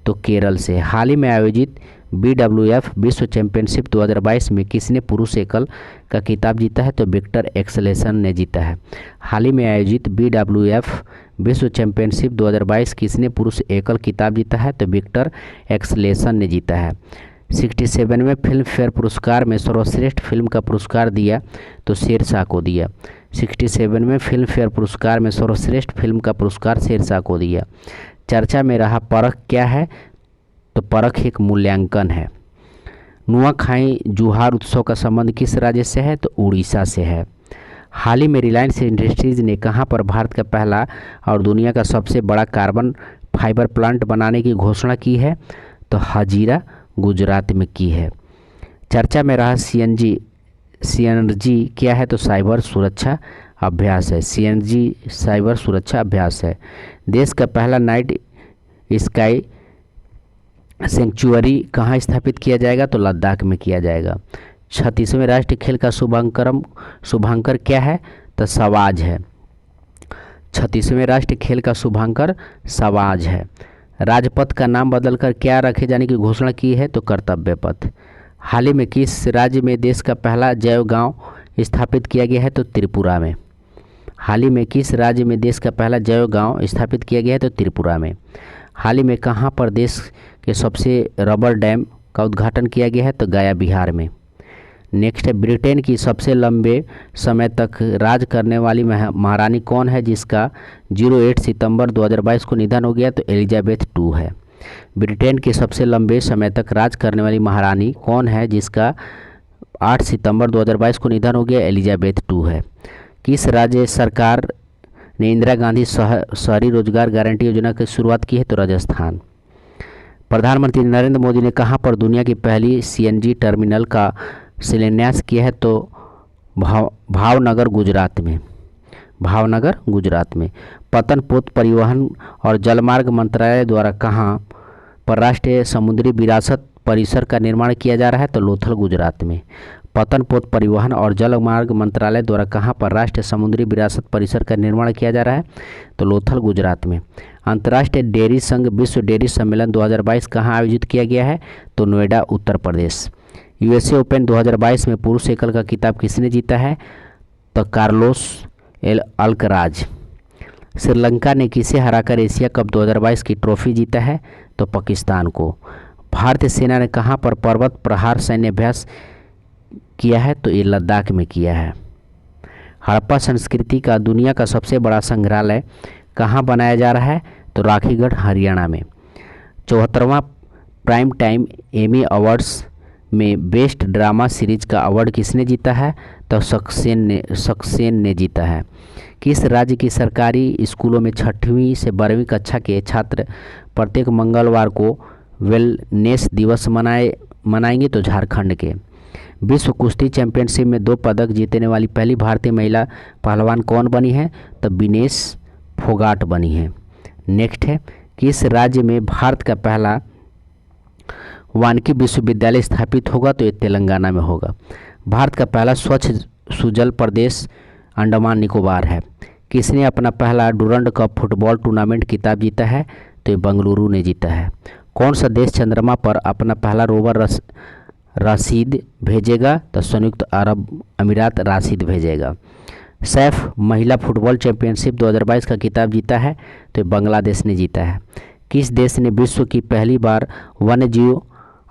A: तो केरल से। हाल ही में आयोजित BWF विश्व चैंपियनशिप 2022 में किसने पुरुष एकल का खिताब जीता है? तो विक्टर एक्सेलेसन ने जीता है। हाल ही में आयोजित BWF विश्व चैंपियनशिप 2022 किसने पुरुष एकल खिताब जीता है? तो विक्टर एक्सेलेसन ने जीता है। 67वें फिल्म फेयर पुरस्कार में सर्वश्रेष्ठ फिल्म का पुरस्कार दिया तो शेरशाह को दिया। 67वें फिल्म फेयर पुरस्कार में सर्वश्रेष्ठ फिल्म का पुरस्कार शेरशाह को दिया। चर्चा में रहा परख क्या है? तो परख एक मूल्यांकन है। नुआखाई जुहार उत्सव का संबंध किस राज्य से है? तो उड़ीसा से है। हाल ही में रिलायंस इंडस्ट्रीज ने कहां पर भारत का पहला और दुनिया का सबसे बड़ा कार्बन फाइबर प्लांट बनाने की घोषणा की है? तो हाजीरा गुजरात में की है। चर्चा में रहा सीएनजी क्या है? तो साइबर सुरक्षा अभ्यास है। सीएनजी साइबर सुरक्षा अभ्यास है। देश का पहला नाइट स्काई सेंचुअरी कहाँ स्थापित किया जाएगा? तो लद्दाख में किया जाएगा। 36वें राष्ट्रीय खेल का शुभांकर क्या है? तो सवाज है। 36वें राष्ट्रीय खेल का शुभांकर सवाज है। राजपथ का नाम बदलकर क्या रखे जाने की घोषणा की है? तो कर्तव्य पथ। हाल ही में किस राज्य में देश का पहला जैव गांव स्थापित किया गया है? तो त्रिपुरा में। हाल ही में किस राज्य में देश का पहला जैव गांव स्थापित किया गया है? तो त्रिपुरा में। हाल ही में कहां पर देश के सबसे रबर डैम का उद्घाटन किया गया है? तो गया बिहार में। नेक्स्ट है, ब्रिटेन की सबसे लंबे समय तक राज करने वाली महारानी कौन है जिसका 08 सितंबर 2022 को निधन हो गया? तो एलिजाबेथ II है। ब्रिटेन के सबसे लंबे समय तक राज करने वाली महारानी कौन है जिसका 8 सितंबर 2022 को निधन हो गया? एलिजाबेथ II है। किस राज्य सरकार ने इंदिरा गांधी शहरी रोजगार गारंटी योजना की शुरुआत की है? तो राजस्थान। प्रधानमंत्री नरेंद्र मोदी ने कहाँ पर दुनिया की पहली सीएनजी टर्मिनल का शिलान्यास किया है? तो भावनगर गुजरात में। भावनगर गुजरात में। पतन पोत परिवहन और जलमार्ग मंत्रालय द्वारा कहाँ पर राष्ट्रीय समुद्री विरासत परिसर का निर्माण किया जा रहा है? तो लोथल गुजरात में। पतन पोत परिवहन और जलमार्ग मंत्रालय द्वारा कहाँ पर राष्ट्रीय समुद्री विरासत परिसर का निर्माण किया जा रहा है? तो लोथल गुजरात में। अंतर्राष्ट्रीय डेयरी संघ विश्व डेयरी सम्मेलन 2022 कहाँ आयोजित किया गया है? तो नोएडा उत्तर प्रदेश। यूएसए ओपन 2022 में पुरुष एकल का खिताब किसने जीता है? तो कार्लोस अल्कराज। श्रीलंका ने किसे हराकर एशिया कप 2022 की ट्रॉफी जीता है? तो पाकिस्तान को। भारतीय सेना ने कहाँ पर पर्वत प्रहार सैन्य अभ्यास किया है? तो ये लद्दाख में किया है। हड़प्पा संस्कृति का दुनिया का सबसे बड़ा संग्रहालय कहाँ बनाया जा रहा है? तो राखीगढ़ हरियाणा में। 74वां प्राइम टाइम एमी अवार्ड्स में बेस्ट ड्रामा सीरीज का अवार्ड किसने जीता है? तो सक्सेन ने जीता है। किस राज्य की सरकारी स्कूलों में 6वीं से 12वीं कक्षा के छात्र प्रत्येक मंगलवार को वेलनेस दिवस मनाएंगे? तो झारखंड के। विश्व कुश्ती चैंपियनशिप में 2 पदक जीतने वाली पहली भारतीय महिला पहलवान कौन बनी है? तो विनेश फोगाट बनी है। नेक्स्ट है, किस राज्य में भारत का पहला वानिकी विश्वविद्यालय स्थापित होगा? तो ये तेलंगाना में होगा। भारत का पहला स्वच्छ सुजल प्रदेश अंडमान निकोबार है। किसने अपना पहला डूरंड कप फुटबॉल टूर्नामेंट खिताब जीता है? तो ये बेंगलुरु ने जीता है। कौन सा देश चंद्रमा पर अपना पहला रोवर राशिद भेजेगा? तो संयुक्त अरब अमीरात राशिद भेजेगा। सैफ महिला फुटबॉल चैंपियनशिप 2022 का खिताब जीता है? तो बांग्लादेश ने जीता है। किस देश ने विश्व की पहली बार वन्यजीव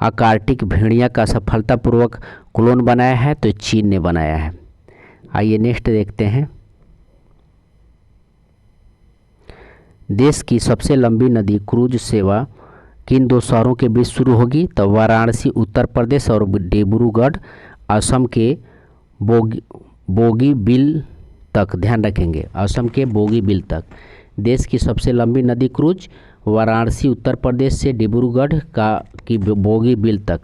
A: आर्कटिक भेड़िया का सफलतापूर्वक क्लोन बनाया है? तो चीन ने बनाया है। आइए नेक्स्ट देखते हैं। देश की सबसे लंबी नदी क्रूज सेवा किन 2 शहरों के बीच शुरू होगी? तो वाराणसी उत्तर प्रदेश और डिब्रूगढ़ असम के बोगीबिल तक। ध्यान रखेंगे, असम के बोगीबिल तक। देश की सबसे लंबी नदी क्रूज वाराणसी उत्तर प्रदेश से डिब्रूगढ़ की बोगीबिल तक।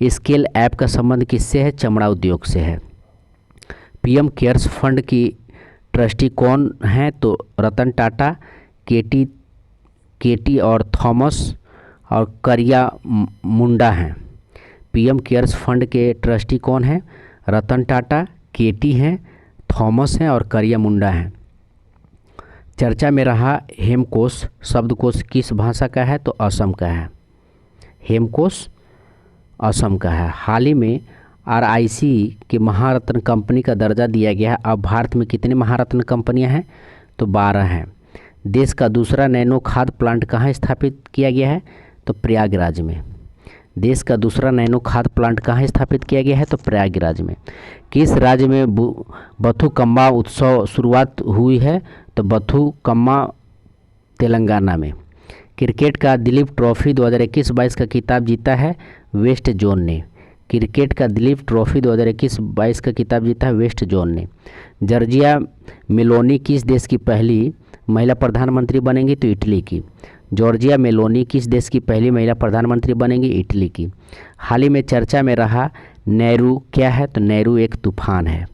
A: स्केल ऐप का संबंध किससे है? चमड़ा उद्योग से है। पीएम केयर्स फंड की ट्रस्टी कौन है? तो रतन टाटा, केटी और थॉमस और करिया मुंडा हैं। पीएम केयर्स फंड के ट्रस्टी कौन है? रतन टाटा, केटी हैं, थॉमस हैं और करिया मुंडा हैं। चर्चा में रहा हेमकोश शब्दकोश किस भाषा का है? तो असम का है। हेमकोश असम का है। हाल ही में आरआईसी के महारत्न कंपनी का दर्जा दिया गया है। अब भारत में कितने महारत्न कंपनियां हैं? तो 12 हैं। देश का दूसरा नैनो खाद प्लांट कहाँ स्थापित किया गया है? तो प्रयागराज में। देश का दूसरा नैनो खाद प्लांट कहाँ स्थापित किया गया है? तो प्रयागराज में। किस राज्य में बथुकम्मा उत्सव शुरुआत हुई है? तो बथुकम्मा तेलंगाना में। क्रिकेट का दिलीप ट्रॉफी 2021-22 का खिताब जीता है वेस्ट जोन ने। क्रिकेट का दिलीप ट्रॉफी 2021-22 का खिताब जीता है वेस्ट जोन ने। जॉर्जिया मेलोनी किस देश की पहली महिला प्रधानमंत्री बनेंगी? तो इटली की। जॉर्जिया मेलोनी किस देश की पहली महिला प्रधानमंत्री बनेंगी? इटली की। हाल ही में चर्चा में रहा नेहरू क्या है? तो नेहरू एक तूफान है।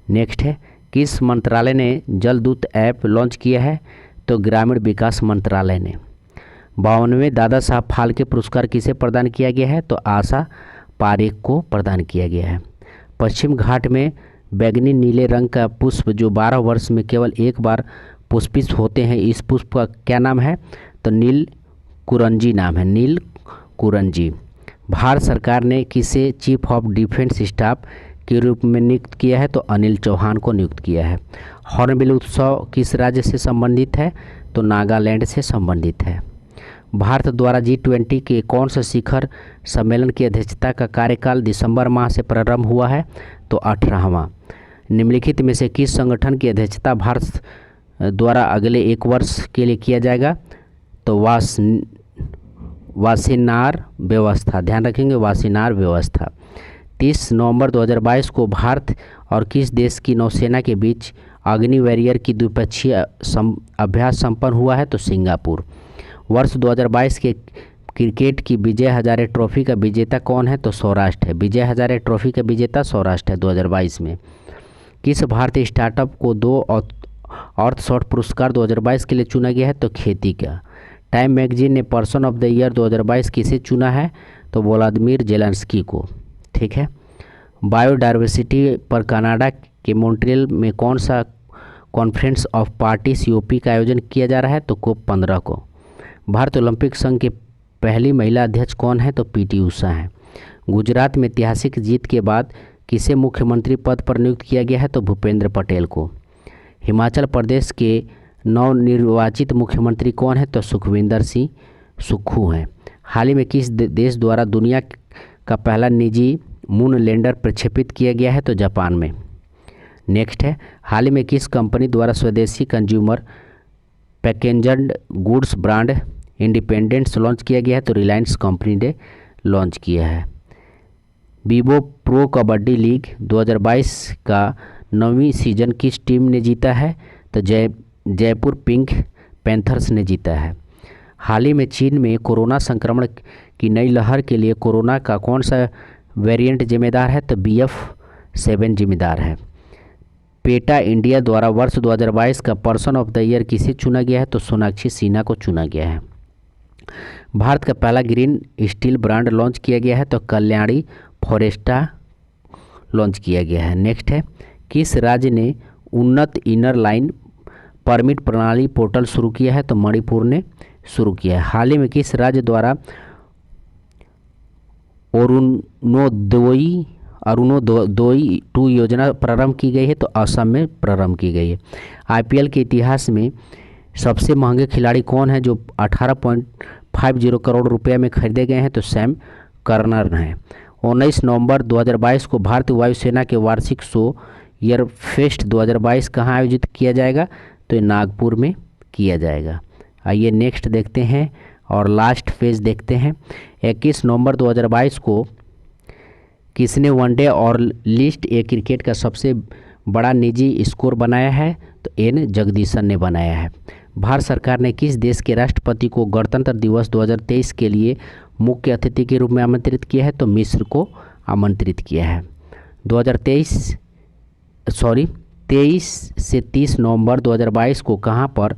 A: नेक्स्ट है, किस मंत्रालय ने जलदूत ऐप लॉन्च किया है? तो ग्रामीण विकास मंत्रालय ने। 52वें दादा साहब फाल्के पुरस्कार किसे प्रदान किया गया है? तो आशा पारेख को प्रदान किया गया है। पश्चिम घाट में बैगनी नीले रंग का पुष्प जो 12 वर्ष में केवल एक बार पुष्पित होते हैं, इस पुष्प का क्या नाम है? तो नील कुरंजी नाम है, नील कुरंजी। भारत सरकार ने किसे चीफ ऑफ डिफेंस स्टाफ के रूप में नियुक्त किया है? तो अनिल चौहान को नियुक्त किया है। हॉर्नबिल उत्सव किस राज्य से संबंधित है? तो नागालैंड से संबंधित है। भारत द्वारा G20 के कौन सा शिखर सम्मेलन की अध्यक्षता का कार्यकाल दिसंबर माह से प्रारंभ हुआ है? तो 18वां। निम्नलिखित में से किस संगठन की अध्यक्षता भारत द्वारा अगले 1 वर्ष के लिए किया जाएगा? तो वासेनार व्यवस्था। ध्यान रखेंगे, वासेनार व्यवस्था। 30 नवंबर 2022 को भारत और किस देश की नौसेना के बीच अग्नि वॉरियर की द्विपक्षीय अभ्यास संपन्न हुआ है? तो सिंगापुर। वर्ष 2022 क्रिकेट की विजय हजारे ट्रॉफी का विजेता कौन है? तो सौराष्ट्र है। विजय हजारे ट्रॉफी का विजेता सौराष्ट्र है 2022 में। किस भारतीय स्टार्टअप को 2 अर्थशॉट पुरस्कार 2022 के लिए चुना गया है? तो खेती का। टाइम मैगजीन ने पर्सन ऑफ द ईयर 2022 किसे चुना है? तो व्लादिमीर जेलेंस्की को। ठीक है। बायोडाइवर्सिटी पर कनाडा के मॉन्ट्रियल में कौन सा कॉन्फ्रेंस ऑफ पार्टीज यूपी का आयोजन किया जा रहा है? तो COP 15 को। भारत ओलंपिक संघ के पहली महिला अध्यक्ष कौन है? तो PT उषा हैं। गुजरात में ऐतिहासिक जीत के बाद किसे मुख्यमंत्री पद पर नियुक्त किया गया है? तो भूपेंद्र पटेल को। हिमाचल प्रदेश के नवनिर्वाचित मुख्यमंत्री कौन है? तो सुखविंदर सिंह सुक्खू हैं। हाल ही में किस देश द्वारा दुनिया का पहला निजी मून लैंडर प्रक्षेपित किया गया है? तो जापान में। नेक्स्ट है, हाल ही में किस कंपनी द्वारा स्वदेशी consumer packaged goods brand independence launch किया गया है? तो रिलायंस कंपनी ने लॉन्च किया है। वीवो प्रो कबड्डी लीग 2022 का 9वीं सीजन किस टीम ने जीता है? तो जयपुर पिंक पैंथर्स ने जीता है। हाल ही में चीन में कोरोना संक्रमण की नई लहर के लिए कोरोना का कौन सा वेरिएंट जिम्मेदार है? तो BF7 जिम्मेदार है। पेटा इंडिया द्वारा वर्ष 2022 का पर्सन ऑफ द ईयर किसे चुना गया है? तो सोनाक्षी सिन्हा को चुना गया है। भारत का पहला ग्रीन स्टील ब्रांड लॉन्च किया गया है? तो कल्याणी फॉरेस्टा लॉन्च किया गया है। नेक्स्ट है, किस राज्य ने उन्नत इनर लाइन परमिट प्रणाली पोर्टल शुरू किया है? तो मणिपुर ने शुरू किया है। हाल ही में किस राज्य द्वारा अरुणोदय 2 योजना प्रारंभ की गई है? तो असम में प्रारंभ की गई है। IPL के इतिहास में सबसे महंगे खिलाड़ी कौन है जो 18.50 करोड़ रुपए में खरीदे गए हैं? तो सैम कर्नर हैं। 19 नवंबर 2022 को भारतीय वायुसेना के वार्षिक शो एयरफेस्ट 2022 कहाँ आयोजित किया जाएगा? तो ये नागपुर में किया जाएगा। आइए नेक्स्ट देखते हैं और लास्ट पेज देखते हैं। 21 नवंबर 2022 को किसने वनडे और लिस्ट ए क्रिकेट का सबसे बड़ा निजी स्कोर बनाया है? तो N जगदीशन ने बनाया है। भारत सरकार ने किस देश के राष्ट्रपति को गणतंत्र दिवस 2023 के लिए मुख्य अतिथि के रूप में आमंत्रित किया है? तो मिस्र को आमंत्रित किया है। 23 से 30 नवंबर 2022 को कहां पर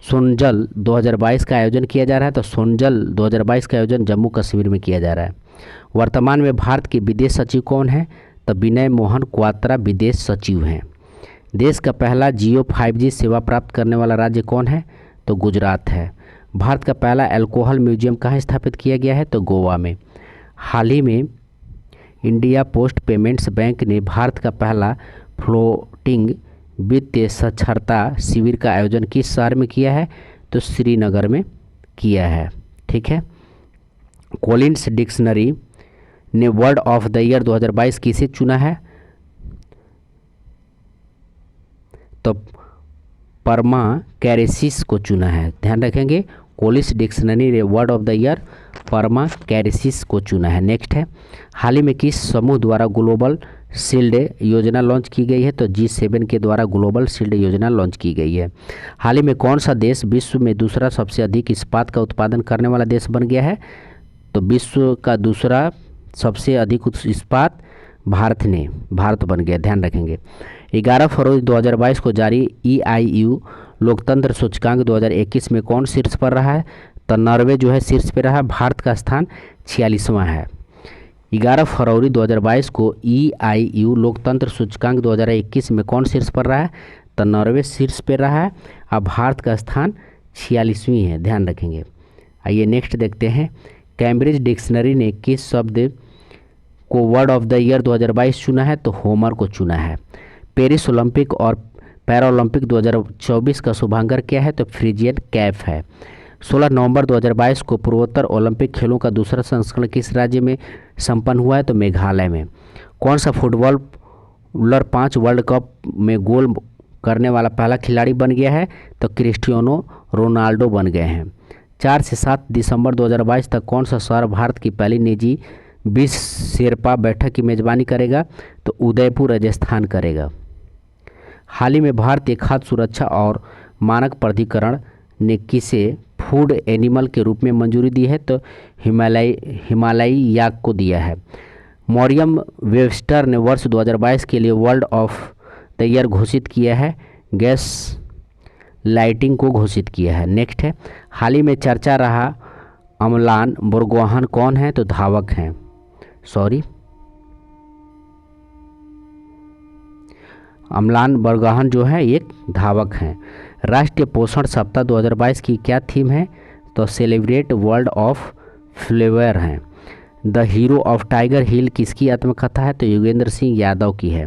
A: सोनजल 2022 का आयोजन किया जा रहा है? तो सोनजल 2022 का आयोजन जम्मू कश्मीर में किया जा रहा है। वर्तमान में भारत के विदेश सचिव कौन है? तो विनय मोहन क्वात्रा विदेश सचिव हैं। देश का पहला जियो 5G सेवा प्राप्त करने वाला राज्य कौन है? तो गुजरात है। भारत का पहला अल्कोहल म्यूजियम कहाँ स्थापित किया गया है? तो गोवा में। हाल ही में इंडिया पोस्ट पेमेंट्स बैंक ने भारत का पहला फ्लोटिंग वित्तीय साक्षरता शिविर का आयोजन किस शहर में किया है? तो श्रीनगर में किया है। ठीक है। कॉलिन्स डिक्शनरी ने वर्ड ऑफ द ईयर 2022 किसे चुना है? तो परमा कैरेसिस को चुना है। ध्यान रखेंगे, कॉलिन्स डिक्शनरी ने वर्ड ऑफ द ईयर परमा कैरेसिस को चुना है। नेक्स्ट है, हाल ही में किस समूह द्वारा ग्लोबल शील्ड योजना लॉन्च की गई है? तो G7 के द्वारा ग्लोबल शील्ड योजना लॉन्च की गई है। हाल ही में कौन सा देश विश्व में दूसरा सबसे अधिक इस्पात का उत्पादन करने वाला देश बन गया है? तो विश्व का दूसरा सबसे अधिक इस्पात भारत बन गया। ध्यान रखेंगे। 11 फरवरी 2022 को जारी EIU लोकतंत्र सूचकांक 2021 में कौन शीर्ष पर रहा है? तो नॉर्वे जो है शीर्ष पर रहा। भारत का स्थान 46वां है। 11 फरवरी 2022 को EIU लोकतंत्र सूचकांक 2021 में कौन शीर्ष पर रहा है? तो नॉर्वे शीर्ष पर रहा है। अब भारत का स्थान 46वीं है। ध्यान रखेंगे। आइए नेक्स्ट देखते हैं। कैम्ब्रिज डिक्शनरी ने किस शब्द को वर्ड ऑफ द ईयर 2022 चुना है? तो होमर को चुना है। पेरिस ओलंपिक और पैरालंपिक 2024 का शुभारंभ क्या है? तो फ्रिजियन कैफ है। 16 नवंबर 2022 को पूर्वोत्तर ओलंपिक खेलों का दूसरा संस्करण किस राज्य में संपन्न हुआ है? तो मेघालय में। कौन सा फुटबॉलर 5 वर्ल्ड कप में गोल करने वाला पहला खिलाड़ी बन गया है? तो क्रिस्टियानो रोनाल्डो बन गए हैं। 4 से 7 दिसंबर 2022 तक कौन सा शहर भारत की पहली निजी 20 शेरपा बैठक की मेजबानी करेगा? तो उदयपुर राजस्थान करेगा। हाल ही में भारतीय खाद्य सुरक्षा और मानक प्राधिकरण ने किसे फूड एनिमल के रूप में मंजूरी दी है? तो हिमालयी याक को दिया है। मॉरियम वेबस्टर ने वर्ष 2022 के लिए वर्ड ऑफ द ईयर घोषित किया है? गैस लाइटिंग को घोषित किया है। नेक्स्ट है, हाल ही में चर्चा रहा अमलान बरगोहान कौन है? तो धावक हैं, अमलान बरगोहान जो है एक धावक हैं। राष्ट्रीय पोषण सप्ताह 2022 की क्या थीम है? तो सेलिब्रेट वर्ल्ड ऑफ फ्लेवर हैं। द हीरो ऑफ टाइगर हिल किसकी आत्मकथा है? तो योगेंद्र सिंह यादव की है।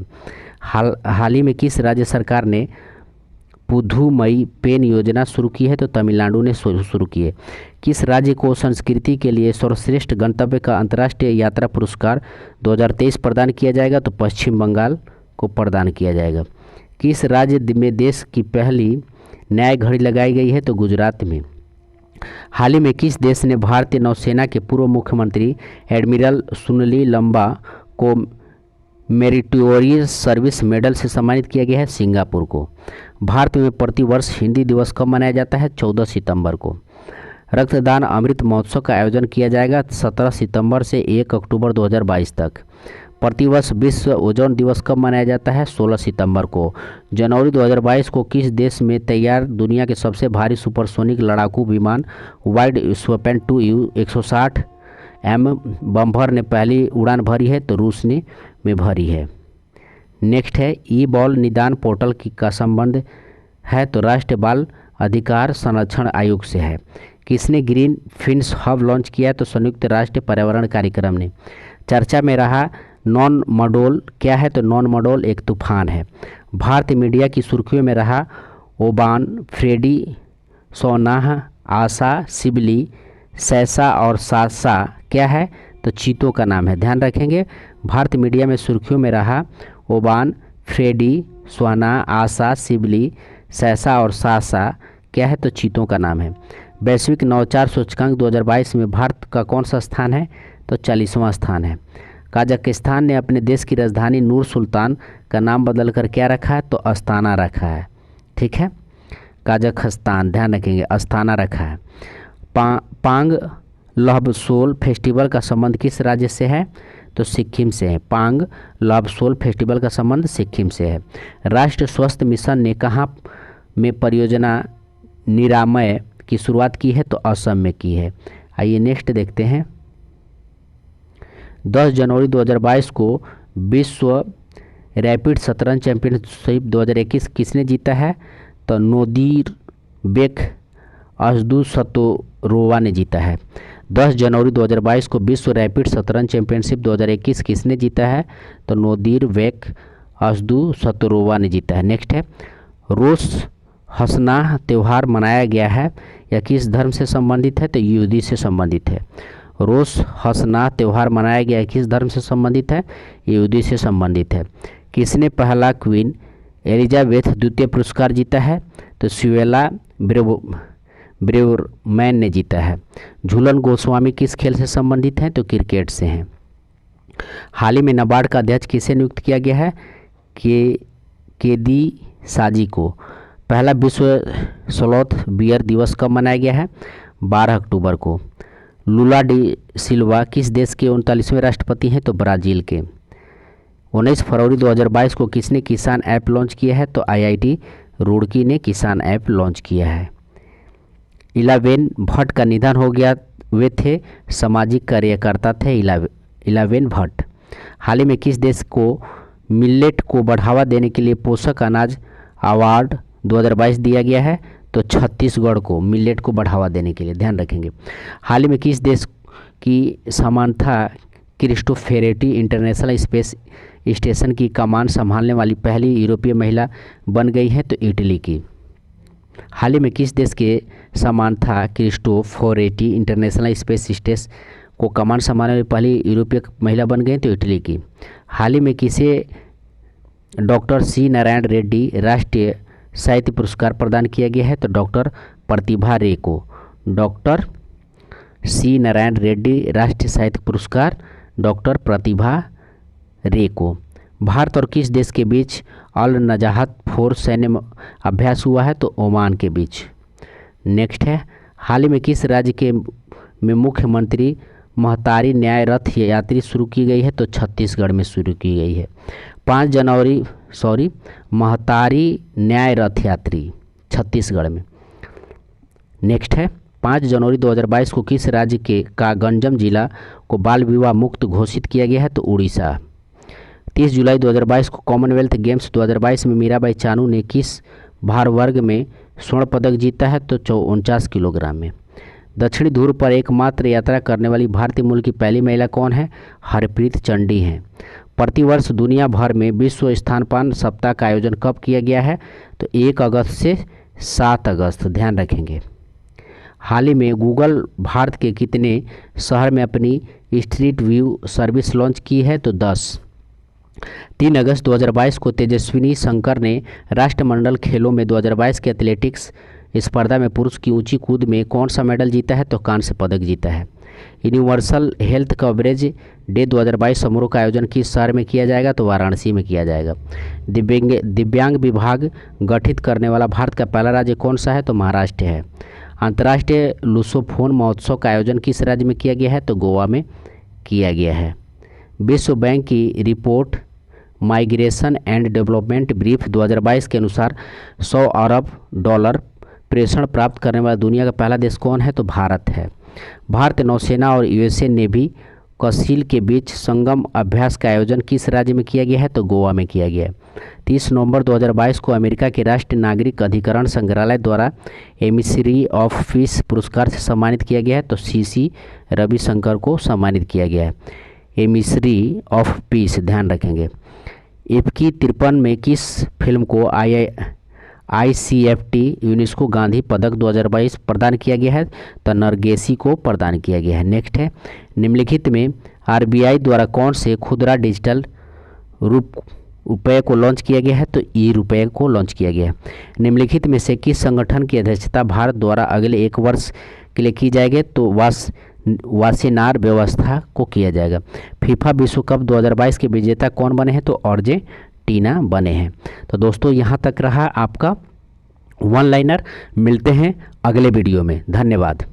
A: हाल ही में किस राज्य सरकार ने पुधुमई पेन योजना शुरू की है? तो तमिलनाडु ने शुरू की है। किस राज्य को संस्कृति के लिए सर्वश्रेष्ठ गंतव्य का अंतर्राष्ट्रीय यात्रा पुरस्कार 2023 प्रदान किया जाएगा? तो पश्चिम बंगाल को प्रदान किया जाएगा। किस राज्य में देश की पहली न्याय घड़ी लगाई गई है? तो गुजरात में। हाल ही में किस देश ने भारतीय नौसेना के पूर्व मुख्यमंत्री एडमिरल सुनील लंबा को मेरिटोरियस सर्विस मेडल से सम्मानित किया गया है? सिंगापुर को। भारत में प्रतिवर्ष हिंदी दिवस कब मनाया जाता है? 14 सितंबर को। रक्तदान अमृत महोत्सव का आयोजन किया जाएगा 17 सितंबर से 1 अक्टूबर 2022 तक। प्रतिवर्ष विश्व ओजोन दिवस कब मनाया जाता है? 16 सितंबर को। जनवरी 2022 को किस देश में तैयार दुनिया के सबसे भारी सुपरसोनिक लड़ाकू विमान वाइड स्वेपन 2U 160M बम्भर ने पहली उड़ान भरी है? तो रूस ने में भरी है। नेक्स्ट है, ई बॉल निदान पोर्टल का संबंध है? तो राष्ट्रीय बाल अधिकार संरक्षण आयोग से है। किसने ग्रीन फिन्स हब लॉन्च किया है? तो संयुक्त राष्ट्र पर्यावरण कार्यक्रम ने। चर्चा में रहा नॉन मडोल क्या है? तो नॉन मडोल एक तूफान है। भारतीय मीडिया की सुर्खियों में रहा ओबान, फ्रेडी, सोनाह, आशा, सिबली, सैसा और सासा क्या है? तो चीतों का नाम है, ध्यान रखेंगे। भारतीय मीडिया में सुर्खियों में रहा ओबान, फ्रेडी, सोना, आशा, सिबली, सैसा और सासा क्या है? तो चीतों का नाम है। वैश्विक नवाचार सूचकांक 2022 में भारत का कौन सा स्थान है? तो 40वां स्थान है। कजाकिस्तान ने अपने देश की राजधानी नूर सुल्तान का नाम बदल कर क्या रखा है? तो अस्ताना रखा है। ठीक है, कजाकिस्तान, ध्यान रखेंगे, अस्ताना रखा है। पांग लहबसोल फेस्टिवल का संबंध किस राज्य से है? तो सिक्किम से है। पांग लहबसोल फेस्टिवल का संबंध सिक्किम से है। राष्ट्रीय स्वास्थ्य मिशन ने कहाँ में परियोजना निरामय की शुरुआत की है? तो असम में की है। आइए नेक्स्ट देखते हैं। 10 जनवरी 2022 को विश्व रैपिड शतरंज चैंपियनशिप 2021 किसने जीता है? तो नोदिरबेक अज़दुसतोरोवा ने जीता है। 10 जनवरी 2022 को विश्व रैपिड शतरंज चैंपियनशिप 2021 किसने जीता है? तो नोदिरबेक अज़दुसतोरोवा ने जीता है। नेक्स्ट है, रोश हसनाह त्यौहार मनाया गया है या किस धर्म से संबंधित है? तो यहूदी से संबंधित है। रोश हसनाह त्यौहार मनाया गया है, किस धर्म से संबंधित है? यहूदी से संबंधित है। किसने पहला क्वीन एलिजाबेथ द्वितीय पुरस्कार जीता है? तो स्यूला ब्रेवरमैन ने जीता है। झूलन गोस्वामी किस खेल से संबंधित हैं? तो क्रिकेट से हैं। हाल ही में नाबार्ड का अध्यक्ष किसे नियुक्त किया गया है? केदी साजी को। पहला विश्व स्लॉथ बियर दिवस कब मनाया गया है? 12 अक्टूबर को। लुला डी सिल्वा किस देश के 39वें राष्ट्रपति हैं? तो ब्राज़ील के। 19 फरवरी 2022 को किसने किसान ऐप लॉन्च किया है? तो IIT रुड़की ने किसान ऐप लॉन्च किया है। इलावेन भट्ट का निधन हो गया। वे थे सामाजिक कार्यकर्ता थे इलावेन भट्ट। हाल ही में किस देश को मिलेट को बढ़ावा देने के लिए पोषक अनाज अवार्ड 2022 दिया गया है? तो छत्तीसगढ़ को मिलेट को बढ़ावा देने के लिए, ध्यान रखेंगे। हाल ही में किस देश की समांथा क्रिस्टोफेरेटी इंटरनेशनल स्पेस स्टेशन की कमान संभालने वाली पहली यूरोपीय महिला बन गई है? तो इटली की। हाल ही में किस देश के Samantha Cristoforetti international space station को कमान संभालने वाली पहली यूरोपीय महिला बन गई? तो इटली की। हाल ही में किसे डॉक्टर सी नारायण रेड्डी राष्ट्रीय साहित्य पुरस्कार प्रदान किया गया है? तो डॉक्टर प्रतिभा रे को। डॉक्टर सी नारायण रेड्डी राष्ट्रीय साहित्य पुरस्कार डॉक्टर प्रतिभा रे को। भारत और किस देश के बीच अल नजाहत 4 सैन्य अभ्यास हुआ है? तो ओमान के बीच। नेक्स्ट है, हाल ही में किस राज्य के में मुख्यमंत्री महतारी न्याय रथ यात्री शुरू की गई है? तो छत्तीसगढ़ में शुरू की गई है। 5 जनवरी महतारी न्याय रथ यात्री छत्तीसगढ़ में। नेक्स्ट है 5 जनवरी 2022 को किस राज्य के का गंजम जिला को बाल विवाह मुक्त घोषित किया गया है? तो उड़ीसा। 30 जुलाई 2022 को कॉमनवेल्थ गेम्स 2022 में मीराबाई चानू ने किस भार वर्ग में स्वर्ण पदक जीता है? तो 49 किलोग्राम में। दक्षिणी ध्रुव पर एकमात्र यात्रा करने वाली भारतीय मूल की पहली महिला कौन है? हरप्रीत चंडी हैं। प्रतिवर्ष दुनिया भर में विश्व स्तनपान सप्ताह का आयोजन कब किया गया है? तो 1 अगस्त से 7 अगस्त, ध्यान रखेंगे। हाल ही में गूगल भारत के कितने शहर में अपनी स्ट्रीट व्यू सर्विस लॉन्च की है? तो 10। 3 अगस्त 2022 को तेजस्विनी शंकर ने राष्ट्रमंडल खेलों में 2022 के एथलेटिक्स स्पर्धा में पुरुष की ऊंची कूद में कौन सा मेडल जीता है? तो कांस्य पदक जीता है। यूनिवर्सल हेल्थ कवरेज डे 2022 समारोह का आयोजन किस शहर में किया जाएगा? तो वाराणसी में किया जाएगा। दिव्यांग विभाग गठित करने वाला भारत का पहला राज्य कौन सा है? तो महाराष्ट्र है। अंतर्राष्ट्रीय लुसोफोन महोत्सव का आयोजन किस राज्य में किया गया है? तो गोवा में किया गया है। विश्व बैंक की report migration and development brief 2022 के अनुसार 100 अरब डॉलर प्रेषण प्राप्त करने वाला दुनिया का पहला देश कौन है? तो भारत है। भारतीय नौसेना और यूएसए नेवी कौशल के बीच संगम अभ्यास का आयोजन किस राज्य में किया गया है? तो गोवा में किया गया है। 30 नवंबर 2022 को अमेरिका के राष्ट्रीय नागरिक अधिकरण संग्रहालय द्वारा एमिसरी ऑफ पीस पुरस्कार से सम्मानित किया गया है। तो सीसी रविशंकर को सम्मानित किया गया है। एमिसरी ऑफ पीस, ध्यान रखेंगे। इक्की 53 में किस फिल्म को ICFT यूनेस्को गांधी पदक 2022 प्रदान किया गया है? तो नरगेसी को प्रदान किया गया है। नेक्स्ट है निम्नलिखित में RBI द्वारा कौन से खुदरा डिजिटल रुपये को लॉन्च किया गया है? तो ई-रुपये को लॉन्च किया गया है। निम्नलिखित में से किस संगठन की अध्यक्षता भारत द्वारा अगले 1 वर्ष के लिए की जाएगी? तो वासेनार व्यवस्था को किया जाएगा। फीफा विश्व कप 2022 के विजेता कौन बने हैं? तो अर्जेंटीना बने हैं। तो दोस्तों यहाँ तक रहा आपका वन लाइनर। मिलते हैं अगले वीडियो में। धन्यवाद।